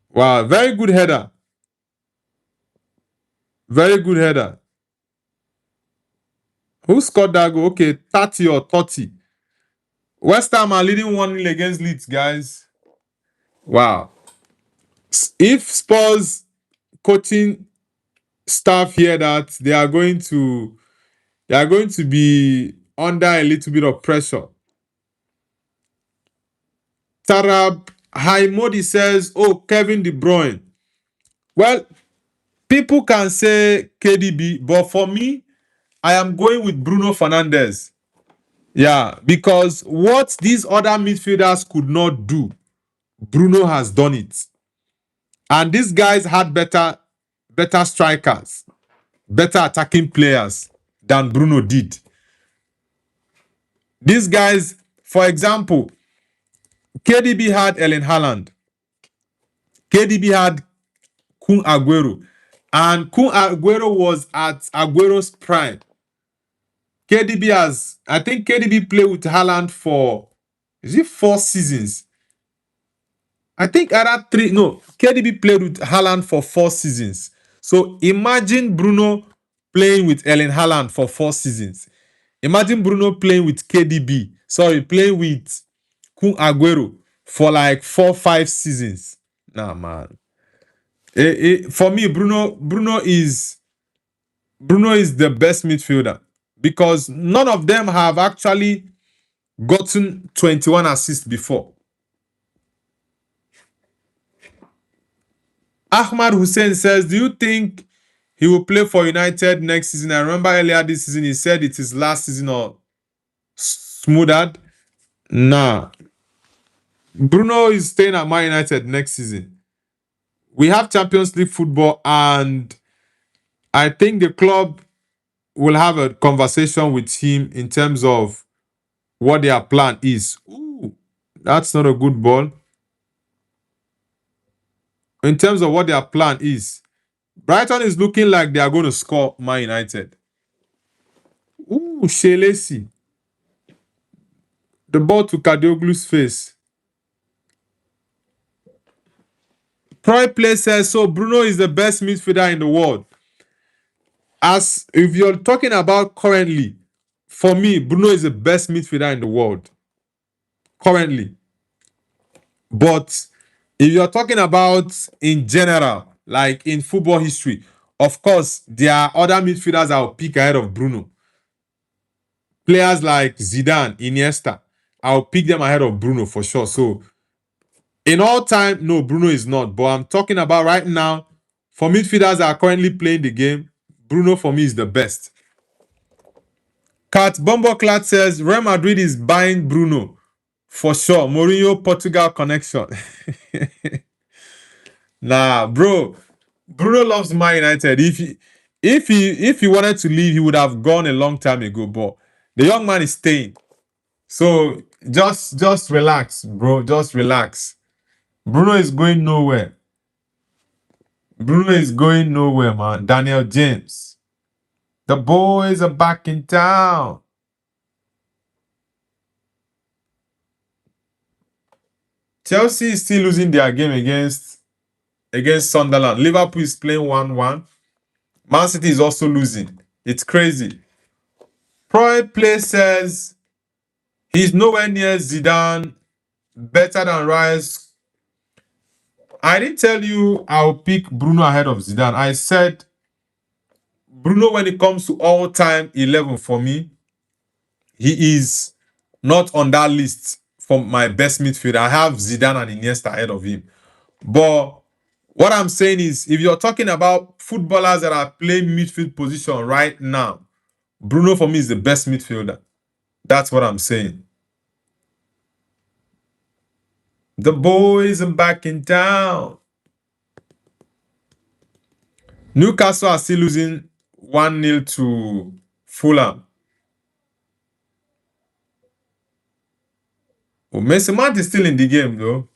Wow, very good header. Very good header. Who scored that goal? Okay, 30 or 30. West Ham are leading 1-0 against Leeds, guys. Wow. If Spurs coaching staff hear that, they are going to be under a little bit of pressure. Tarab Haimodi says, oh, Kevin De Bruyne. Well, people can say KDB, but for me, I am going with Bruno Fernandes. Yeah, because what these other midfielders could not do, Bruno has done it. And these guys had better strikers, better attacking players than Bruno did. These guys, for example, KDB had Erling Haaland. KDB had Kun Aguero. And Kun Aguero was at Aguero's prime. I think KDB played with Haaland for, is it 4 seasons? I think KDB played with Haaland for 4 seasons. So imagine Bruno playing with Erling Haaland for 4 seasons. Imagine Bruno playing with playing with Kun Aguero for like 4-5 seasons. Nah, man. For me, Bruno is the best midfielder because none of them have actually gotten 21 assists before. Ahmad Hussein says, do you think he will play for United next season? I remember earlier this season he said it is last season or smoothed. Nah. Bruno is staying at Man United next season. We have Champions League football and I think the club will have a conversation with him in terms of what their plan is. Ooh, that's not a good ball. In terms of what their plan is, Brighton is looking like they are going to score Man United. Ooh, Shelesi. The ball to Kadioglu's face. Troy Play says, so Bruno is the best midfielder in the world. As if you're talking about currently, for me, Bruno is the best midfielder in the world. Currently. But if you're talking about in general, like in football history, of course, there are other midfielders I'll pick ahead of Bruno. Players like Zidane, Iniesta, I'll pick them ahead of Bruno for sure. So, in all time, no, Bruno is not. But I'm talking about right now, for midfielders that are currently playing the game, Bruno for me is the best. Kat Bomboclat says, Real Madrid is buying Bruno. For sure. Mourinho, Portugal connection. Nah, bro. Bruno loves Man United. If he wanted to leave, he would have gone a long time ago. But the young man is staying. So just relax, bro. Just relax. Bruno is going nowhere. Bruno is going nowhere, man. Daniel James. The boys are back in town. Chelsea is still losing their game against Sunderland. Liverpool is playing 1-1. Man City is also losing. It's crazy. Troy Play says, He's nowhere near Zidane. Better than Rice. I didn't tell you I'll pick Bruno ahead of Zidane. I said Bruno, when it comes to all-time 11 for me, he is not on that list for my best midfielder. I have Zidane and Iniesta ahead of him. But what I'm saying is, if you're talking about footballers that are playing midfield position right now, Bruno for me is the best midfielder. That's what I'm saying. The boys are back in town. Newcastle are still losing 1-0 to Fulham. Oh, Mason Mount is still in the game though.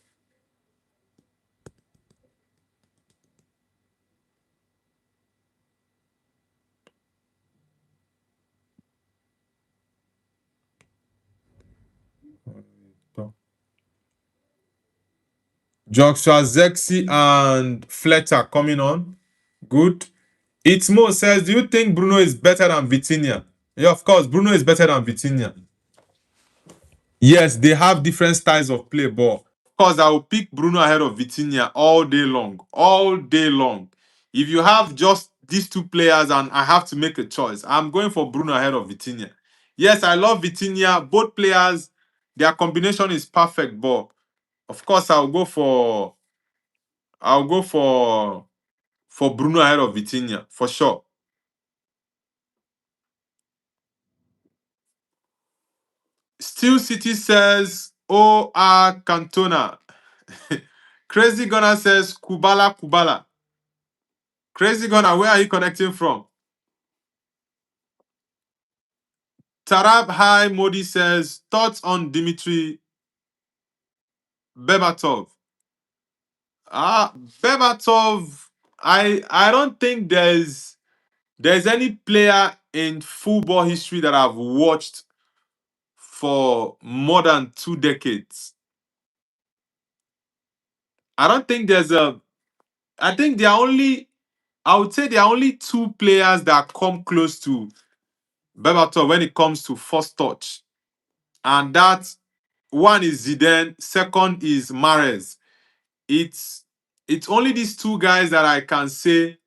Joshua Zexi and Fletcher coming on. Good. Itmo says, do you think Bruno is better than Vitinha? Yeah, of course, Bruno is better than Vitinha. Yes, they have different styles of play, but of course, I will pick Bruno ahead of Vitinha all day long. All day long. If you have just these two players and I have to make a choice, I'm going for Bruno ahead of Vitinha. Yes, I love Vitinha. Both players, their combination is perfect, but of course, I'll go for Bruno ahead of Vitinha for sure. Steel City says, Cantona. Crazy Gunner says, Kubala Kubala. Crazy Gunner, where are you connecting from? Tarab High Modi says, thoughts on Dimitri Bebatov. Bebatov, I don't think there's any player in football history that I've watched for more than 2 decades. I don't think there's a I think I would say there are only two players that come close to Bebatov when it comes to first touch. And that one is Zidane, second is Mahrez. It's it's only these two guys that I can say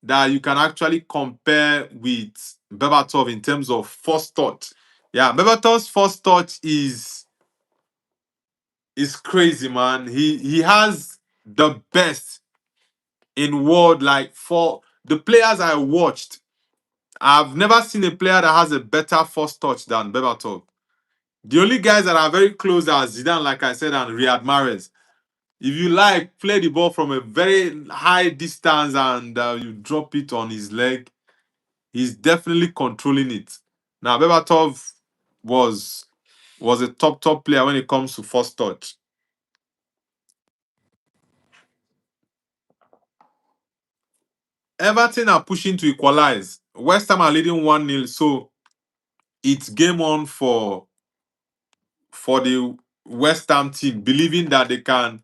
that you can actually compare with Bebatov in terms of first touch. Yeah, Bebatov's first touch is crazy, man. He has the best in world. Like for the players I watched, I've never seen a player that has a better first touch than Bebatov. The only guys that are very close are Zidane, like I said, and Riyad Mahrez. If you like, play the ball from a very high distance and you drop it on his leg, he's definitely controlling it. Now, Bebatov was was a top player when it comes to first touch. Everton are pushing to equalize. West Ham are leading 1-0, so it's game on for the West Ham team, believing that they can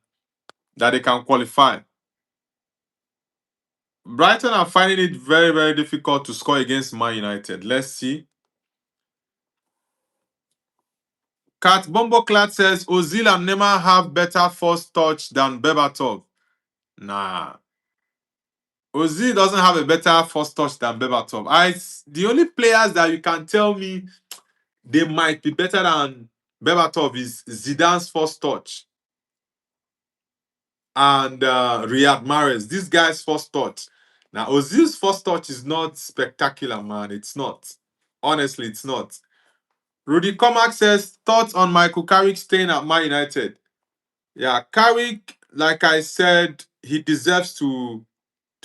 qualify. Brighton are finding it very, very difficult to score against Man United. Let's see. Kat Bomboclat says Ozil and Neymar have better first touch than Bebatov. Nah. Ozil doesn't have a better first touch than Bebatov. The only players that you can tell me they might be better than Bebatov is Zidane's first touch and Riyad Mahrez. This guy's first touch. Now, Ozil's first touch is not spectacular, man. It's not. Honestly, it's not. Rudy Comac says, thoughts on Michael Carrick staying at Man United. Yeah, Carrick, like I said, he deserves to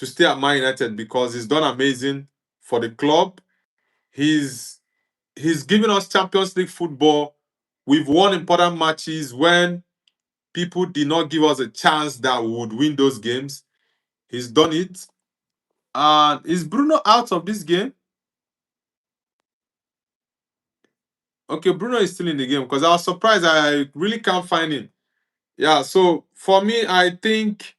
stay at Man United because he's done amazing for the club. He's given us Champions League football. We've won important matches when people did not give us a chance that we would win those games. He's done it. And is Bruno out of this game? Okay, Bruno is still in the game because I was surprised. I really can't find him. Yeah, so for me, I think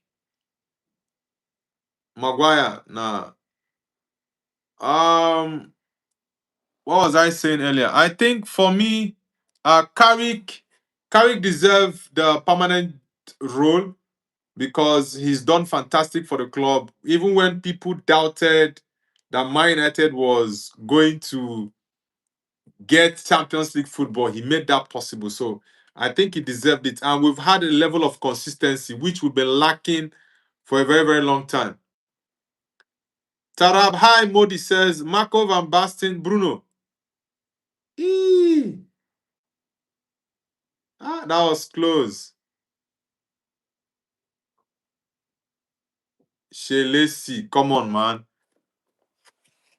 Maguire. Nah. Um, what was I saying earlier? I think for me, Carrick deserve the permanent role because he's done fantastic for the club. Even when people doubted that Man United was going to get Champions League football, he made that possible. So I think he deserved it. And we've had a level of consistency which we've been lacking for a very, very long time. Tarab Hi Modi says Marco van Basten, Bruno. Eee. That was close. Shelesi, come on, man.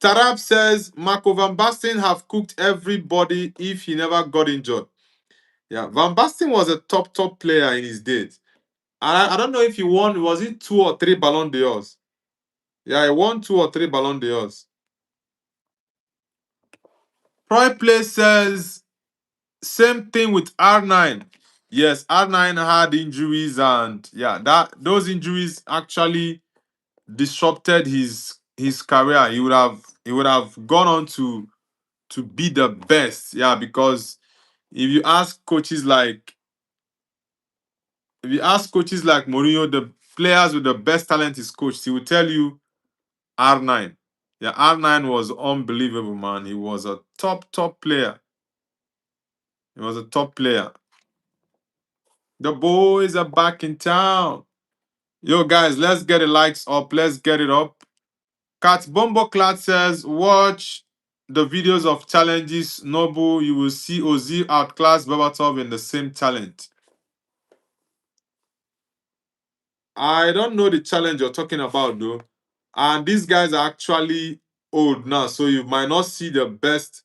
Tarab says Marco van Basten have cooked everybody if he never got injured. Yeah, Van Basten was a top player in his days. And I don't know if he won, was it 2 or 3 Ballon d'Ors? Yeah, he won 2 or 3 Ballon d'Ors. Troy Play says same thing with R9. Yes, R9 had injuries, and yeah, those injuries actually disrupted his career. He would have gone on to be the best. Yeah, because if you ask coaches like Mourinho, the players with the best talent is coached, he will tell you R9. Yeah, R9 was unbelievable, man. He was a top player. He was a top player. The boys are back in town. Yo, guys, let's get the likes up. Let's get it up. Kat Bombo Clat says, watch the videos of challenges. Noble, you will see Ozil outclass Babatov in the same talent. I don't know the challenge you're talking about, though. And these guys are actually old now, so you might not see the best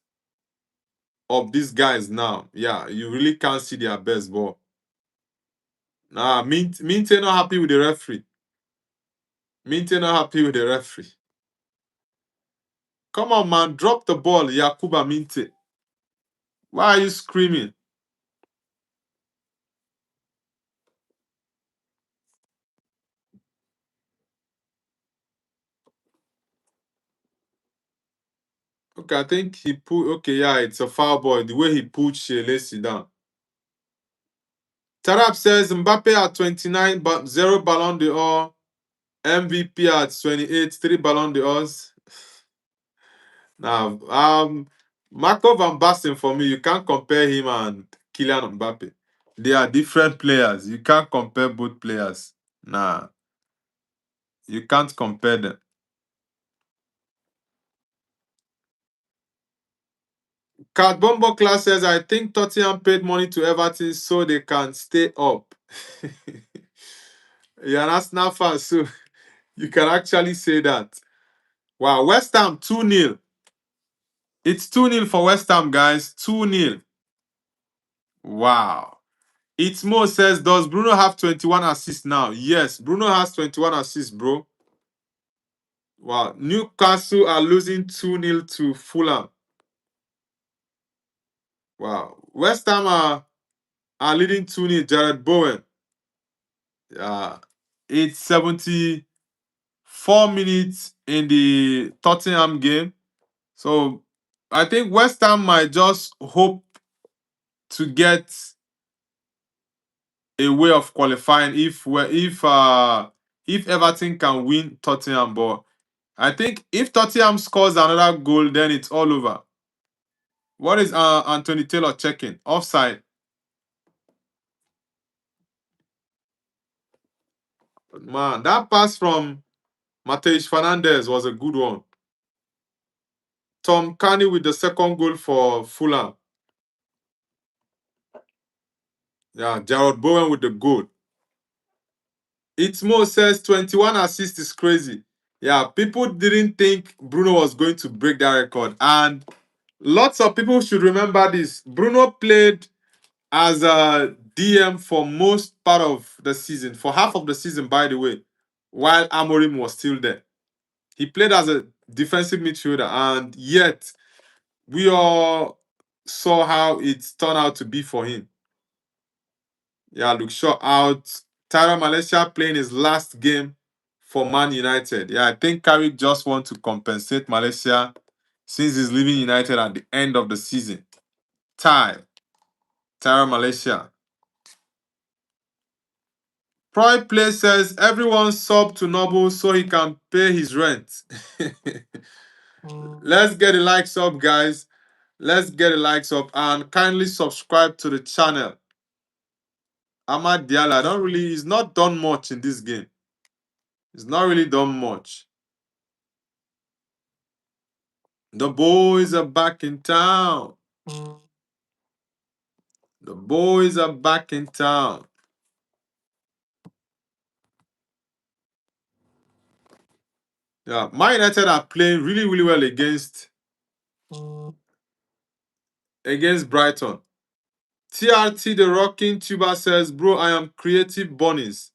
of these guys now. Yeah, you really can't see their best ball. Nah, Minte not happy with the referee. Minte not happy with the referee. Come on, man, drop the ball, Yakuba Minte. Why are you screaming? Okay, I think he put. Okay, yeah, it's a foul ball. The way he put Shelesi down. Tarap says Mbappe at 29, but 0 Ballon d'Or. MVP at 28, 3 Ballon d'Ors. Now, Marco van Basten for me, you can't compare him and Kylian Mbappe. They are different players. You can't compare both players. Nah, you can't compare them. Cat Bombo Class says, I think Tottenham paid money to Everton so they can stay up. You're an Arsenal fan, so you can actually say that. Wow, West Ham 2-0. It's 2-0 for West Ham, guys. 2-0. Wow. It's Mo says, does Bruno have 21 assists now? Yes, Bruno has 21 assists, bro. Wow. Newcastle are losing 2-0 to Fulham. Wow. West Ham are leading 2-0. Jared Bowen. Yeah. It's 74 minutes in the Tottenham game. So I think West Ham might just hope to get a way of qualifying if Everton can win Tottenham. But I think if Tottenham scores another goal, then it's all over. What is Anthony Taylor checking? Offside. Man, that pass from Mateus Fernandez was a good one. Tom Carney with the second goal for Fulham. Yeah, Jared Bowen with the goal. Itmo says 21 assists is crazy. Yeah, people didn't think Bruno was going to break that record. And lots of people should remember this. Bruno played as a DM for most part of the season, for half of the season, by the way, while Amorim was still there. He played as a defensive midfielder, and yet we all saw how it turned out to be for him. Yeah, Luke Shaw out. Tyra Malaysia playing his last game for Man United. Yeah, I think Carrick just want to compensate Malaysia since he's leaving United at the end of the season. Ty. Tara Malaysia. Pride Play says everyone sub to Noble so he can pay his rent. Let's get the likes up, guys. Let's get the likes up and kindly subscribe to the channel. Ahmad Diallo, he's not done much in this game. He's not really done much. The boys are back in town. The boys are back in town. Yeah, Man United are playing really, really well against Brighton. TRT the Rocking Tuber says, bro, I am Creative Bunnies.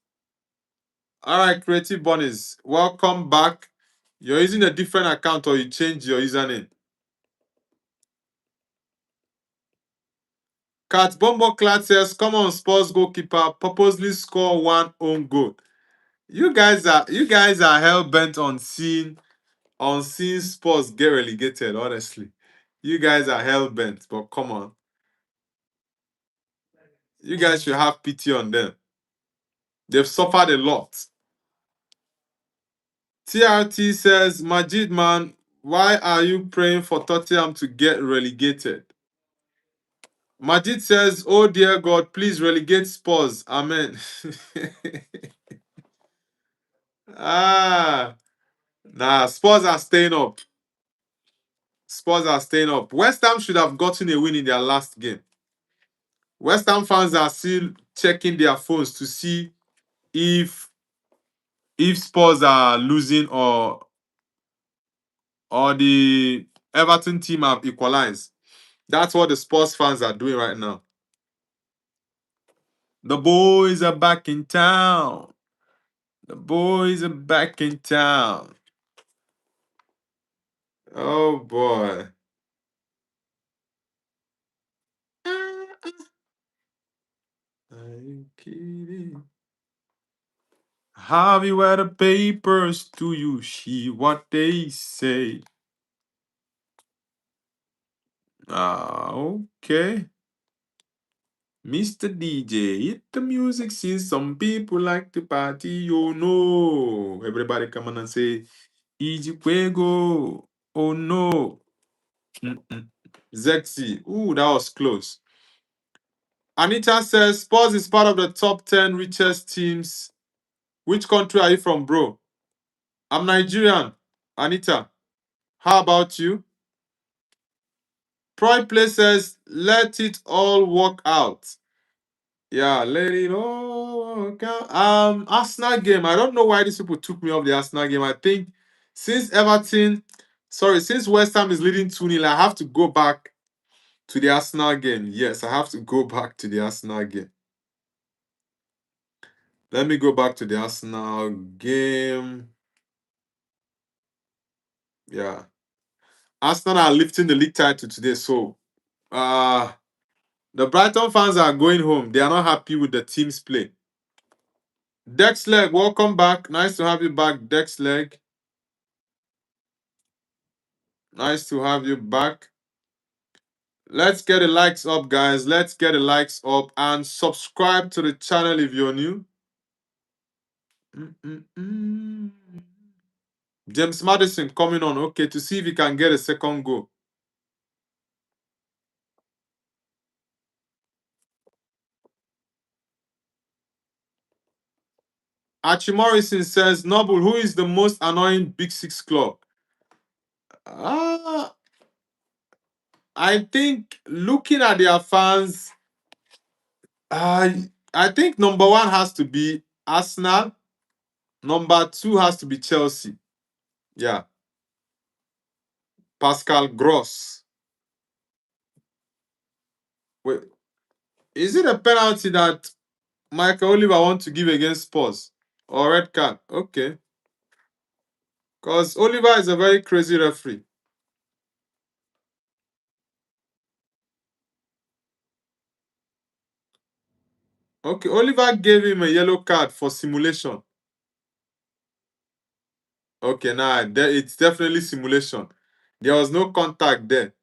Alright, Creative Bunnies. Welcome back. You're using a different account or you changed your username. Cat Bombo Clat says, come on, Spurs goalkeeper, purposely score one own goal. You guys are hell bent on seeing Spurs get relegated, honestly. You guys are hell bent, but come on. You guys should have pity on them. They've suffered a lot. TRT says, Majid man, why are you praying for Tottenham to get relegated? Majid says, oh dear God, please relegate Spurs. Amen. Spurs are staying up. Spurs are staying up. West Ham should have gotten a win in their last game. West Ham fans are still checking their phones to see if Spurs are losing or the Everton team have equalized. That's what the Spurs fans are doing right now. The boys are back in town. The boys are back in town. Oh boy. Are you kidding? Have you read the papers? Do you see what they say? Okay. Mr. DJ, hit the music since some people like to party. Oh no. Everybody come on and say, Easy Fuego. Oh no. Zexy. Ooh, that was close. Anita says, Spurs is part of the top 10 richest teams. Which country are you from, bro? I'm Nigerian. Anita, how about you? Pride Play says, let it all work out. Yeah, let it all work out. Arsenal game. I don't know why these people took me off the Arsenal game. I think since West Ham is leading 2-0, I have to go back to the Arsenal game. Yes, I have to go back to the Arsenal game. Let me go back to the Arsenal game. Yeah. Arsenal are lifting the league title today, so the Brighton fans are going home. They are not happy with the team's play. Dexleg, welcome back. Nice to have you back, Dexleg. Nice to have you back. Let's get the likes up, guys. Let's get the likes up and subscribe to the channel if you're new. James Madison coming on. Okay, to see if he can get a second goal. Archie Morrison says, Noble, who is the most annoying Big Six club? I think looking at their fans, I think number one has to be Arsenal. Number two has to be Chelsea. Yeah. Pascal Gross. Wait, is it a penalty that Michael Oliver wants to give against Spurs? Or red card? Okay. Because Oliver is a very crazy referee. Okay, Oliver gave him a yellow card for simulation. Okay, now it's definitely simulation. There was no contact there.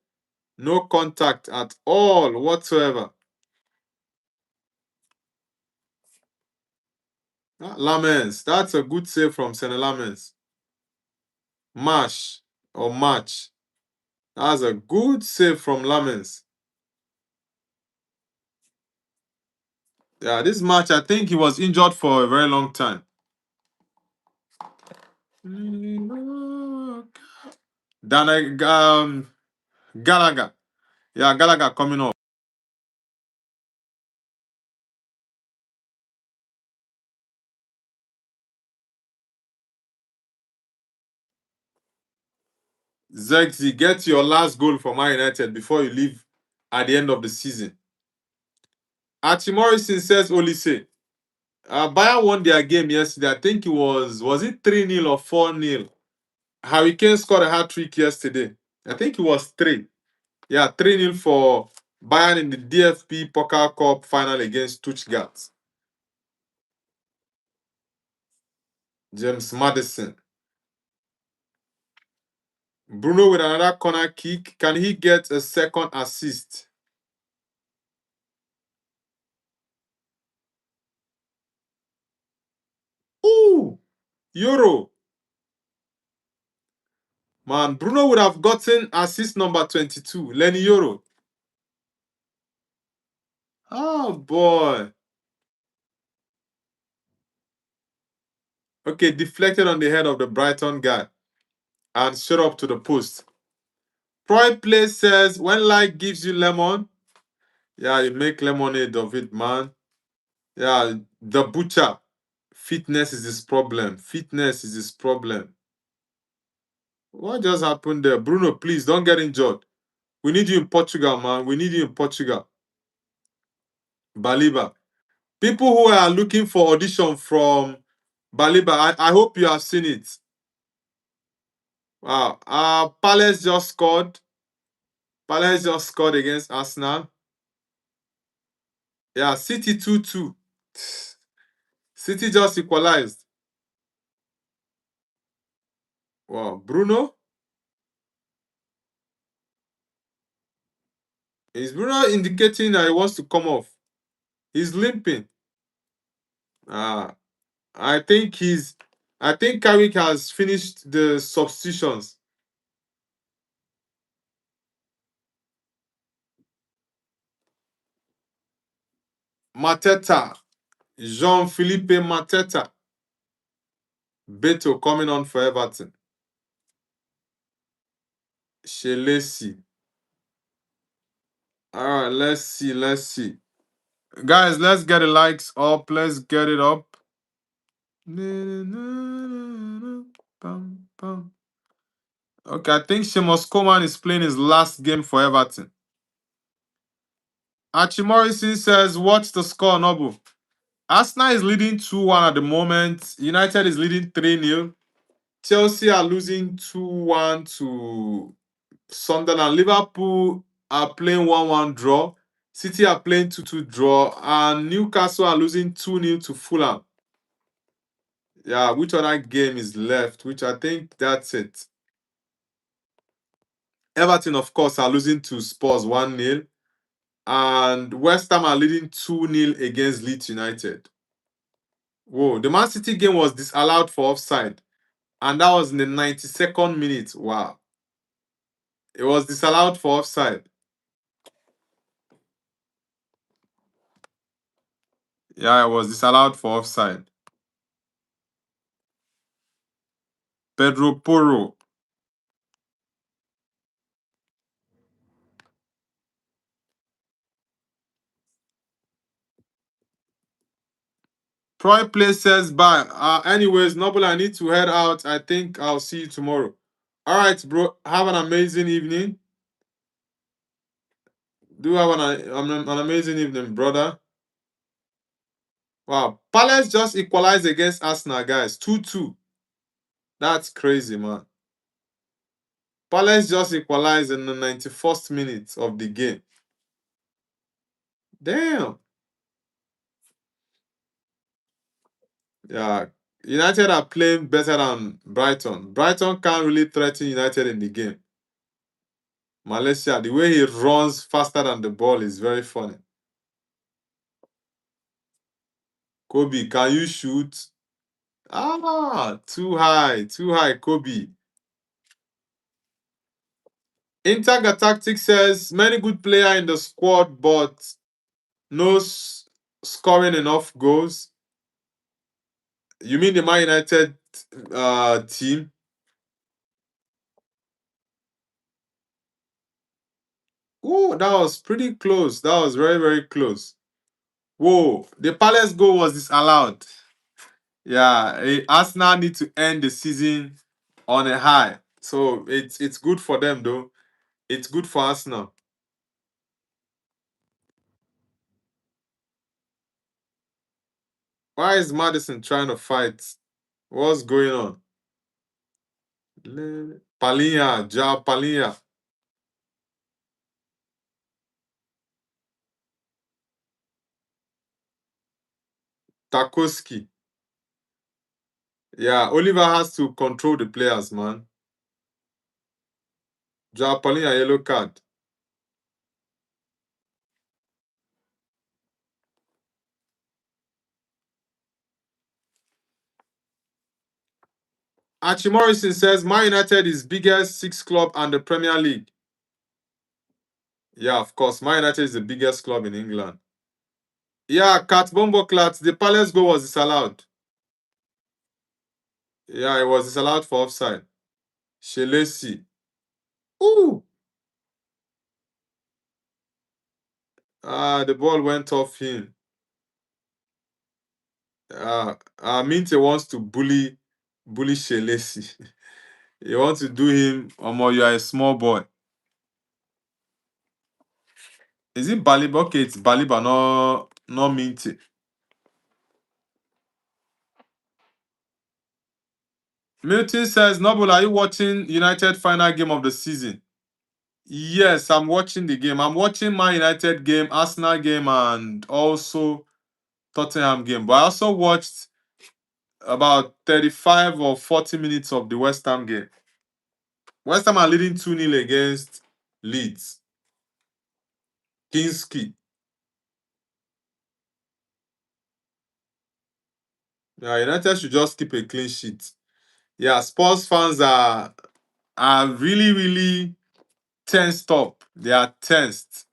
No contact at all whatsoever. Lamens. That's a good save from Senna Lamens. Marsh or March. That's a good save from Lamens. Yeah, this match, I think he was injured for a very long time. Gallagher. Yeah, Gallagher coming up. Zexi, get your last goal for Man United before you leave at the end of the season. Archie Morrison says Olise. Bayern won their game yesterday. I think it was it 3-0 or 4-0? Harry Kane scored a hat-trick yesterday. I think it was 3. Yeah, 3-0 for Bayern in the DFB Pokal Cup final against Stuttgart. James Maddison. Bruno with another corner kick. Can he get a second assist? Ooh, Euro. Man, Bruno would have gotten assist number 22. Lenny Euro. Oh, boy. Okay, deflected on the head of the Brighton guy and shot up to the post. Troy Play says, when life gives you lemon, yeah, you make lemonade of it, man. Yeah, the butcher. Fitness is his problem. Fitness is his problem. What just happened there? Bruno, please don't get injured. We need you in Portugal, man. We need you in Portugal. Baliba. People who are looking for audition from Baliba, I hope you have seen it. Wow. Palace just scored. Palace just scored against Arsenal. Yeah, City 2-2. City just equalized. Wow. Bruno? Is Bruno indicating that he wants to come off? He's limping. I think Carrick has finished the substitutions. Mateta. Jean-Philippe Mateta. Beto coming on for Everton. Shelesi. All right, let's see. Guys, let's get the likes up. Let's get it up. Okay, I think Seamus Coleman is playing his last game for Everton. Archie Morrison says, what's the score, Nobu? Arsenal is leading 2-1 at the moment. United is leading 3-0. Chelsea are losing 2-1 to Sunderland. Liverpool are playing 1-1 draw. City are playing 2-2 draw. And Newcastle are losing 2-0 to Fulham. Yeah, which other game is left? Which I think that's it. Everton, of course, are losing to Spurs 1-0. And West Ham are leading 2-0 against Leeds United. Whoa, the Man City game was disallowed for offside. And that was in the 92nd minute. Wow. It was disallowed for offside. Yeah, it was disallowed for offside. Pedro Porro. Troy Play says bye. Anyways, Noble, I need to head out. I think I'll see you tomorrow. All right, bro. Have an amazing evening. Do have an amazing evening, brother. Wow. Palace just equalized against Arsenal, guys. 2-2. That's crazy, man. Palace just equalized in the 91st minute of the game. Damn. Yeah. United are playing better than Brighton. Brighton can't really threaten United in the game. Malaysia, the way he runs faster than the ball is very funny. Kobe, can you shoot? Too high, Kobe. Intaga Tactics says many good player in the squad, but no scoring enough goals. You mean the Man United team? Oh, that was pretty close. That was very, very close. Whoa, the Palace goal was disallowed. Yeah, Arsenal need to end the season on a high. So it's good for them though. It's good for Arsenal. Why is Madison trying to fight? What's going on? Palinha, Ja Palinha. Tarkowski. Yeah, Oliver has to control the players, man. Ja Palinha, yellow card. Archie Morrison says Man United is biggest six club and the Premier League. Yeah, of course. Man United is the biggest club in England. Yeah, Cat Bombo Clat, the Palace goal was disallowed. Yeah, it was disallowed for offside. Shelesi. Ooh. The ball went off him. Minte wants to bully Shelesi. He wants to do him, Omo, you are a small boy. Is it Baliba? Okay, it's Baliba, no Minte. Milton says, Noble, are you watching United final game of the season? Yes, I'm watching the game. I'm watching my United game, Arsenal game, and also Tottenham game. But I also watched about 35 or 40 minutes of the West Ham game. West Ham are leading 2-0 against Leeds. Kinski. Yeah, United should just keep a clean sheet. Yeah, Spurs fans are really, really tensed up. They are tensed.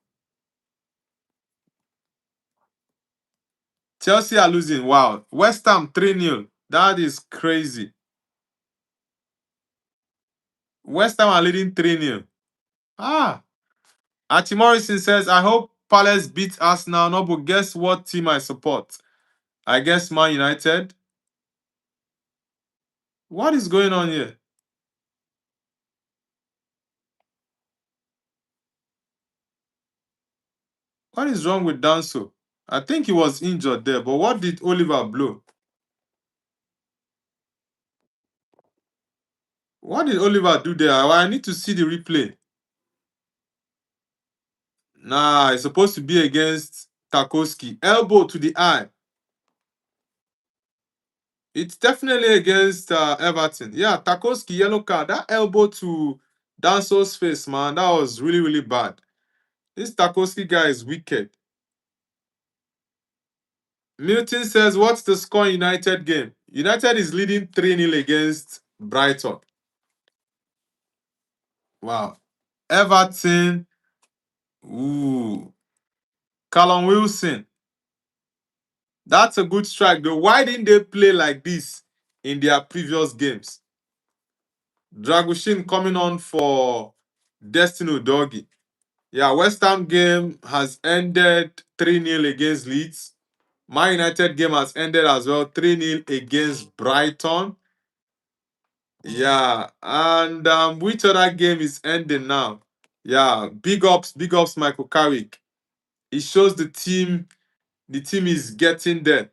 Chelsea are losing. Wow. West Ham 3-0. That is crazy. West Ham are leading 3-0. Archie Morrison says, I hope Palace beat Arsenal. No, but guess what team I support? I guess Man United. What is going on here? What is wrong with Danso? I think he was injured there, but what did Oliver blow? What did Oliver do there? Well, I need to see the replay. Nah, it's supposed to be against Tarkowski. Elbow to the eye. It's definitely against Everton. Yeah, Tarkowski, yellow card. That elbow to Danso's face, man, that was really, really bad. This Tarkowski guy is wicked. Milton says, what's the score in United game? United is leading 3-0 against Brighton. Wow. Everton. Ooh. Callum Wilson. That's a good strike, though. Why didn't they play like this in their previous games? Dragoshin coming on for Destiny Doggy. Yeah, West Ham game has ended 3-0 against Leeds. My United game has ended as well 3-0 against Brighton. Yeah, and which other game is ending now? Yeah, big ups, Michael Carrick. It shows the team is getting there.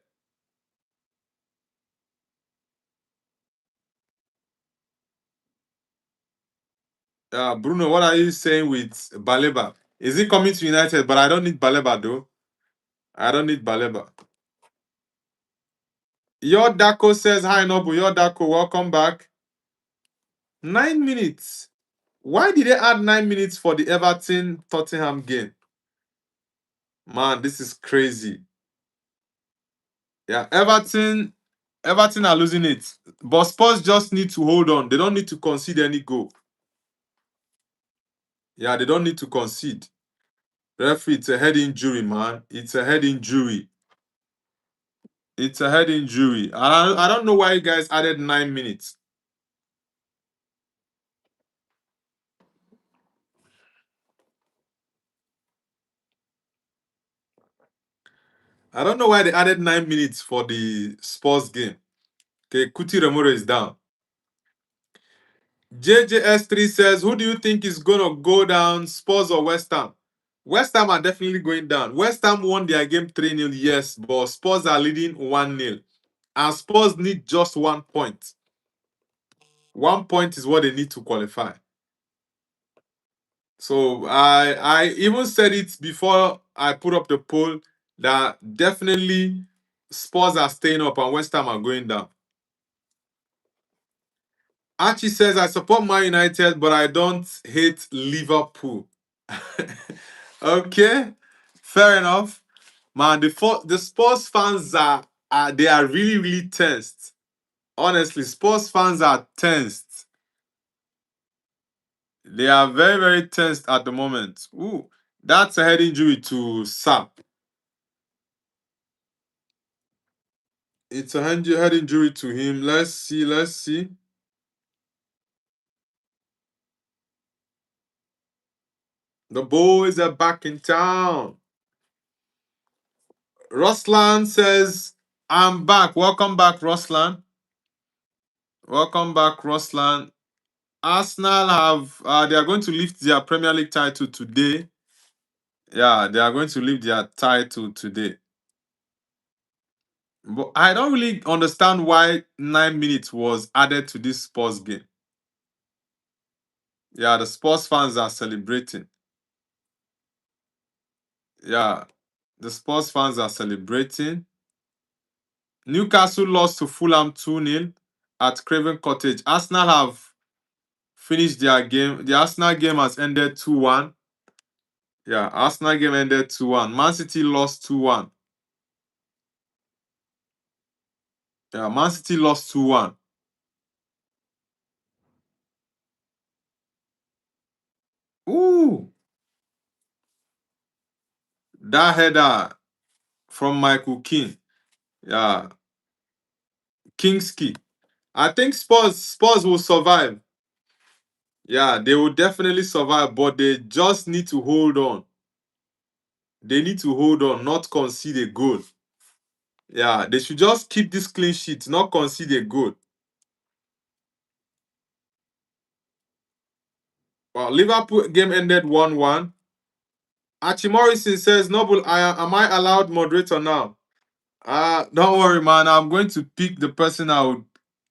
Bruno, what are you saying with Baleba? Is he coming to United? But I don't need Baleba though. I don't need Baleba. Your Dako says, hi Nobu, your Dako, welcome back. 9 minutes. Why did they add 9 minutes for the Everton Tottenham game? Man, this is crazy. Yeah, Everton are losing it. But Spurs just need to hold on. They don't need to concede any goal. Yeah, they don't need to concede. Referee, it's a head injury, man. It's a head injury. It's a head injury. I don't know why you guys added 9 minutes. I don't know why they added 9 minutes for the Spurs game. Okay, Kuti Remoro is down. JJS3 says, who do you think is going to go down, Spurs or West Ham? West Ham are definitely going down. West Ham won their game 3-0, yes, but Spurs are leading 1-0. And Spurs need just 1 point. 1 point is what they need to qualify. So I even said it before I put up the poll that definitely Spurs are staying up and West Ham are going down. Archie says, I support Man United, but I don't hate Liverpool. Okay, fair enough. Man, the Spurs fans they are really, really tensed. Honestly, Spurs fans are tensed. They are very, very tensed at the moment. Ooh, that's a head injury to Sap. It's a head injury to him. Let's see, let's see. The boys are back in town. Ruslan says, I'm back. Welcome back, Ruslan. Welcome back, Ruslan. Arsenal have they are going to lift their Premier League title today. Yeah, they are going to lift their title today. But I don't really understand why 9 minutes was added to this Spurs game. Yeah, the Spurs fans are celebrating. Yeah, the Spurs fans are celebrating. Newcastle lost to Fulham 2-0 at Craven Cottage. Arsenal have finished their game. The Arsenal game has ended 2-1. Yeah, Arsenal game ended 2-1. Man City lost 2-1. Yeah, Man City lost 2-1. Ooh, that header from Michael King. Yeah, Kingski. I think Spurs will survive. Yeah, they will definitely survive, but they just need to hold on. They need to hold on, not concede a goal. Yeah, they should just keep this clean sheet, not concede a goal. Well, Liverpool game ended 1-1. Archie Morrison says, Noble, am I allowed moderator now? Don't worry, man. I'm going to pick the person I would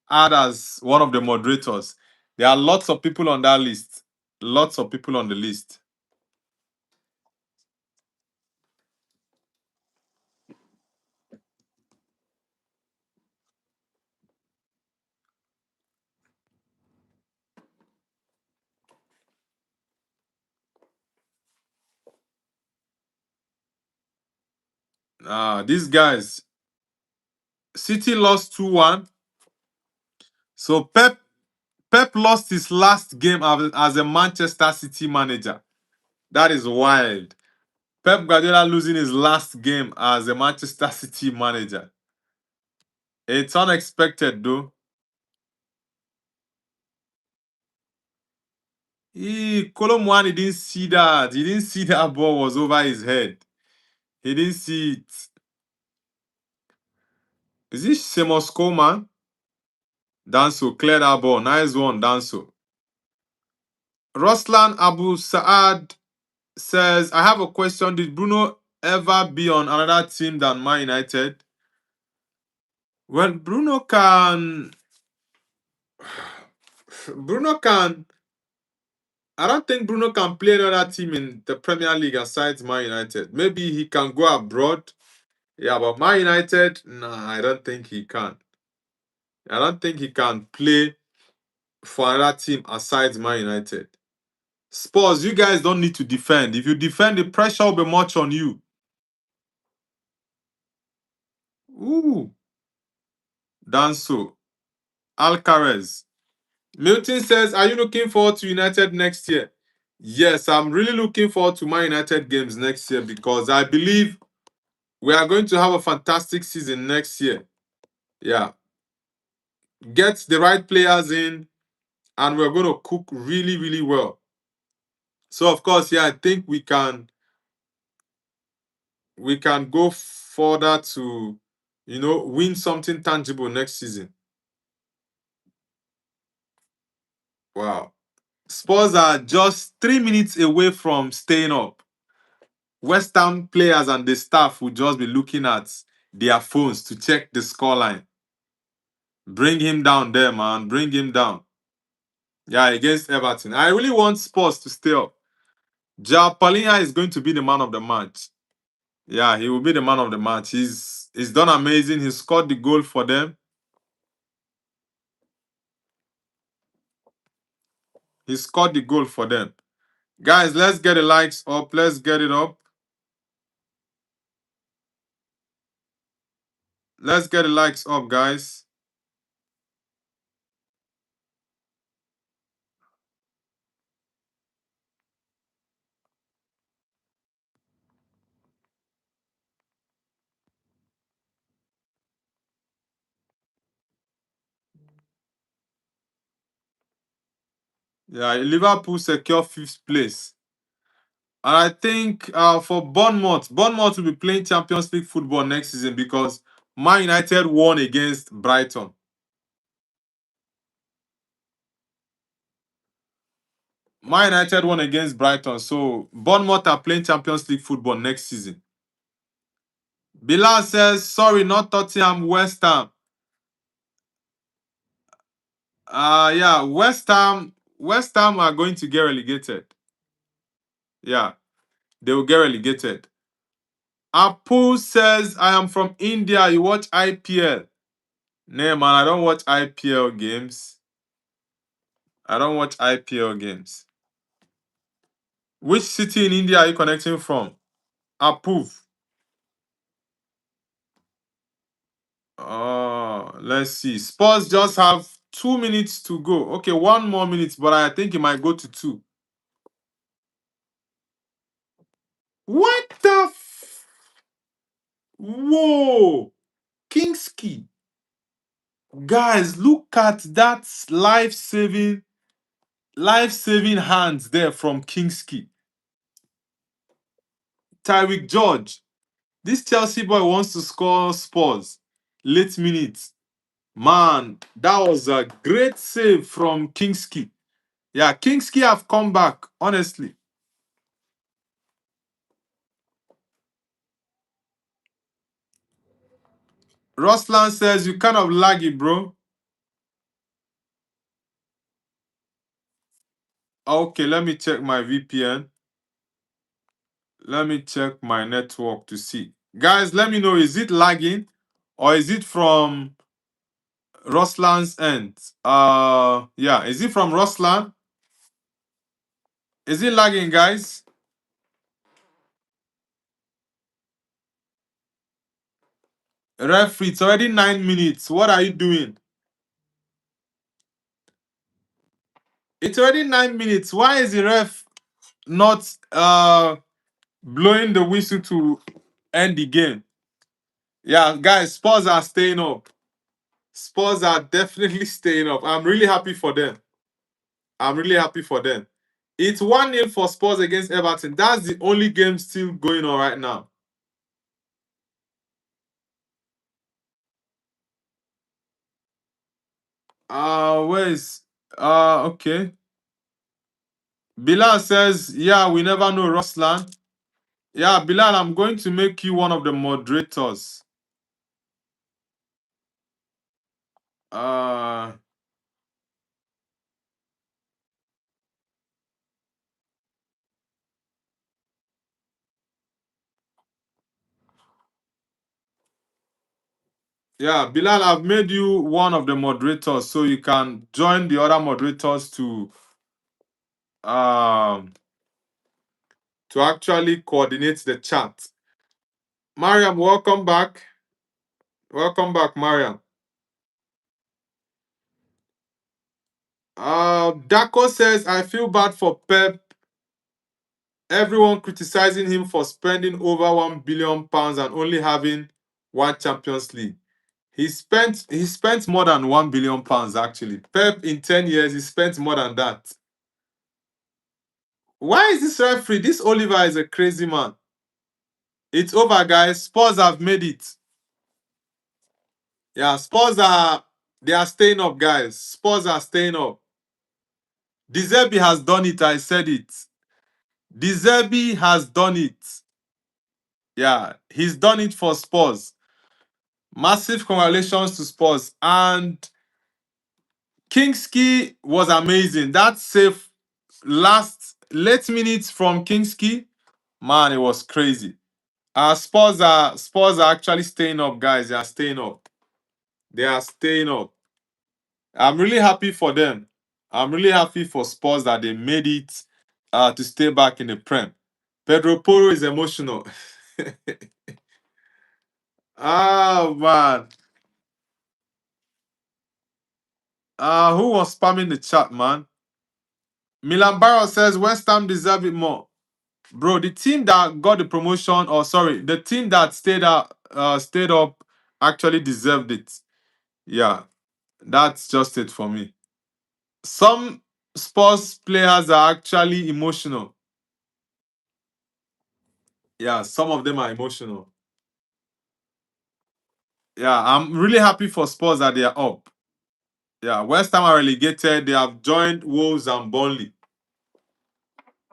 add as one of the moderators. There are lots of people on that list. Lots of people on the list. These guys, City lost 2-1. So Pep lost his last game as a Manchester City manager. That is wild. Pep Guardiola losing his last game as a Manchester City manager. It's unexpected though. Colomwani didn't see that. He didn't see that ball was over his head. He didn't see it. Is this Seamus Coleman? Danso, clear that ball. Nice one, Danso. Ruslan Abu Saad says, I have a question. Did Bruno ever be on another team than Man United? Well, Bruno can. I don't think Bruno can play another team in the Premier League aside Man United. Maybe he can go abroad. Yeah, but Man United, nah, I don't think he can. I don't think he can play for another team aside Man United. Spurs, you guys don't need to defend. If you defend, the pressure will be much on you. Ooh, Danso. Alcaraz. Milton says, are you looking forward to United next year? Yes, I'm really looking forward to my United games next year because I believe we are going to have a fantastic season next year. Yeah. Get the right players in, and we're going to cook really, really well. So, of course, yeah, I think we can go further to, win something tangible next season. Wow. Spurs are just 3 minutes away from staying up. West Ham players and the staff will just be looking at their phones to check the scoreline. Bring him down there, man. Bring him down. Yeah, against Everton. I really want Spurs to stay up. Ja Palinha is going to be the man of the match. Yeah, he will be the man of the match. He's done amazing. He scored the goal for them. He scored the goal for them. Guys, let's get the likes up. Let's get it up. Let's get the likes up, guys. Yeah, Liverpool secure fifth place. And I think for Bournemouth will be playing Champions League football next season because Man United won against Brighton. Man United won against Brighton, so Bournemouth are playing Champions League football next season. Bilal says, sorry, not Tottenham, West Ham. Yeah, West Ham are going to get relegated. Yeah, they will get relegated. Apu says, I am from India. You watch IPL. Nah, man, I don't watch IPL games. I don't watch IPL games. Which city in India are you connecting from? Approve. Let's see. Spurs just have 2 minutes to go. Okay, one more minute, but I think it might go to two. What the Whoa! Kingski. Guys, look at that life-saving hands there from Kingski. Tyreek George. This Chelsea boy wants to score Spurs. Late minutes. Man, that was a great save from Kingski. Yeah, Kingski have come back, honestly. Roslan says you kind of laggy, bro. Okay, let me check my VPN. Let me check my network to see. Guys, let me know, is it lagging or is it from Roslan's end? Yeah, is it from Roslan? Is it lagging, guys? Referee, it's already 9 minutes. What are you doing? It's already 9 minutes. Why is the ref not blowing the whistle to end the game? Yeah, guys, Spurs are staying up. Spurs are definitely staying up. I'm really happy for them. I'm really happy for them. It's 1-0 for Spurs against Everton. That's the only game still going on right now. Where is okay. Bilal says, yeah, we never know Roslan. Yeah, Bilal, I'm going to make you one of the moderators. Uh yeah, Bilal, I've made you one of the moderators so you can join the other moderators um to actually coordinate the chat. Mariam, welcome back. Welcome back, Mariam. Daco says, I feel bad for Pep. Everyone criticizing him for spending over £1 billion and only having one Champions League. He spent more than £1 billion actually. Pep in 10 years, he spent more than that. Why is this referee? This Oliver is a crazy man. It's over, guys. Spurs have made it. Yeah, they are staying up, guys. Spurs are staying up. De Zerbi has done it. I said it. De Zerbi has done it. Yeah, he's done it for Spurs. Massive congratulations to Spurs. And Kingsley was amazing. That save last late minutes from Kingsley, man, it was crazy. Spurs are actually staying up, guys. They are staying up. They are staying up. I'm really happy for them. I'm really happy for Spurs that they made it to stay back in the Prem. Pedro Porro is emotional. Oh man. Who was spamming the chat, man? Milan Barrow says West Ham deserve it more. Bro, the team that got the promotion, or sorry, the team that stayed up actually deserved it. Yeah, that's just it for me. Some sports players are actually emotional. Yeah, some of them are emotional. Yeah, I'm really happy for Spurs that they are up. Yeah, West Ham are relegated. They have joined Wolves and Burnley.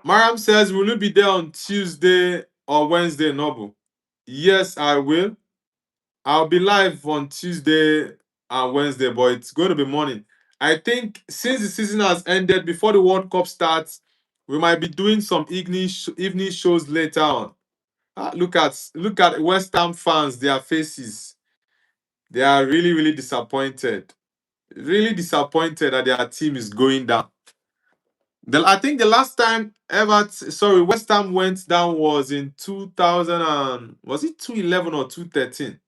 Mariam says, will you be there on Tuesday or Wednesday, Noble? Yes, I will. I'll be live on Tuesday and Wednesday, but it's going to be morning. I think since the season has ended, before the World Cup starts, we might be doing some evening shows later on. Look at West Ham fans, their faces. They are really, really disappointed. Really disappointed that their team is going down. I think the last time West Ham went down was in 2000 and was it 2011 or 2013?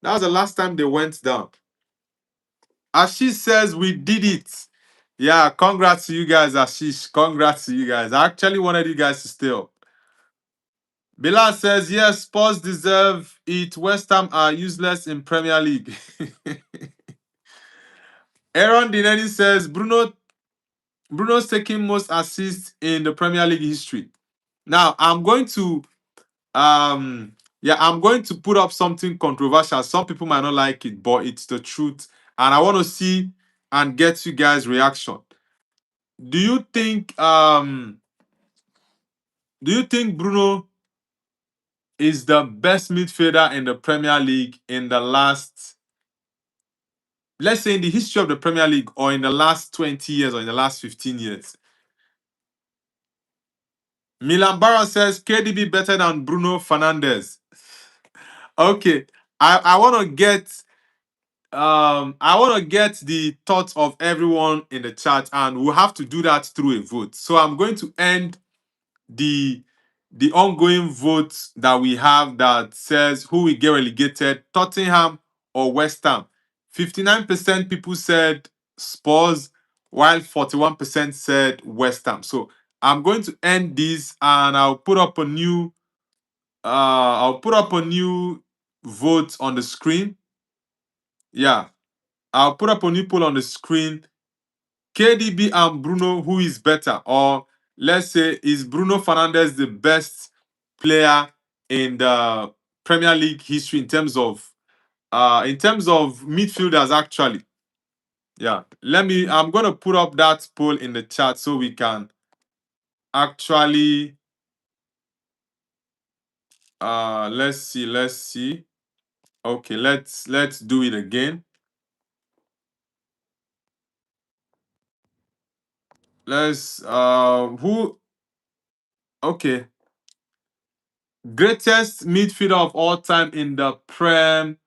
That was the last time they went down. Ashish says we did it. Yeah, congrats to you guys, Ashish. Congrats to you guys. I actually wanted you guys to stay up. Bilal says yes, Spurs deserve it. West Ham are useless in Premier League. Aaron Dinelli says Bruno's taking most assists in the Premier League history. Now I'm going to put up something controversial. Some people might not like it, but it's the truth. And I want to see and get you guys' reaction. Do you think Bruno is the best midfielder in the Premier League in the last, let's say in the history of the Premier League, or in the last 20 years, or in the last 15 years? Milan Barra says KDB better than Bruno Fernandes. Okay, I want to get the thoughts of everyone in the chat, and we'll have to do that through a vote. So I'm going to end the ongoing vote that we have that says who will get relegated, Tottenham or West Ham. 59% people said Spurs, while 41% said West Ham. So I'm going to end this, and I'll put up a new vote on the screen. Yeah, I'll put up a new poll on the screen. KDB and Bruno, who is better? Or let's say, is Bruno Fernandes the best player in the Premier League history in terms of midfielders actually? Yeah. I'm gonna put up that poll in the chat so we can actually let's see. Okay, let's do it again. Let's who okay. Greatest midfielder of all time in the Prem.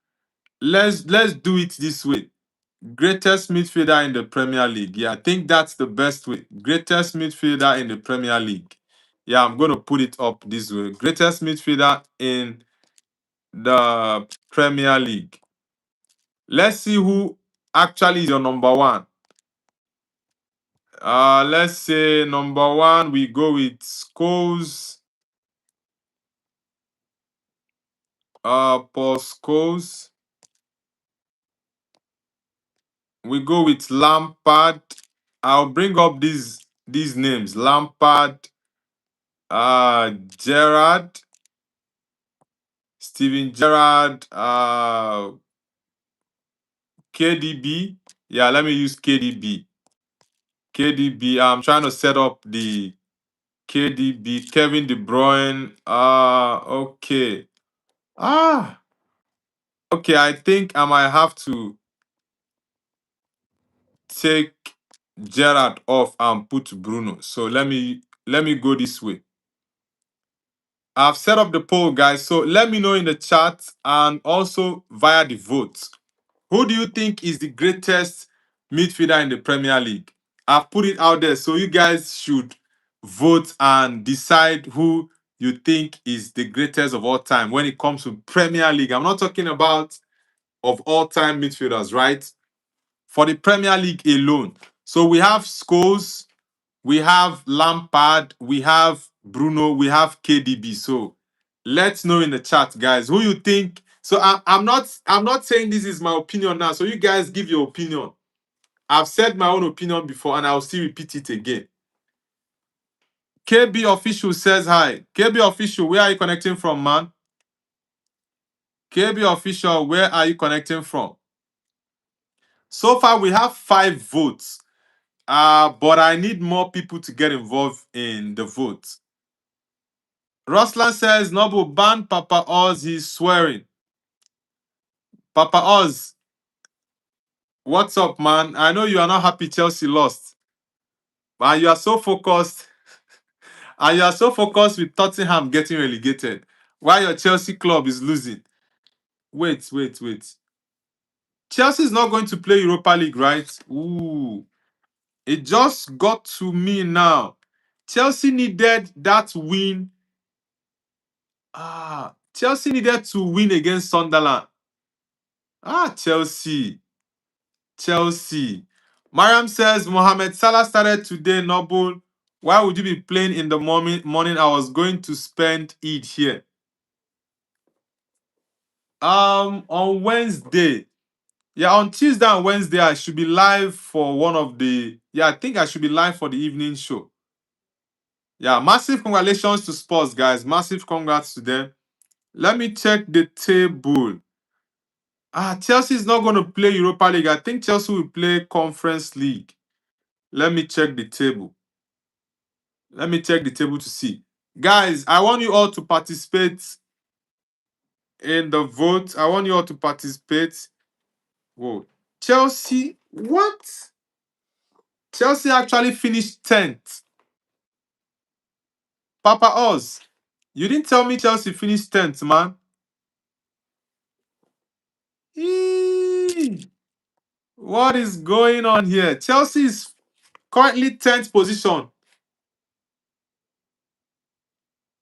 Let's do it this way. Greatest midfielder in the Premier League. Yeah, I think that's the best way. Greatest midfielder in the Premier League. Yeah, I'm gonna put it up this way. Greatest midfielder in the Premier League. Let's see who actually is your number one. Let's say number one, we go with Scholes. Paul Scholes. We go with Lampard. I'll bring up these names: Lampard, Gerrard, Steven Gerrard, KDB. Yeah, let me use KDB. KDB. I'm trying to set up the KDB. Kevin De Bruyne. Okay. Ah, okay. I think I might have to take Gerrard off and put Bruno. So let me go this way. I've set up the poll, guys. So let me know in the chat and also via the vote. Who do you think is the greatest midfielder in the Premier League? I've put it out there, so you guys should vote and decide who you think is the greatest of all time when it comes to Premier League. I'm not talking about of all time midfielders, right? For the Premier League alone. So we have Scholes, we have Lampard, we have Bruno, we have KDB. So let's know in the chat, guys, who you think. So I'm not saying this is my opinion now. So you guys give your opinion. I've said my own opinion before, and I'll still repeat it again. KB official says hi. KB official, where are you connecting from, man? KB official, where are you connecting from? So far, we have 5 votes. But I need more people to get involved in the vote. Roslan says, Noble, ban Papa Oz, he's swearing. Papa Oz, what's up, man? I know you are not happy Chelsea lost. And you are so focused. And you are so focused with Tottenham getting relegated. While your Chelsea club is losing. Wait. Chelsea is not going to play Europa League, right? Ooh. It just got to me now. Chelsea needed that win. Chelsea needed to win against Sunderland. Chelsea. Mariam says Mohamed Salah started today, Noble. Why would you be playing in the morning? I was going to spend Eid here. On Wednesday. Yeah, on Tuesday and Wednesday, I should be live for one of the. Yeah, I think I should be live for the evening show. Yeah, massive congratulations to Spurs, guys. Massive congrats to them. Let me check the table. Chelsea is not going to play Europa League. I think Chelsea will play Conference League. Let me check the table. Let me check the table to see. Guys, I want you all to participate in the vote. I want you all to participate. Whoa. Chelsea, what? Chelsea actually finished 10th. Papa Oz, you didn't tell me Chelsea finished 10th, man. Eee. What is going on here? Chelsea is currently 10th position.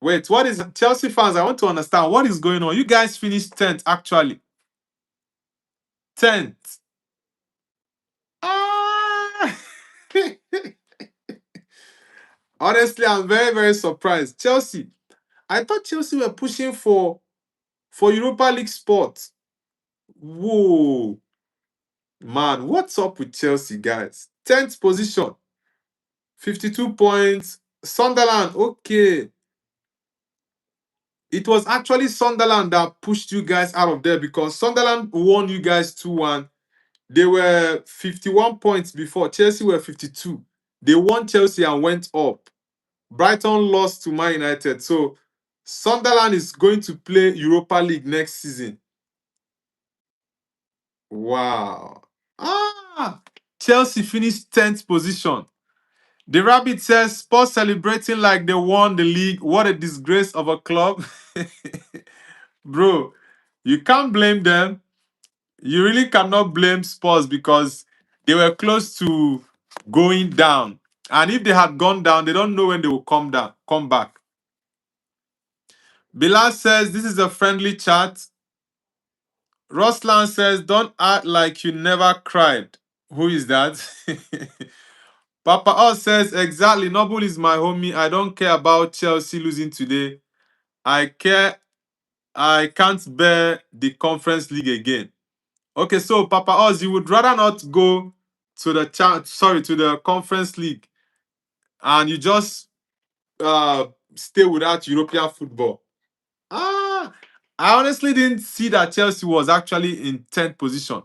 Wait, what is Chelsea fans? I want to understand what is going on. You guys finished 10th, actually. 10th. Ah! Honestly, I'm very, very surprised. Chelsea. I thought Chelsea were pushing for Europa League spot. Whoa. Man, what's up with Chelsea, guys? 10th position. 52 points. Sunderland, okay. It was actually Sunderland that pushed you guys out of there because Sunderland won you guys 2-1. They were 51 points before. Chelsea were 52. They won Chelsea and went up. Brighton lost to Man United. So Sunderland is going to play Europa League next season. Wow. Chelsea finished 10th position. The Rabbit says, Spurs celebrating like they won the league. What a disgrace of a club. Bro, you can't blame them. You really cannot blame Spurs because they were close to going down. And if they had gone down, they don't know when they will come back. Bilal says, this is a friendly chat. Roslan says, don't act like you never cried. Who is that? Papa Oz says, exactly. Noble is my homie. I don't care about Chelsea losing today. I can't bear the Conference League again. Okay, so Papa Oz, you would rather not go to the Conference League, and you just stay without European football. Ah, I honestly didn't see that Chelsea was actually in 10th position.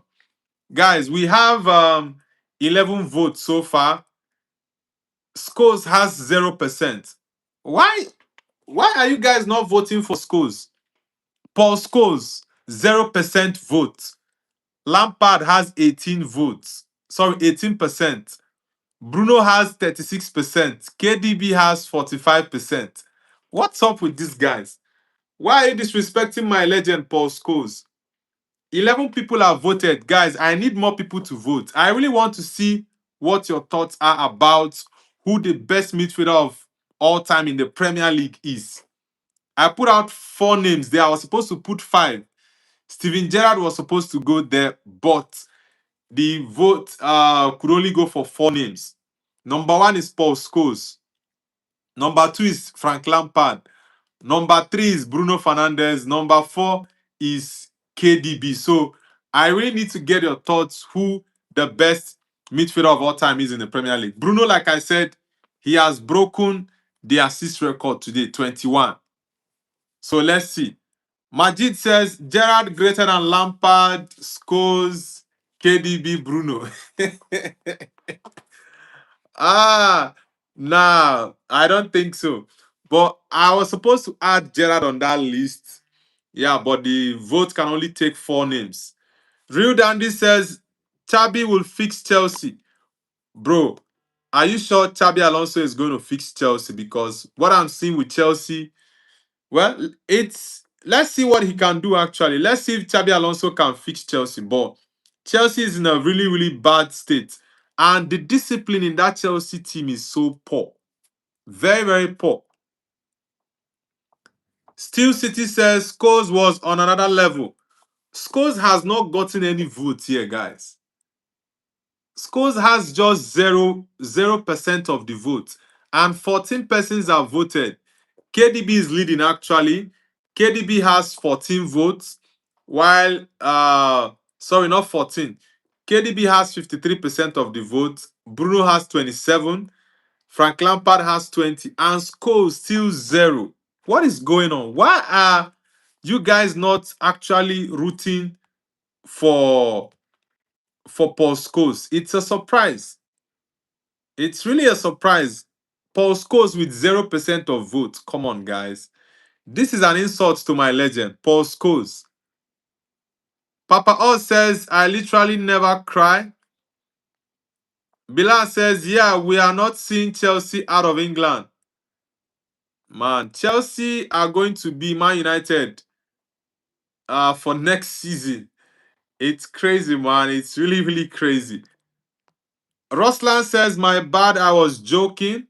Guys, we have 11 votes so far. Scores has 0%. Why are you guys not voting for Scholes? Paul Scholes, 0% vote. Lampard has 18 votes. Sorry, 18%. Bruno has 36%. KDB has 45%. What's up with these guys? Why are you disrespecting my legend, Paul Scholes? 11 people have voted. Guys, I need more people to vote. I really want to see what your thoughts are about who the best midfielder of all time in the Premier League is. I put out 4 names there. I was supposed to put 5. Steven Gerrard was supposed to go there, but the vote could only go for 4 names. Number 1 is Paul Scholes. Number 2 is Frank Lampard. Number 3 is Bruno Fernandes. Number 4 is KDB. So I really need to get your thoughts who the best midfielder of all time is in the Premier League. Bruno, like I said, he has broken the assist record today, 21. So let's see. Majid says Gerrard greater than Lampard, Scholes, KDB, Bruno. Nah, I don't think so. But I was supposed to add Gerrard on that list. Yeah, but the vote can only take 4 names. Real Dandy says Chabi will fix Chelsea. Bro, are you sure Chabi Alonso is going to fix Chelsea? Because what I'm seeing with Chelsea, well, let's see what he can do actually. Let's see if Chabi Alonso can fix Chelsea. But Chelsea is in a really, really bad state. And the discipline in that Chelsea team is so poor. Very, very poor. Steel City says Scholes was on another level. Scholes has not gotten any votes here, guys. Scholes has just 0% of the vote. And 14 persons have voted. KDB is leading actually. KDB has 14 votes. While sorry, not 14. KDB has 53% of the vote. Bruno has 27. Frank Lampard has 20. And Scholes still 0. What is going on? Why are you guys not actually rooting for Paul Scholes? It's a surprise. It's really a surprise. Paul Scholes with 0% of votes. Come on, guys. This is an insult to my legend, Paul Scholes. Papa Oz says, I literally never cry. Bilal says, yeah, we are not seeing Chelsea out of England. Man, Chelsea are going to be Man United for next season. It's crazy, man. It's really, really crazy. Roslan says, my bad, I was joking.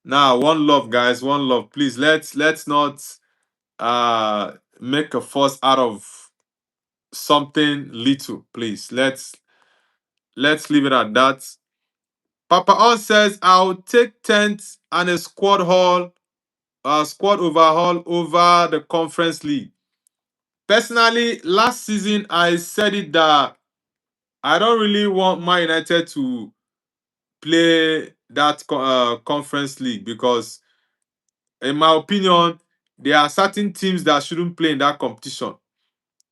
Now, one love, guys, one love. Please, let's not make a fuss out of something little, please. Let's leave it at that. Papa On says, I'll take 10th and a squad overhaul over the Conference League. Personally, last season I said it that I don't really want Man United to play that Conference League because, in my opinion, there are certain teams that shouldn't play in that competition.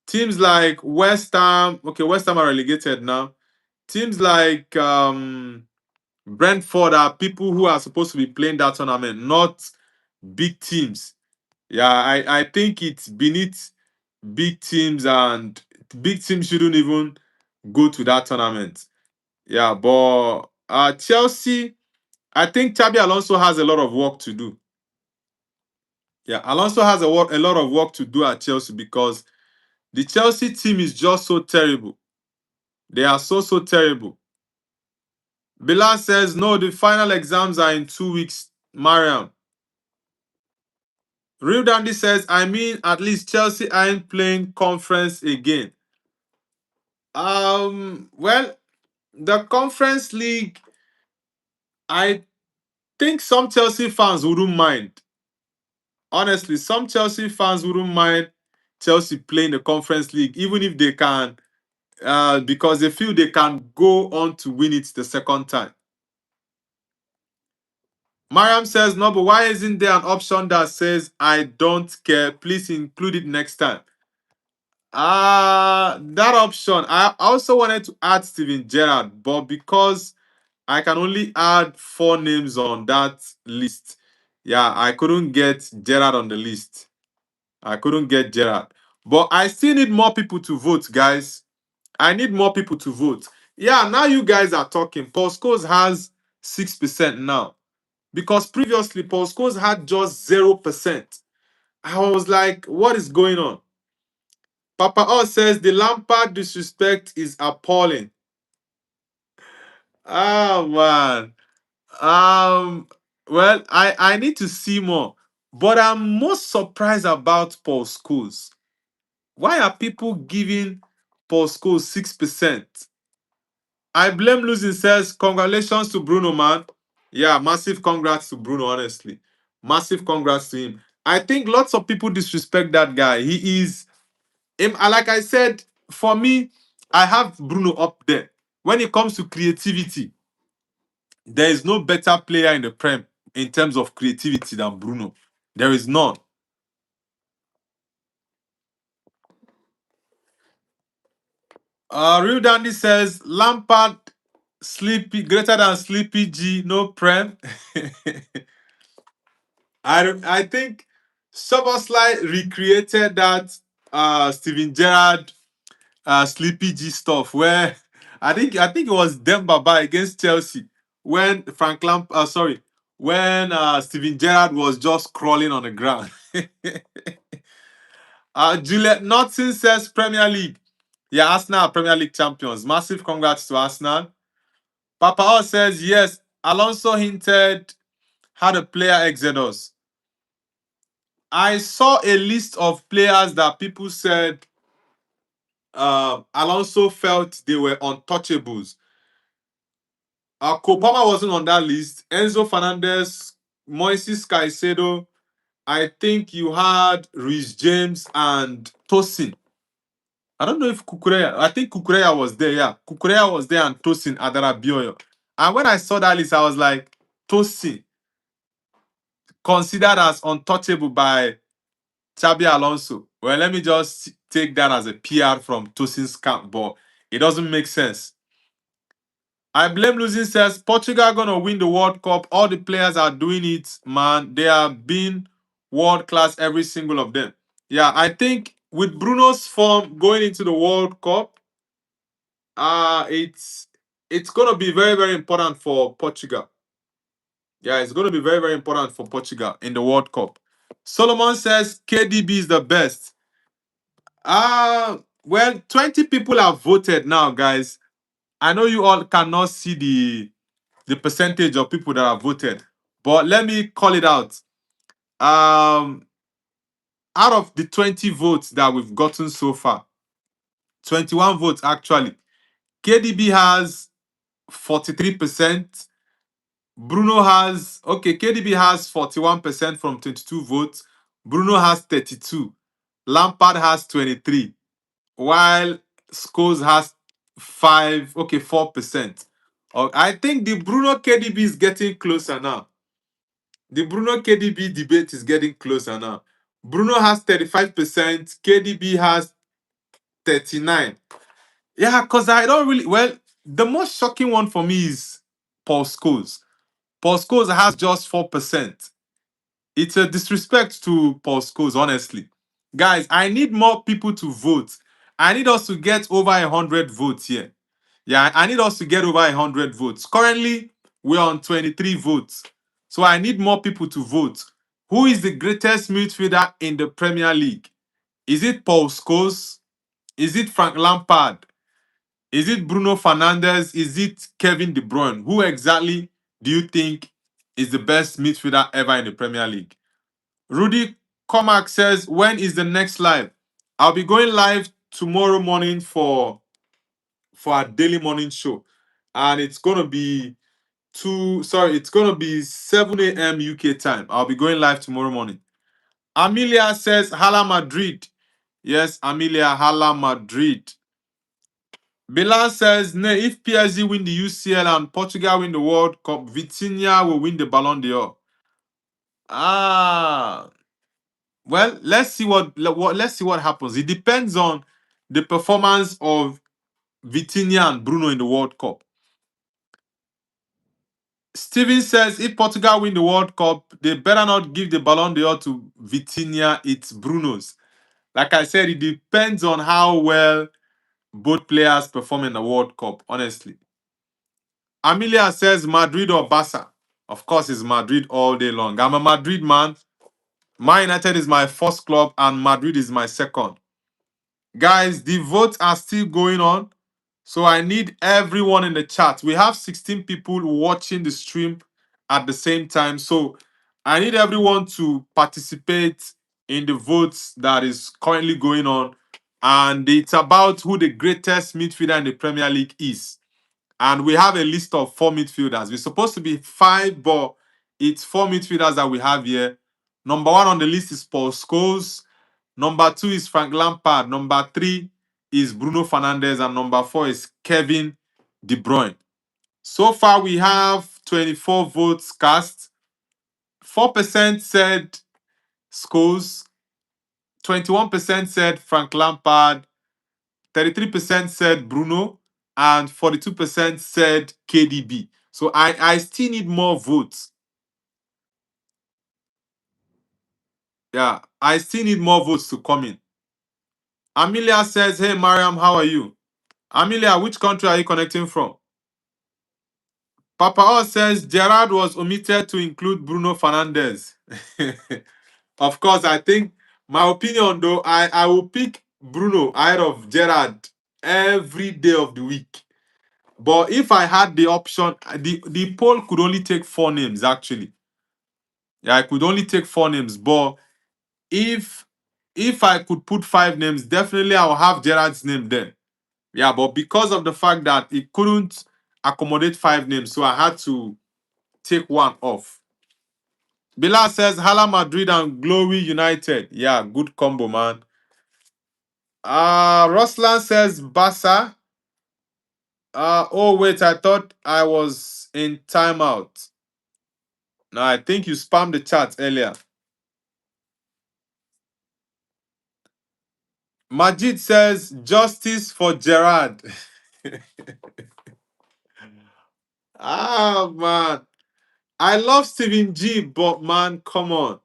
Teams like West Ham, okay, West Ham are relegated now. Teams like Brentford are people who are supposed to be playing that tournament, not big teams. Yeah, I think it's beneath big teams, and big teams shouldn't even go to that tournament. Yeah, but Chelsea, I think Xabi Alonso has a lot of work to do. Yeah, Alonso has a lot of work to do at Chelsea because the Chelsea team is just so terrible. They are so terrible. Bilal says, no, the final exams are in 2 weeks, Mariam. Real Dandy says, I mean, at least Chelsea aren't playing conference again. Well, the Conference League, I think some Chelsea fans wouldn't mind. Honestly, some Chelsea fans wouldn't mind Chelsea playing the Conference League, even if they can, because they feel they can go on to win it the second time. Mariam says, no, but why isn't there an option that says, I don't care, please include it next time? That option, I also wanted to add Steven Gerrard, but because I can only add 4 names on that list, yeah, I couldn't get Gerrard on the list. I couldn't get Gerrard. But I still need more people to vote, guys. I need more people to vote. Yeah, now you guys are talking. Paul Scholes has 6% now. Because previously, Paul Scholes had just 0%. I was like, what is going on? Papa O says the Lampard disrespect is appalling. Oh man. Well, I need to see more. But I'm most surprised about Paul Scholes. Why are people giving Paul Scholes 6%? I blame losing says, congratulations to Bruno, man. Yeah, massive congrats to Bruno, honestly. Massive congrats to him. I think lots of people disrespect that guy. He is, like I said, for me, I have Bruno up there. When it comes to creativity, there is no better player in the Prem in terms of creativity than Bruno. There is none. Real Dandy says Lampard sleepy greater than Sleepy G, no Prem. I think Soboslai recreated that Steven Gerrard Sleepy G stuff where I think it was Dembaba against Chelsea when when Steven Gerrard was just crawling on the ground. Juliet Notson says Premier League. Yeah, Arsenal are Premier League champions. Massive congrats to Arsenal. Papa O says yes. Alonso hinted had a player exodus. I saw a list of players that people said Alonso felt they were untouchables. Kopama wasn't on that list. Enzo Fernandez, Moises Caicedo. I think you had Rhys James and Tosin. I don't know if Kukureya. I think Kukureya was there. Yeah, Kukureya was there and Tosin Adarabioyo. And when I saw that list, I was like, Tosin considered as untouchable by Xabi Alonso. Well, let me just take that as a PR from Tosin's camp, but it doesn't make sense. I blame losing says Portugal are gonna win the World Cup. All the players are doing it, man. They are being world class, every single of them. Yeah, I think with Bruno's form going into the World Cup, it's gonna be very, very important for Portugal. Yeah, it's gonna be very, very important for Portugal in the World Cup. Solomon says KDB is the best. Well, 20 people have voted now, guys. I know you all cannot see the percentage of people that have voted, but let me call it out. Out of the 20 votes that we've gotten so far, 21 votes actually, KDB has 43%. Bruno has KDB has 41% from 22 votes. Bruno has 32. Lampard has 23. While Scholes has 4%. I think the Bruno KDB is getting closer now. The Bruno KDB debate is getting closer now. Bruno has 35%, KDB has 39. Yeah, because I don't really the most shocking one for me is Paul Scholes. Paul Scholes has just 4%. It's a disrespect to Paul Scholes, honestly. Guys, I need more people to vote. I need us to get over 100 votes here. Yeah, I need us to get over 100 votes. Currently, we're on 23 votes. So I need more people to vote. Who is the greatest midfielder in the Premier League? Is it Paul Scholes? Is it Frank Lampard? Is it Bruno Fernandes? Is it Kevin De Bruyne? Who exactly do you think is the best midfielder ever in the Premier League? Rudy Comac says, when is the next live? I'll be going live tomorrow morning for for our daily morning show. And it's gonna be it's gonna be 7 a.m. UK time. I'll be going live tomorrow morning. Amelia says Hala Madrid. Yes, Amelia, Hala Madrid. Bilal says, no, if PSG win the UCL and Portugal win the World Cup, Vitinha will win the Ballon d'Or. Ah, well, let's see what happens. It depends on the performance of Vitinha and Bruno in the World Cup. Steven says, if Portugal win the World Cup, they better not give the Ballon d'Or to Vitinha. It's Bruno's. Like I said, it depends on how well both players perform in the World Cup, honestly. Amelia says Madrid or Barca. Of course, it's Madrid all day long. I'm a Madrid man. Man United is my first club and Madrid is my second. Guys, the votes are still going on. So I need everyone in the chat. We have 16 people watching the stream at the same time. So I need everyone to participate in the votes that is currently going on. And it's about who the greatest midfielder in the Premier League is. And we have a list of 4 midfielders. We're supposed to be 5, but it's 4 midfielders that we have here. Number 1 on the list is Paul Scholes. Number 2 is Frank Lampard. Number 3 is Bruno Fernandes. And number 4 is Kevin De Bruyne. So far, we have 24 votes cast. 4% said Scholes. 21% said Frank Lampard. 33% said Bruno. And 42% said KDB. So I still need more votes. Yeah, I still need more votes to come in. Amelia says, hey, Mariam, how are you? Amelia, which country are you connecting from? Papa O says, Gerard was omitted to include Bruno Fernandes. Of course, I think, my opinion though, I will pick Bruno ahead of Gerard every day of the week. But if I had the option, the poll could only take 4 names, actually. Yeah, I could only take 4 names. But if I could put 5 names, definitely I will have Gerard's name then. Yeah, but because of the fact that it couldn't accommodate 5 names, so I had to take 1 off. Bilal says Hala Madrid and Glory United. Yeah, good combo, man. Roslan says Barca. Oh wait, I thought I was in timeout. No, I think you spammed the chat earlier. Majid says justice for Gerard. Man. I love Steven G, but man, come on.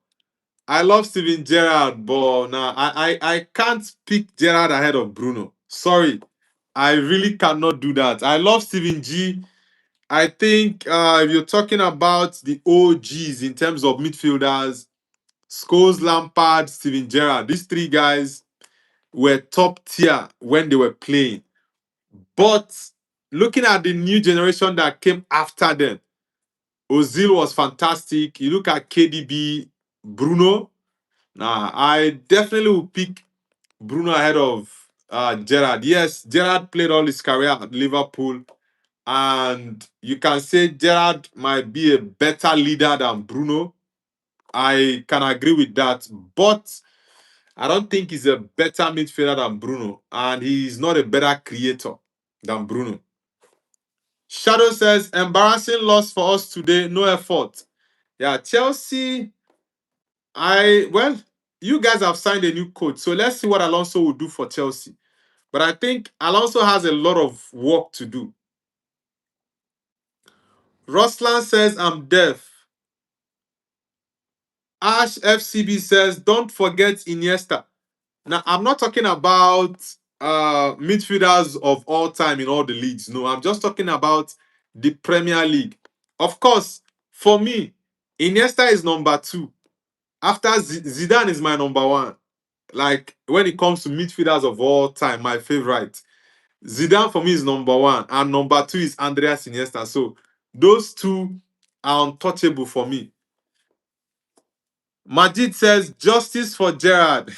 I love Steven Gerrard, but nah, I can't pick Gerrard ahead of Bruno. Sorry. I really cannot do that. I love Steven G. I think if you're talking about the OGs in terms of midfielders, Scholes, Lampard, Steven Gerrard, these 3 guys were top tier when they were playing. But looking at the new generation that came after them, Ozil was fantastic. You look at KDB, Bruno. Nah, I definitely will pick Bruno ahead of Gerrard. Yes, Gerrard played all his career at Liverpool. And you can say Gerrard might be a better leader than Bruno. I can agree with that. But I don't think he's a better midfielder than Bruno. And he's not a better creator than Bruno. Shadow says, embarrassing loss for us today. No effort. Yeah, Chelsea, you guys have signed a new coach. So let's see what Alonso will do for Chelsea. But I think Alonso has a lot of work to do. Roslan says, I'm deaf. Ash FCB says, don't forget Iniesta. Now, I'm not talking about midfielders of all time in all the leagues. No, I'm just talking about the Premier League. Of course, for me, Iniesta is number 2. After Zidane is my number 1. Like, when it comes to midfielders of all time, my favorite. Zidane for me is number 1. And number 2 is Andreas Iniesta. So, those 2 are untouchable for me. Majid says, justice for Gerrard.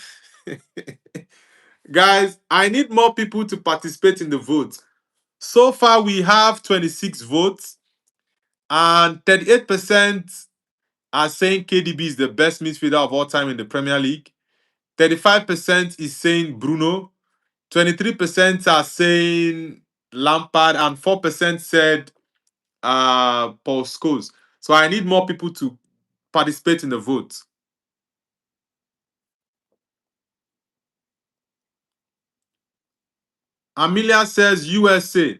Guys, I need more people to participate in the vote. So far, we have 26 votes, and 38% are saying KDB is the best midfielder of all time in the Premier League. 35% is saying Bruno. 23% are saying Lampard, and 4% said Paul Scholes. So I need more people to participate in the vote. Amelia says USA.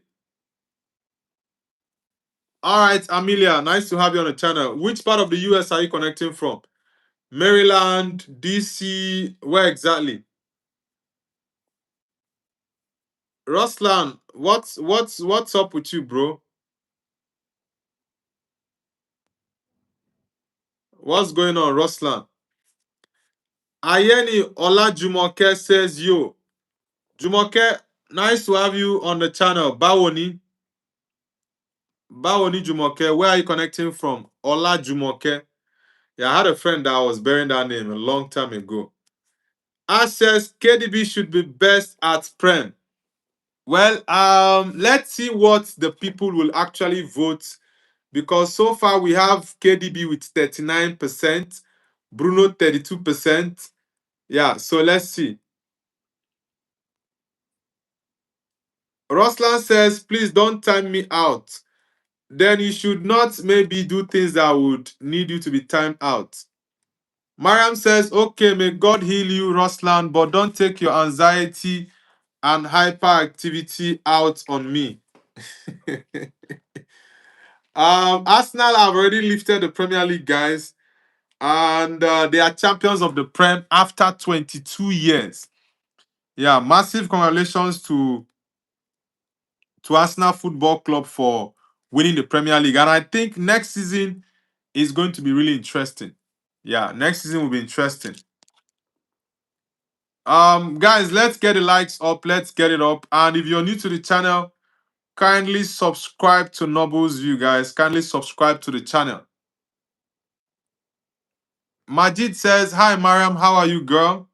All right, Amelia, nice to have you on the channel. Which part of the US are you connecting from? Maryland, DC, where exactly? Ruslan, what's up with you, bro? What's going on, Ruslan? Ayeni Olajumoke says, yo, Jumoke, nice to have you on the channel. Bawoni. Bawoni Jumoke, where are you connecting from? Olajumoke. Yeah, I had a friend that was bearing that name a long time ago. Ash says KDB should be best at Prem. Well, let's see what the people will actually vote, because so far we have KDB with 39%, Bruno 32%. Yeah, so let's see. Roslan says, please don't time me out. Then you should not maybe do things that would need you to be timed out. Mariam says, okay, may God heal you, Roslan, but don't take your anxiety and hyperactivity out on me. Arsenal have already lifted the Premier League, guys, and they are champions of the Prem after 22 years. Yeah, massive congratulations to Arsenal Football Club for winning the Premier League. And I think next season is going to be really interesting. Yeah, next season will be interesting. Guys, let's get the likes up. Let's get it up. And if you're new to the channel, kindly subscribe to Noble's View, guys. Kindly subscribe to the channel. Majid says, hi, Mariam. How are you, girl?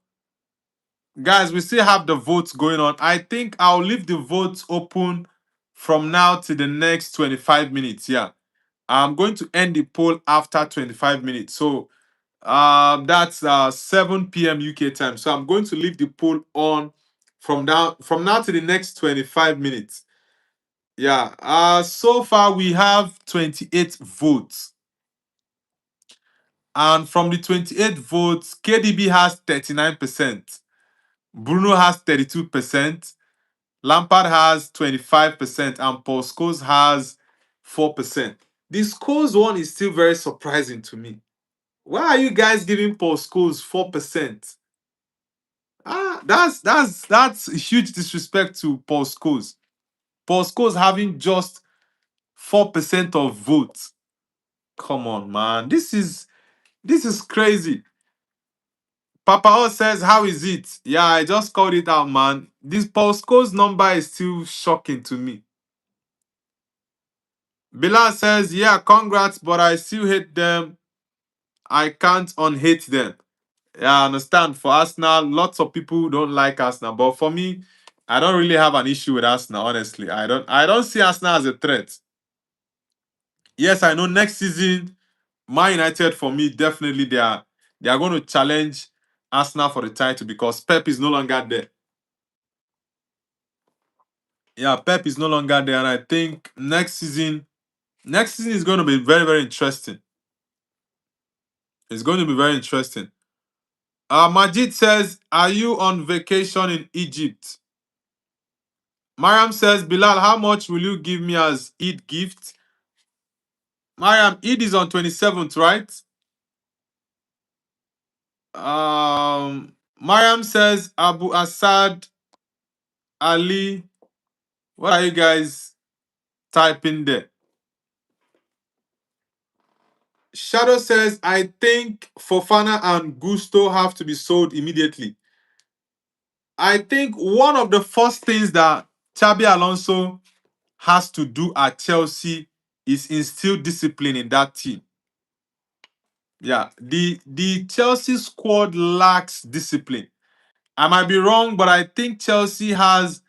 Guys, we still have the votes going on. I think I'll leave the votes open from now to the next 25 minutes. Yeah. I'm going to end the poll after 25 minutes. So that's 7 p.m. UK time. So I'm going to leave the poll on from now to the next 25 minutes. Yeah. So far we have 28 votes. And from the 28 votes, KDB has 39%. Bruno has 32%. Lampard has 25%, and Paul Scholes has 4%. The Scholes one is still very surprising to me. Why are you guys giving Paul Scholes 4%? That's huge disrespect to Paul Scholes. Paul Scholes having just 4% of votes. Come on, man. This is crazy. Papa O says, how is it? Yeah, I just called it out, man. This Paul Scholes number is still shocking to me. Bilal says, yeah, congrats, but I still hate them. I can't unhate them. Yeah, I understand. For Arsenal, lots of people don't like Arsenal, but for me, I don't really have an issue with Arsenal, honestly. I don't see Arsenal as a threat. Yes, I know next season, Man United, for me, definitely they are going to challenge Arsenal for the title because Pep is no longer there. Yeah, Pep is no longer there, and I think next season is going to be very, very interesting. It's going to be very interesting. Majid says, are you on vacation in Egypt? Mariam says, Bilal, how much will you give me as Eid gift? Mariam, Eid is on 27th, right? Mariam says, Abu Assad, Ali. What are you guys typing there? Shadow says, I think Fofana and Gusto have to be sold immediately. I think one of the first things that Xabi Alonso has to do at Chelsea is instill discipline in that team. Yeah, the Chelsea squad lacks discipline. I might be wrong, but I think Chelsea has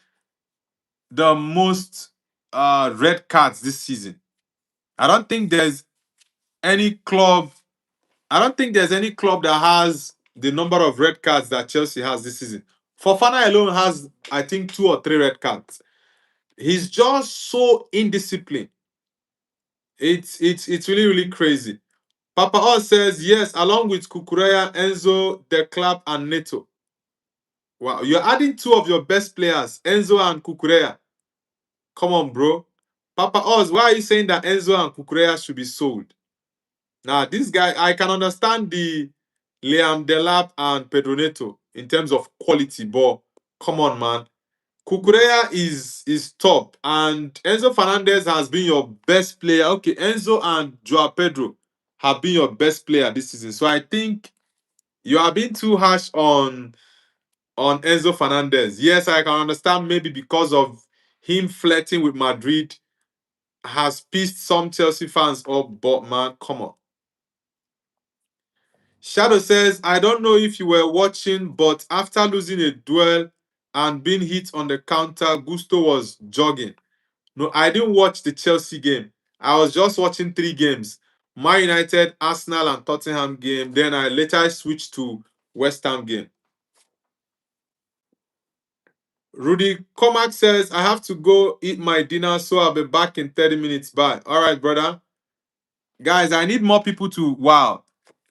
the most red cards this season. I don't think there's any club. I don't think there's any club that has the number of red cards that Chelsea has this season. Fofana alone has, I think, 2 or 3 red cards. He's just so indisciplined. It's really really crazy. Papa Oz says yes, along with Kukureya, Enzo, Declap, and Neto. Wow, you're adding 2 of your best players, Enzo and Kukureya. Come on, bro. Papa Oz, why are you saying that Enzo and Kukureya should be sold? Now, this guy, I can understand the Liam Delap and Pedro Neto in terms of quality, but come on, man. Kukureya is top, and Enzo Fernandez has been your best player. Okay, Enzo and Joao Pedro have been your best player this season. So I think you are being too harsh on Enzo Fernandez. Yes, I can understand maybe because of him flirting with Madrid has pissed some Chelsea fans off, but man, come on. Shadow says, I don't know if you were watching, but after losing a duel and being hit on the counter, Gusto was jogging. No, I didn't watch the Chelsea game. I was just watching 3 games. Man United, Arsenal, and Tottenham game. Then I later switched to West Ham game. Rudy Comac says, I have to go eat my dinner, so I'll be back in 30 minutes. Bye. All right, brother. Guys, I need more people to wow.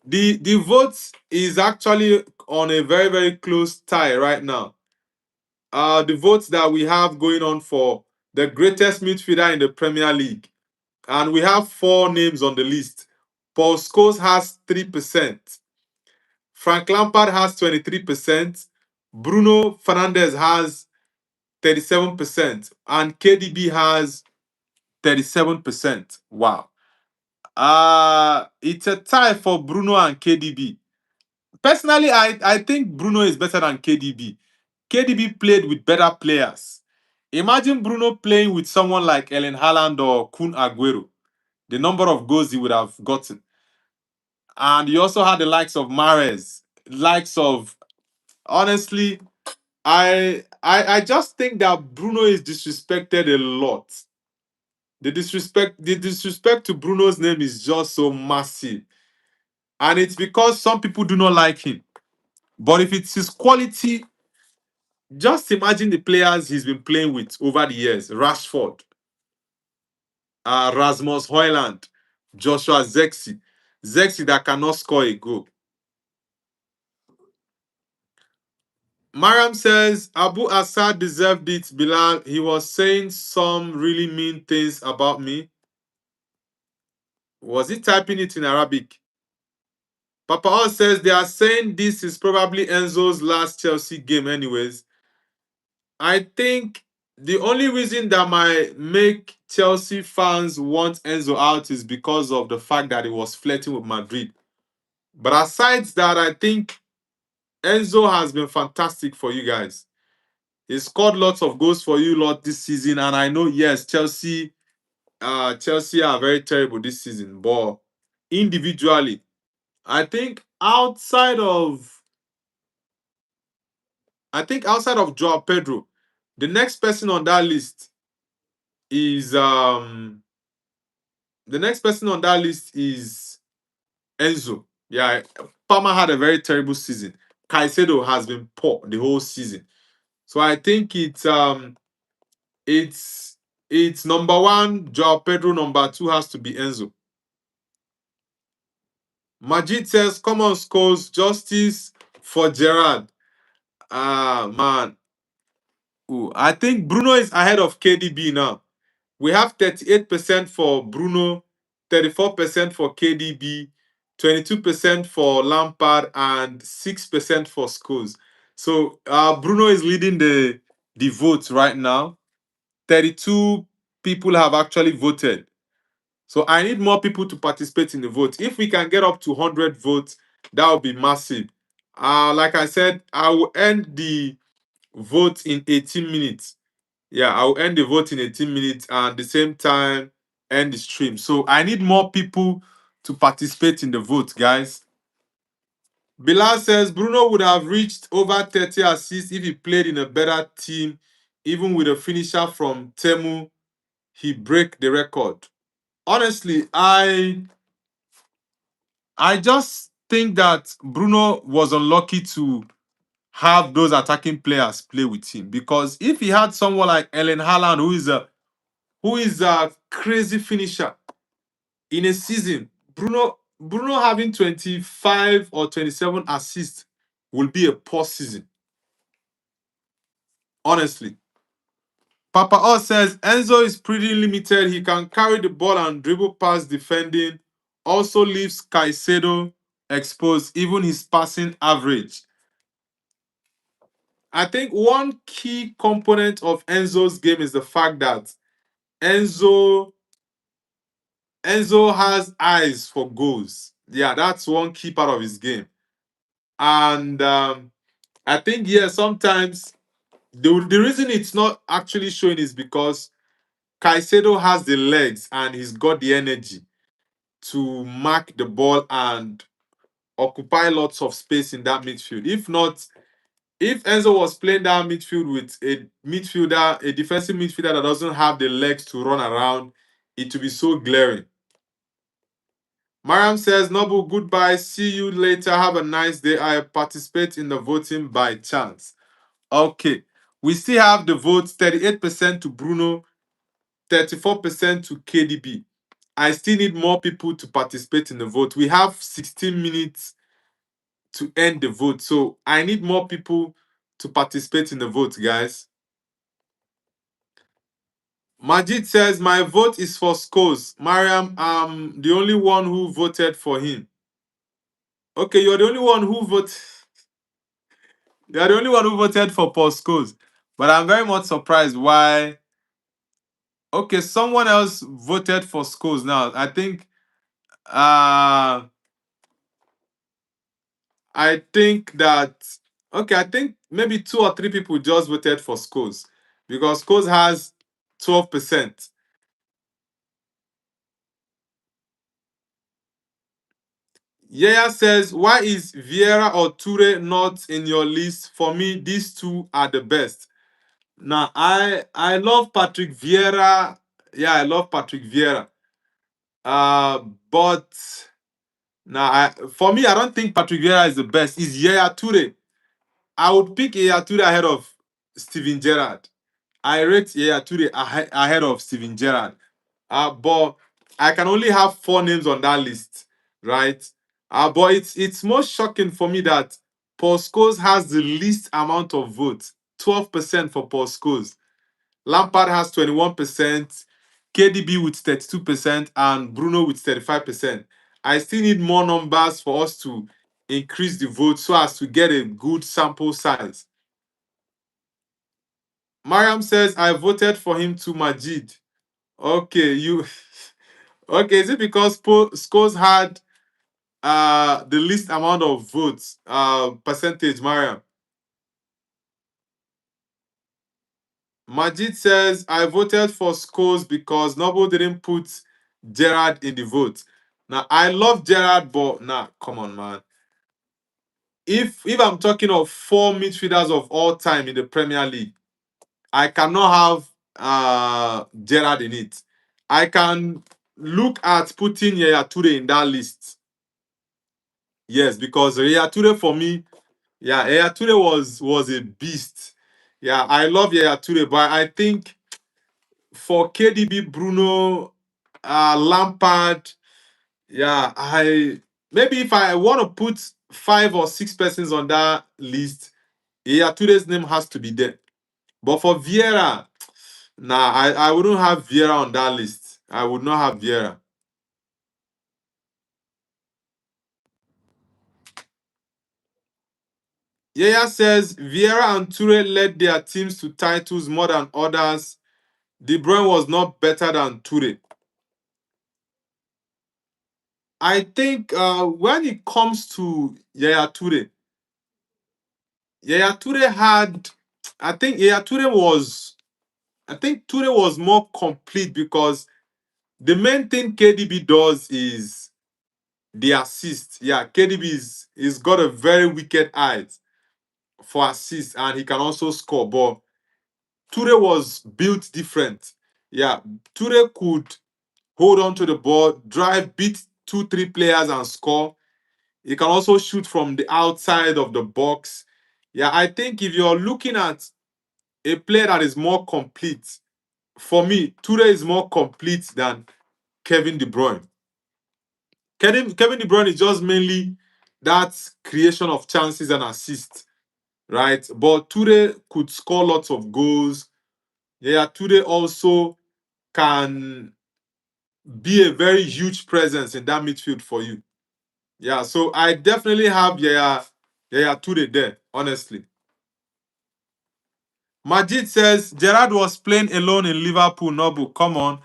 The vote is actually on a very, very close tie right now. The votes that we have going on for the greatest midfielder in the Premier League. And we have 4 names on the list. Paul Scholes has 3%. Frank Lampard has 23%. Bruno Fernandes has 37%. And KDB has 37%. Wow. It's a tie for Bruno and KDB. Personally, I think Bruno is better than KDB. KDB played with better players. Imagine Bruno playing with someone like Ellen Haaland or Kun Aguero. The number of goals he would have gotten. And you also had the likes of Mahrez, likes of honestly, I just think that Bruno is disrespected a lot. The disrespect to Bruno's name is just so massive. And it's because some people do not like him. But if it's his quality, just imagine the players he's been playing with over the years. Rashford, Rasmus Højlund, Joshua Zexi. Zexi that cannot score a goal. Mariam says, Abu Assad deserved it, Bilal. He was saying some really mean things about me. Was he typing it in Arabic? Papa All says they are saying this is probably Enzo's last Chelsea game anyways. I think the only reason that might make Chelsea fans want Enzo out is because of the fact that he was flirting with Madrid. But aside that, I think Enzo has been fantastic for you guys. He scored lots of goals for you lot this season, and I know yes, Chelsea are very terrible this season, but individually, I think outside of Joao Pedro, the next person on that list is Enzo. Yeah, Palmer had a very terrible season. Caicedo has been poor the whole season. So I think it's number 1, Joao Pedro, number 2 has to be Enzo. Majid says, come on, Scholes, justice for Gerrard. Man. Ooh, I think Bruno is ahead of KDB now. We have 38% for Bruno, 34% for KDB, 22% for Lampard, and 6% for Scholes. So Bruno is leading the votes right now. 32 people have actually voted. So I need more people to participate in the vote. If we can get up to 100 votes, that would be massive. Like I said, I will end the vote in 18 minutes. Yeah, I will end the vote in 18 minutes and at the same time end the stream. So I need more people to participate in the vote, guys. Bilal says Bruno would have reached over 30 assists if he played in a better team, even with a finisher from Temu. he break the record. Honestly, I just think that Bruno was unlucky to have those attacking players play with him, because if he had someone like Ellen Haaland, who is a crazy finisher in a season, Bruno having 25 or 27 assists will be a poor season. Honestly. Papa O says Enzo is pretty limited. He can carry the ball and dribble past defending. Also leaves Caicedo exposed, even his passing average. I think one key component of Enzo's game is the fact that Enzo Enzo has eyes for goals. Yeah, that's one key part of his game. And I think, yeah, sometimes the reason it's not actually showing is because Caicedo has the legs and he's got the energy to mark the ball and occupy lots of space in that midfield. If not, if Enzo was playing that midfield with a defensive midfielder that doesn't have the legs to run around, it would be so glaring. Mariam says, Noble, goodbye. See you later. Have a nice day. I participate in the voting by chance. Okay. We still have the votes, 38% to Bruno, 34% to KDB. I still need more people to participate in the vote. We have 16 minutes to end the vote. So I need more people to participate in the vote, guys. Majid says, my vote is for Scholes. Mariam, I'm the only one who voted for him. Okay, you're the only one who voted. You're the only one who voted for Paul Scholes. But I'm very much surprised why. Okay, someone else voted for Scholes now. Uh I think that I think maybe 2 or 3 people just voted for Scholes because Scholes has 12%. Yaya says, why is Vieira or Toure not in your list? For me, these two are the best. Now, I love Patrick Vieira. Yeah, I love Patrick Vieira. But now, for me, I don't think Patrick Vieira is the best. It's Yaya Toure. I would pick Yaya Toure ahead of Steven Gerrard. I rate Yaya Toure ahead of Steven Gerrard. But I can only have 4 names on that list, right? But it's most shocking for me that Paul Scholes has the least amount of votes, 12% for Paul Scholes. Lampard has 21%, KDB with 32%, and Bruno with 35%. I still need more numbers for us to increase the vote so as to get a good sample size. Mariam says, I voted for him to Majid. Okay, you okay, is it because Scholes had the least amount of votes percentage, Mariam? Majid says, I voted for Scholes because Noble didn't put Gerard in the vote. Now, I love Gerard, but come on, man. If I'm talking of 4 midfielders of all time in the Premier League, I cannot have Gerard in it. I can look at putting Yaya Toure in that list. Yes, because Yaya Toure for me, yeah, Yaya Toure was a beast. Yeah, I love Yaya Toure, but I think for KDB, Bruno, Lampard, yeah, I maybe if I want to put 5 or 6 persons on that list, Yaya Toure's name has to be there. But for Vieira, I wouldn't have Vieira on that list. I would not have Vieira. Yaya says Vieira and Toure led their teams to titles more than others. De Bruyne was not better than Toure. I think when it comes to Yaya Toure had, I think Toure was more complete because the main thing KDB does is the assist. Yeah, KDB is got a very wicked eye for assist and he can also score. But Toure was built different. Yeah, Toure could hold on to the ball, drive, beat 2, 3 players and score. He can also shoot from the outside of the box. Yeah, I think if you're looking at a player that is more complete, for me, Toure is more complete than Kevin De Bruyne. Kevin De Bruyne is just mainly that creation of chances and assists, right? But Toure could score lots of goals. Yeah, Toure also can be a very huge presence in that midfield for you. Yeah, so I definitely have Yaya Toure there, honestly. Majid says Gerard was playing alone in Liverpool. Nobu, come on.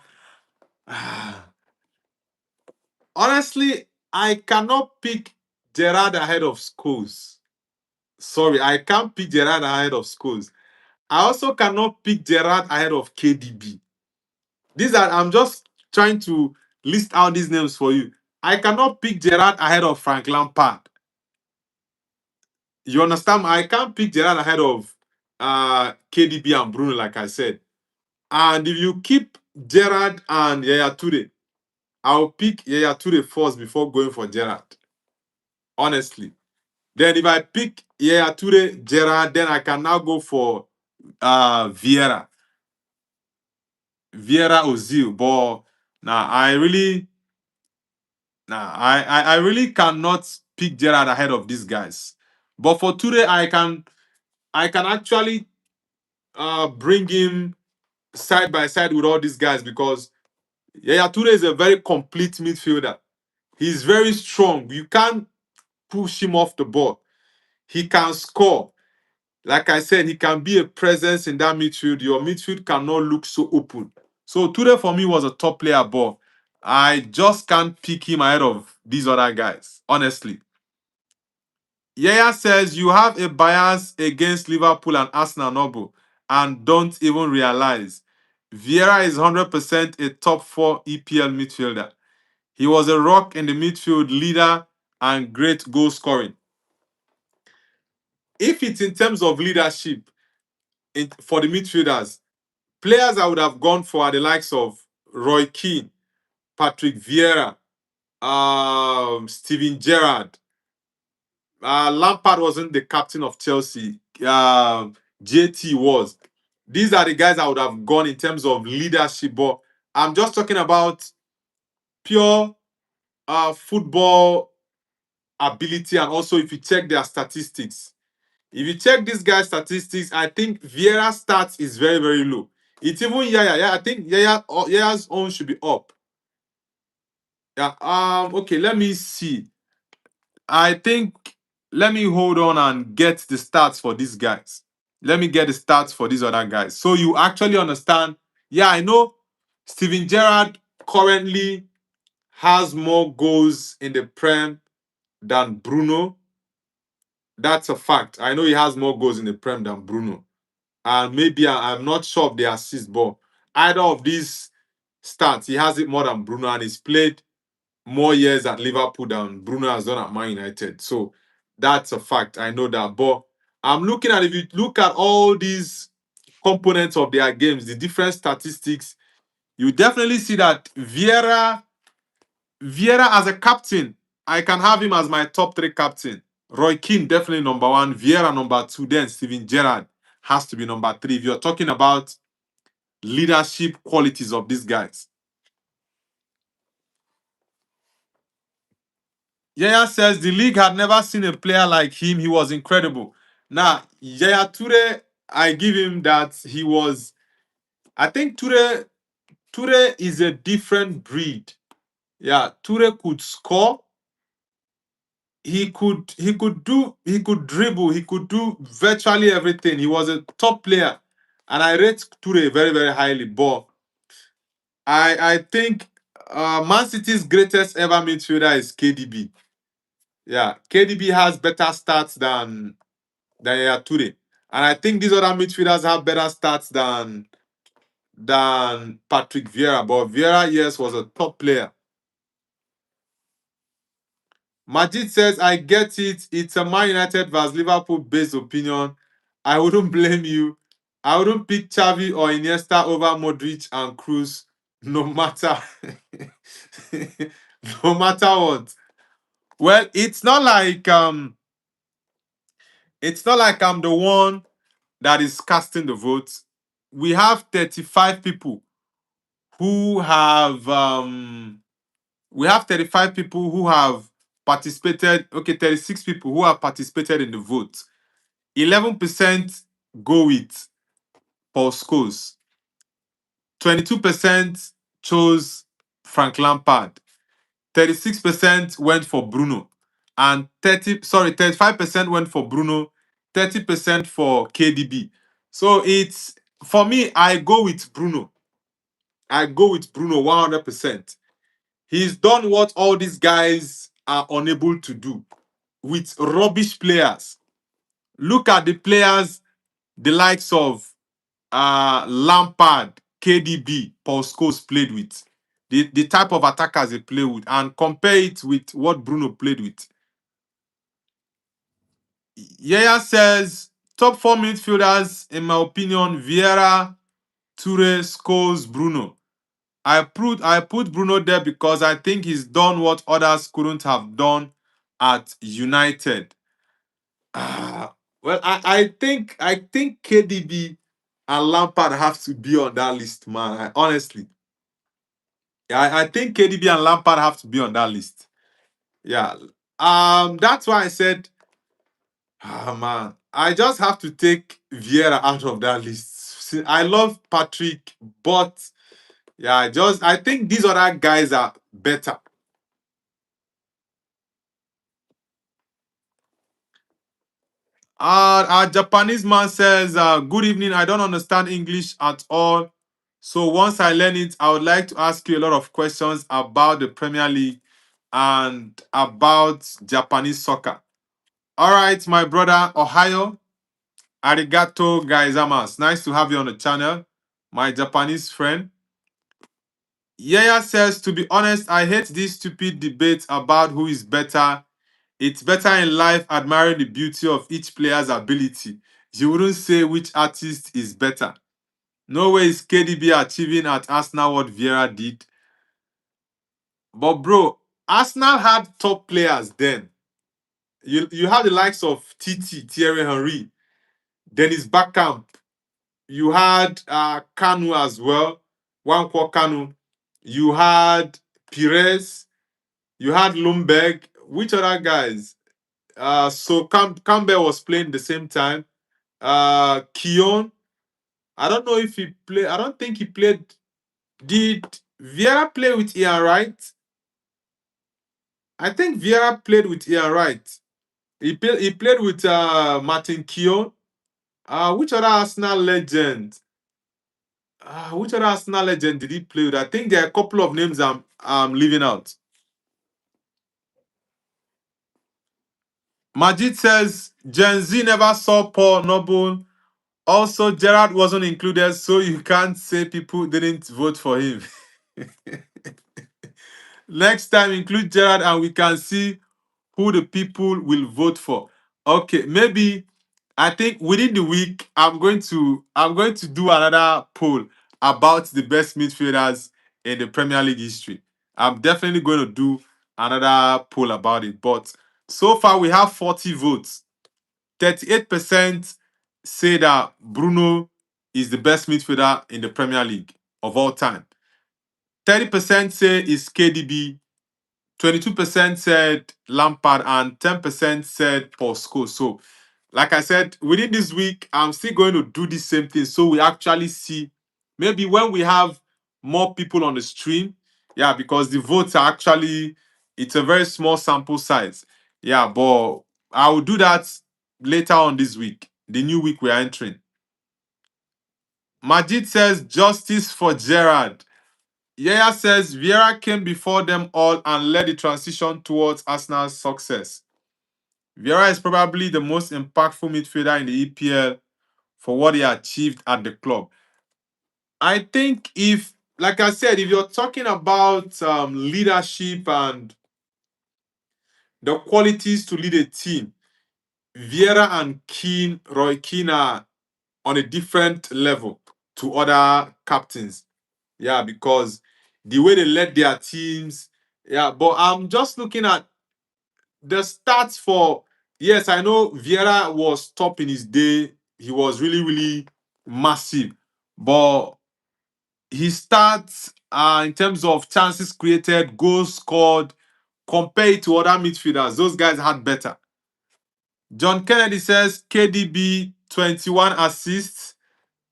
Honestly, I cannot pick Gerard ahead of Scholes. Sorry, I can't pick Gerard ahead of Scholes. I also cannot pick Gerard ahead of KDB. I'm just trying to list out these names for you. I cannot pick Gerard ahead of Frank Lampard. You understand? I can't pick Gerard ahead of KDB and Bruno, like I said. And if you keep Gerard and Yaya Toure, I'll pick Yaya Toure first before going for Gerard. Honestly. Then if I pick Yaya Toure, Gerard, then I can now go for Vieira. Vieira Ozil. But nah, I really cannot pick Gerard ahead of these guys. But for Toure, I can actually bring him side by side with all these guys because Yaya Toure is a very complete midfielder. He's very strong. You can't push him off the ball. He can score. Like I said, he can be a presence in that midfield. Your midfield cannot look so open. So Toure for me was a top player, but I just can't pick him ahead of these other guys, honestly. Yaya says you have a bias against Liverpool and Arsenal, Noble, and don't even realize. Vieira is 100% a top 4 EPL midfielder. He was a rock in the midfield, leader, and great goal scoring. If it's in terms of leadership for the midfielders, players I would have gone for are the likes of Roy Keane, Patrick Vieira, Steven Gerrard. Lampard wasn't the captain of Chelsea. JT was. These are the guys I would have gone in terms of leadership, but I'm just talking about pure football ability, and also if you check their statistics. If you check this guy's statistics, I think Vieira's stats is very, very low. It's even Yaya. Yeah, I think Yaya's own should be up. Yeah. Okay, let me see. I think let me hold on and get the stats for these guys. Let me get the stats for these other guys. So you actually understand. Yeah, I know Steven Gerrard currently has more goals in the Prem than Bruno. That's a fact. I know he has more goals in the Prem than Bruno. And maybe I'm not sure of the assist, but either of these stats, he has it more than Bruno, and he's played more years at Liverpool than Bruno has done at Man United. So that's a fact. I know that. But I'm looking at, if you look at all these components of their games, the different statistics, you definitely see that Vieira as a captain, I can have him as my top 3 captain. Roy Keane definitely number 1, Vieira number 2, then Steven Gerrard has to be number 3. If you're talking about leadership qualities of these guys. Yaya says the league had never seen a player like him. He was incredible. Now, Yaya Toure, I give him that he was. I think Toure is a different breed. Yeah, Toure could score. He could dribble. He could do virtually everything. He was a top player, and I rate Toure very, very highly. But I think Man City's greatest ever midfielder is KDB. Yeah, KDB has better stats than Yaya Toure. And I think these other midfielders have better stats than Patrick Vieira. But Vieira, yes, was a top player. Majid says, I get it. It's a Man United vs Liverpool based opinion. I wouldn't blame you. I wouldn't pick Xavi or Iniesta over Modric and Cruz, no matter, no matter what. Well, it's not like I'm the one that is casting the votes. We have 35 people who have we have 35 people who have participated. Okay, 36 people who have participated in the vote. 11% go with Paul Scholes. 22% chose Frank Lampard. 36% went for Bruno. And 35% went for Bruno, 30% for KDB. So it's for me, I go with Bruno. I go with Bruno 100%. He's done what all these guys are unable to do with rubbish players. Look at the players the likes of Lampard, KDB, Paul Scholes played with. The type of attackers they play with, and compare it with what Bruno played with. Yaya says top four midfielders, in my opinion, Vieira, Toure, Scholes, Bruno. I put Bruno there because I think he's done what others couldn't have done at United. Well, I think KDB and Lampard have to be on that list, man. Honestly, I think KDB and Lampard have to be on that list. Yeah. That's why I said, man, I just have to take Vieira out of that list. See, I love Patrick, but yeah, I think these other guys are better. Our Japanese man says, good evening. I don't understand English at all. So once I learn it, I would like to ask you a lot of questions about the Premier League and about Japanese soccer. All right, my brother, Ohio. Arigato gaizamas. Nice to have you on the channel, my Japanese friend. Yaya says, to be honest, I hate these stupid debates about who is better. It's better in life admiring the beauty of each player's ability. You wouldn't say which artist is better. No way is KDB achieving at Arsenal what Vieira did. But bro, Arsenal had top players then. You had the likes of Titi, Thierry Henry, Dennis Bergkamp. You had Kanu as well, Wankwo Kanu. You had Pires. You had Lumberg. Which other guys? So Campbell was playing the same time. Keon. I don't know if he played. I don't think he played. Did Vieira play with Ian Wright? I think Vieira played with Ian Wright. He played with Martin Keown. Which other Arsenal legend? Which other Arsenal legend did he play with? I think there are a couple of names I'm leaving out. Majid says Gen Z never saw Paul Noble. Also, Gerard wasn't included, so you can't say people didn't vote for him. Next time, include Gerard and we can see who the people will vote for. Okay, maybe I think within the week I'm going to do another poll about the best midfielders in the Premier League history. I'm definitely going to do another poll about it. But so far we have 40 votes. 38% say that Bruno is the best midfielder in the Premier League of all time. 30% say is KDB. 22% said Lampard and 10% said Paul Scholes. So, like I said, within this week, I'm still going to do the same thing. So we actually see maybe when we have more people on the stream, yeah, because the votes are actually it's a very small sample size. Yeah, but I will do that later on this week, the new week we are entering. Majid says justice for Gerard. Yaya says Vieira came before them all and led the transition towards Arsenal's success. Vieira is probably the most impactful midfielder in the EPL for what he achieved at the club. I think like I said, if you're talking about leadership and the qualities to lead a team, Vieira and Roy Keane are on a different level to other captains. Yeah, because the way they led their teams. Yeah, but I'm just looking at the stats for. Yes, I know Vieira was top in his day. He was really, really massive. But his stats in terms of chances created, goals scored, compared to other midfielders, those guys had better. John Kennedy says KDB 21 assists.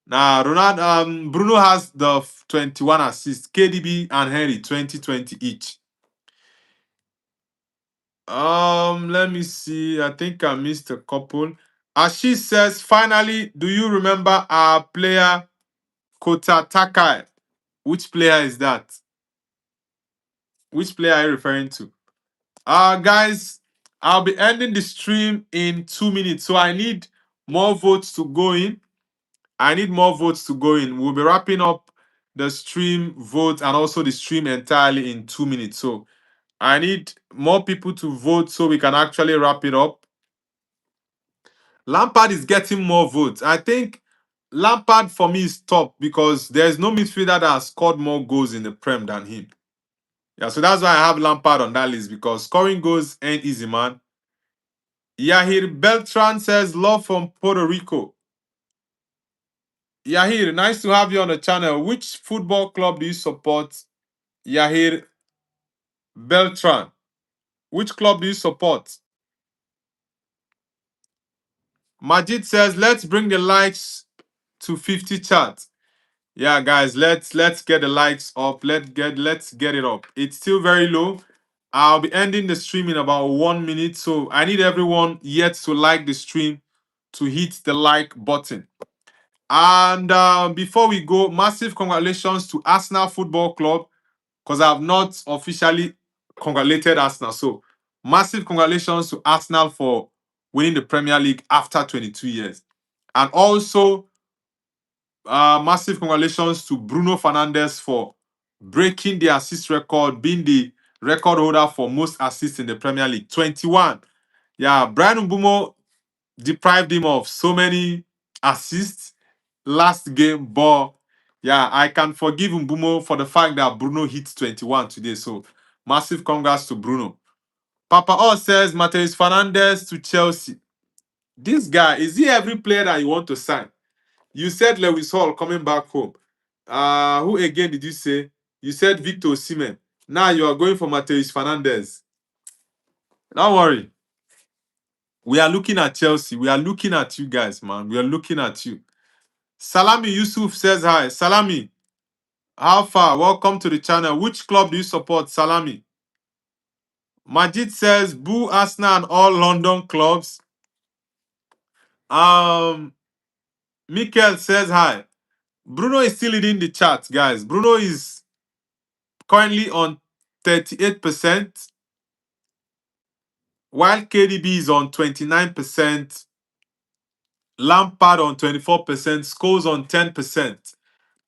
Now Ronaldo, Bruno has the 21 assists. KDB and Henry 20 each. Let me see. I think I missed a couple. Ashish says, finally, do you remember our player Kota Takai? Which player is that? Which player are you referring to? Guys, I'll be ending the stream in 2 minutes. So I need more votes to go in. I need more votes to go in. We'll be wrapping up the stream vote and also the stream entirely in 2 minutes. So I need more people to vote so we can actually wrap it up. Lampard is getting more votes. I think Lampard for me is top because there's no midfielder that has scored more goals in the Prem than him. Yeah, so that's why I have Lampard on that list because scoring goals ain't easy, man. Yahir Beltran says, love from Puerto Rico. Yahir, nice to have you on the channel. Which football club do you support? Yahir Beltran. Which club do you support? Majid says, let's bring the likes to 50 chat. Yeah, guys, let's get the likes up. Let's get it up. It's still very low. I'll be ending the stream in about 1 minute. So I need everyone yet to like the stream to hit the like button. And before we go, massive congratulations to Arsenal Football Club because I have not officially congratulated Arsenal. So massive congratulations to Arsenal for winning the Premier League after 22 years. And also massive congratulations to Bruno Fernandes for breaking the assist record, being the record holder for most assists in the Premier League, 21. Yeah, Brian Mbumo deprived him of so many assists last game, but yeah, I can forgive Mbumo for the fact that Bruno hit 21 today. So massive congrats to Bruno. Papa O says Mateus Fernandes to Chelsea. This guy, is he every player that you want to sign? You said Lewis Hall coming back home. Who again did you say? You said Victor Osimhen. Now you are going for Mateus Fernandes. Don't worry. We are looking at Chelsea. We are looking at you guys, man. We are looking at you. Salami Yusuf says hi. Salami, how far? Welcome to the channel. Which club do you support, Salami? Majid says, boo Arsenal and all London clubs. Mikel says hi. Bruno is still leading the chat, guys. Bruno is currently on 38%, while KDB is on 29%, Lampard on 24%, Scholes on 10%.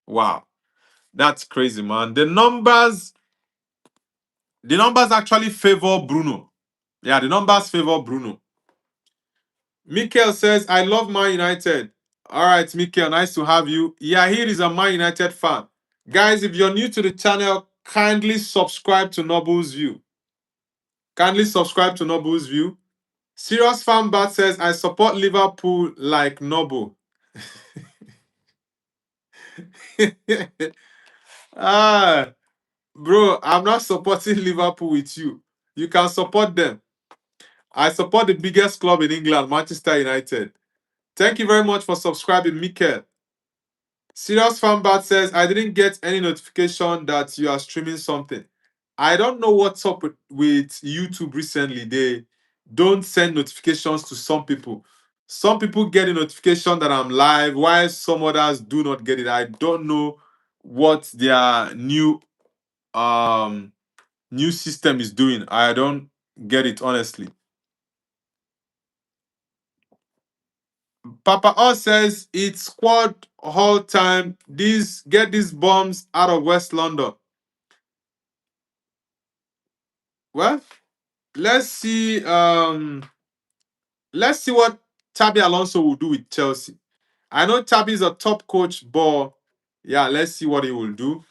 Wow, that's crazy, man. The numbers actually favor Bruno. Yeah, the numbers favor Bruno. Mikel says, I love Man United. All right, Mikel, nice to have you. Yahir is a Man United fan. Guys, if you're new to the channel, kindly subscribe to Noble's View. Kindly subscribe to Noble's View. Serious Fan Bat says, I support Liverpool like Noble. Ah, bro, I'm not supporting Liverpool with you. You can support them. I support the biggest club in England, Manchester United. Thank you very much for subscribing, Mikel. Serious Fanbat says, I didn't get any notification that you are streaming something. I don't know what's up with YouTube recently. They don't send notifications to some people. Some people get a notification that I'm live, while some others do not get it. I don't know what their new system is doing. I don't get it, honestly. Papa O says it's squad hall time. Get these bombs out of West London. Well, let's see. Let's see what Xabi Alonso will do with Chelsea. I know Xabi is a top coach, but yeah, let's see what he will do.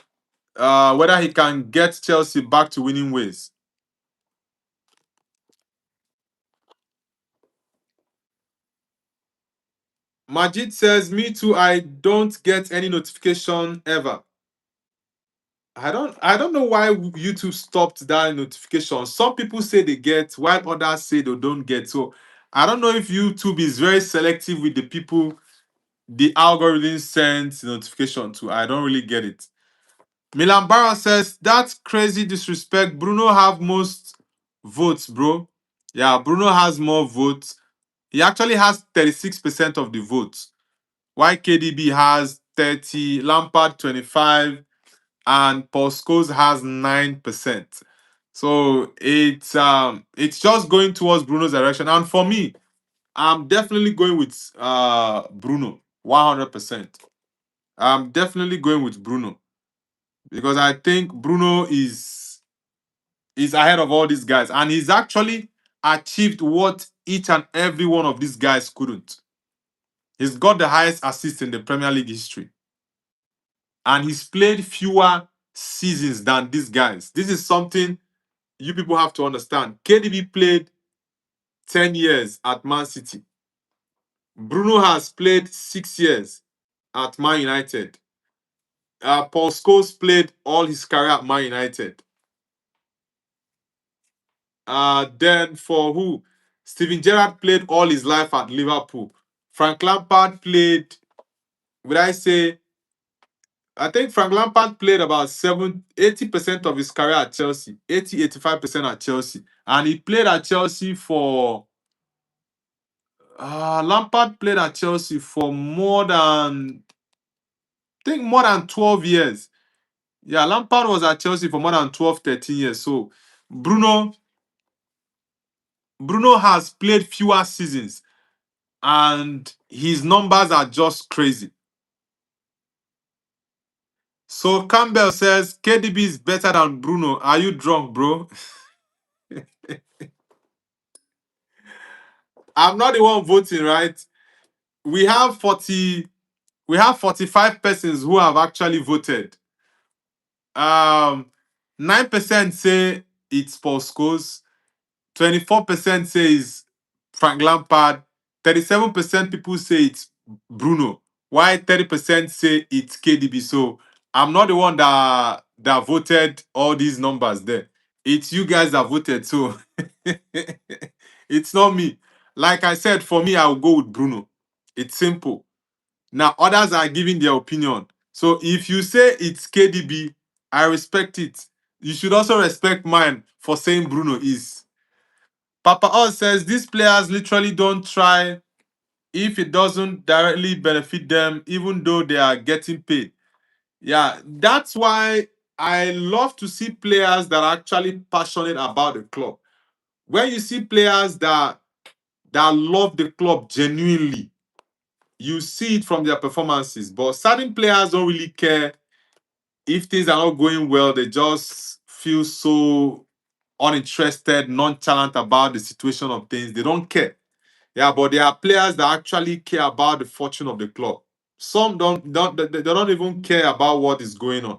Whether he can get Chelsea back to winning ways. Majid says, "Me too. I don't get any notification ever. I don't know why YouTube stopped that notification. Some people say they get, while others say they don't get. So I don't know if YouTube is very selective with the people the algorithm sends notification to. I don't really get it." Milan Barra says, "That's crazy disrespect. Bruno have most votes, bro." Yeah, Bruno has more votes. He actually has 36% of the votes. While KDB has 30, Lampard 25, and Paul Scholes has 9%. So it's just going towards Bruno's direction. And for me, I'm definitely going with Bruno 100%. I'm definitely going with Bruno because I think Bruno is ahead of all these guys, and he's actually achieved what each and every one of these guys couldn't. He's got the highest assist in the Premier League history, and he's played fewer seasons than these guys. This is something you people have to understand. KDB played 10 years at Man City. Bruno has played 6 years at Man United. Paul Scholes played all his career at Man United. Then for who? Steven Gerrard played all his life at Liverpool. Frank Lampard played, would I say, I think Frank Lampard played about 80% of his career at Chelsea, 85% at Chelsea. And he played at Chelsea for, Lampard played at Chelsea for more than 12 years. Yeah, Lampard was at Chelsea for more than 12, 13 years. So Bruno, Bruno has played fewer seasons and his numbers are just crazy. So Campbell says KDB is better than Bruno. Are you drunk, bro? I'm not the one voting, right? We have 45 persons who have actually voted. 9% say it's Paul Scholes, 24% say it's Frank Lampard, 37% people say it's Bruno, while 30% say it's KDB. So I'm not the one that voted all these numbers there. It's you guys that voted, so it's not me. Like I said, for me, I'll go with Bruno. It's simple. Now, others are giving their opinion. So if you say it's KDB, I respect it. You should also respect mine for saying Bruno is. Papa Oz says these players literally don't try if it doesn't directly benefit them, even though they are getting paid. Yeah, that's why I love to see players that are actually passionate about the club. When you see players that love the club genuinely, you see it from their performances. But certain players don't really care if things are not going well. They just feel so uninterested, nonchalant about the situation of things. They don't care. Yeah, but there are players that actually care about the fortune of the club. Some don't they don't even care about what is going on.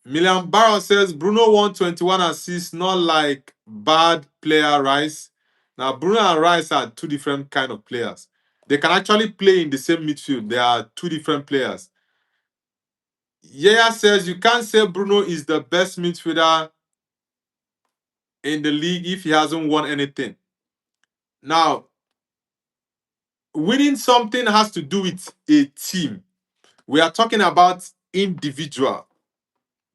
Milan Barrow says Bruno won 21 assists, not like bad player Rice. Now Bruno and Rice are two different kind of players. They can actually play in the same midfield. They are two different players. Yaya says you can't say Bruno is the best midfielder in the league if he hasn't won anything. Now, winning something has to do with a team. We are talking about individual.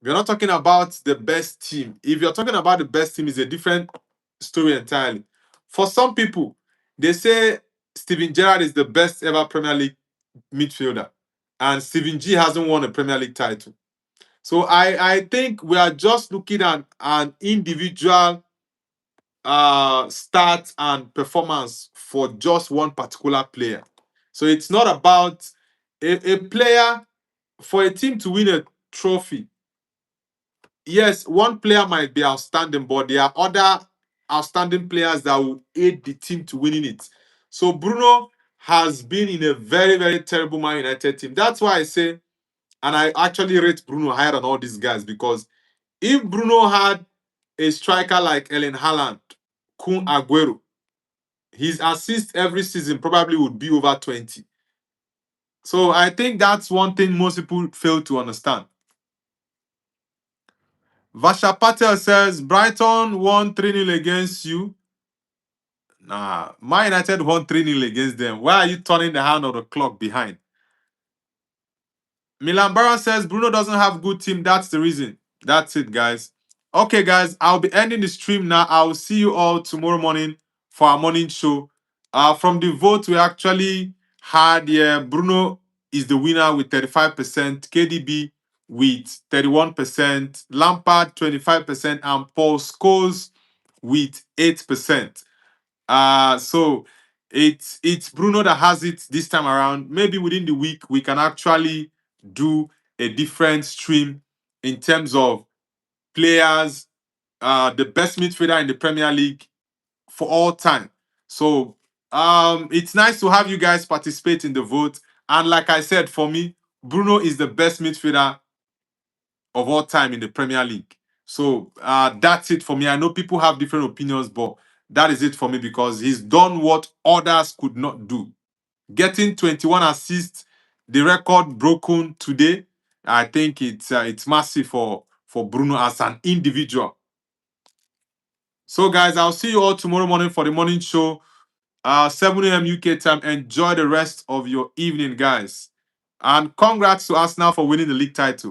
We're not talking about the best team. If you're talking about the best team, it's a different story entirely. For some people, they say Steven Gerrard is the best ever Premier League midfielder, and Steven G hasn't won a Premier League title. So I think we are just looking at an individual start and performance for just one particular player. So it's not about a player for a team to win a trophy. Yes, one player might be outstanding, but there are other outstanding players that will aid the team to winning it. So Bruno has been in a very, very terrible Man United team. That's why I say, and I actually rate Bruno higher than all these guys, because if Bruno had a striker like Ellen Haaland, Kun Aguero, his assists every season probably would be over 20. So I think that's one thing most people fail to understand. Vasha Patel says Brighton won 3-0 against you. Nah, Man United won 3-0 against them. Why are you turning the hand of the clock behind? Milan Baran says Bruno doesn't have good team. That's the reason. That's it, guys. Okay, guys, I'll be ending the stream now. I'll see you all tomorrow morning for our morning show. From the vote, we actually had, yeah, Bruno is the winner with 35%, KDB with 31%, Lampard 25%, and Paul Scholes with 8%. So it's Bruno that has it this time around. Maybe within the week we can actually do a different stream in terms of players, the best midfielder in the Premier League for all time. So it's nice to have you guys participate in the vote. And like I said, for me, Bruno is the best midfielder of all time in the Premier League. So that's it for me. I know people have different opinions, but that is it for me because he's done what others could not do. Getting 21 assists, the record broken today. I think it's massive for Bruno as an individual. So guys, I'll see you all tomorrow morning for the morning show, 7 a.m. UK time. Enjoy the rest of your evening, guys. And congrats to Arsenal for winning the league title.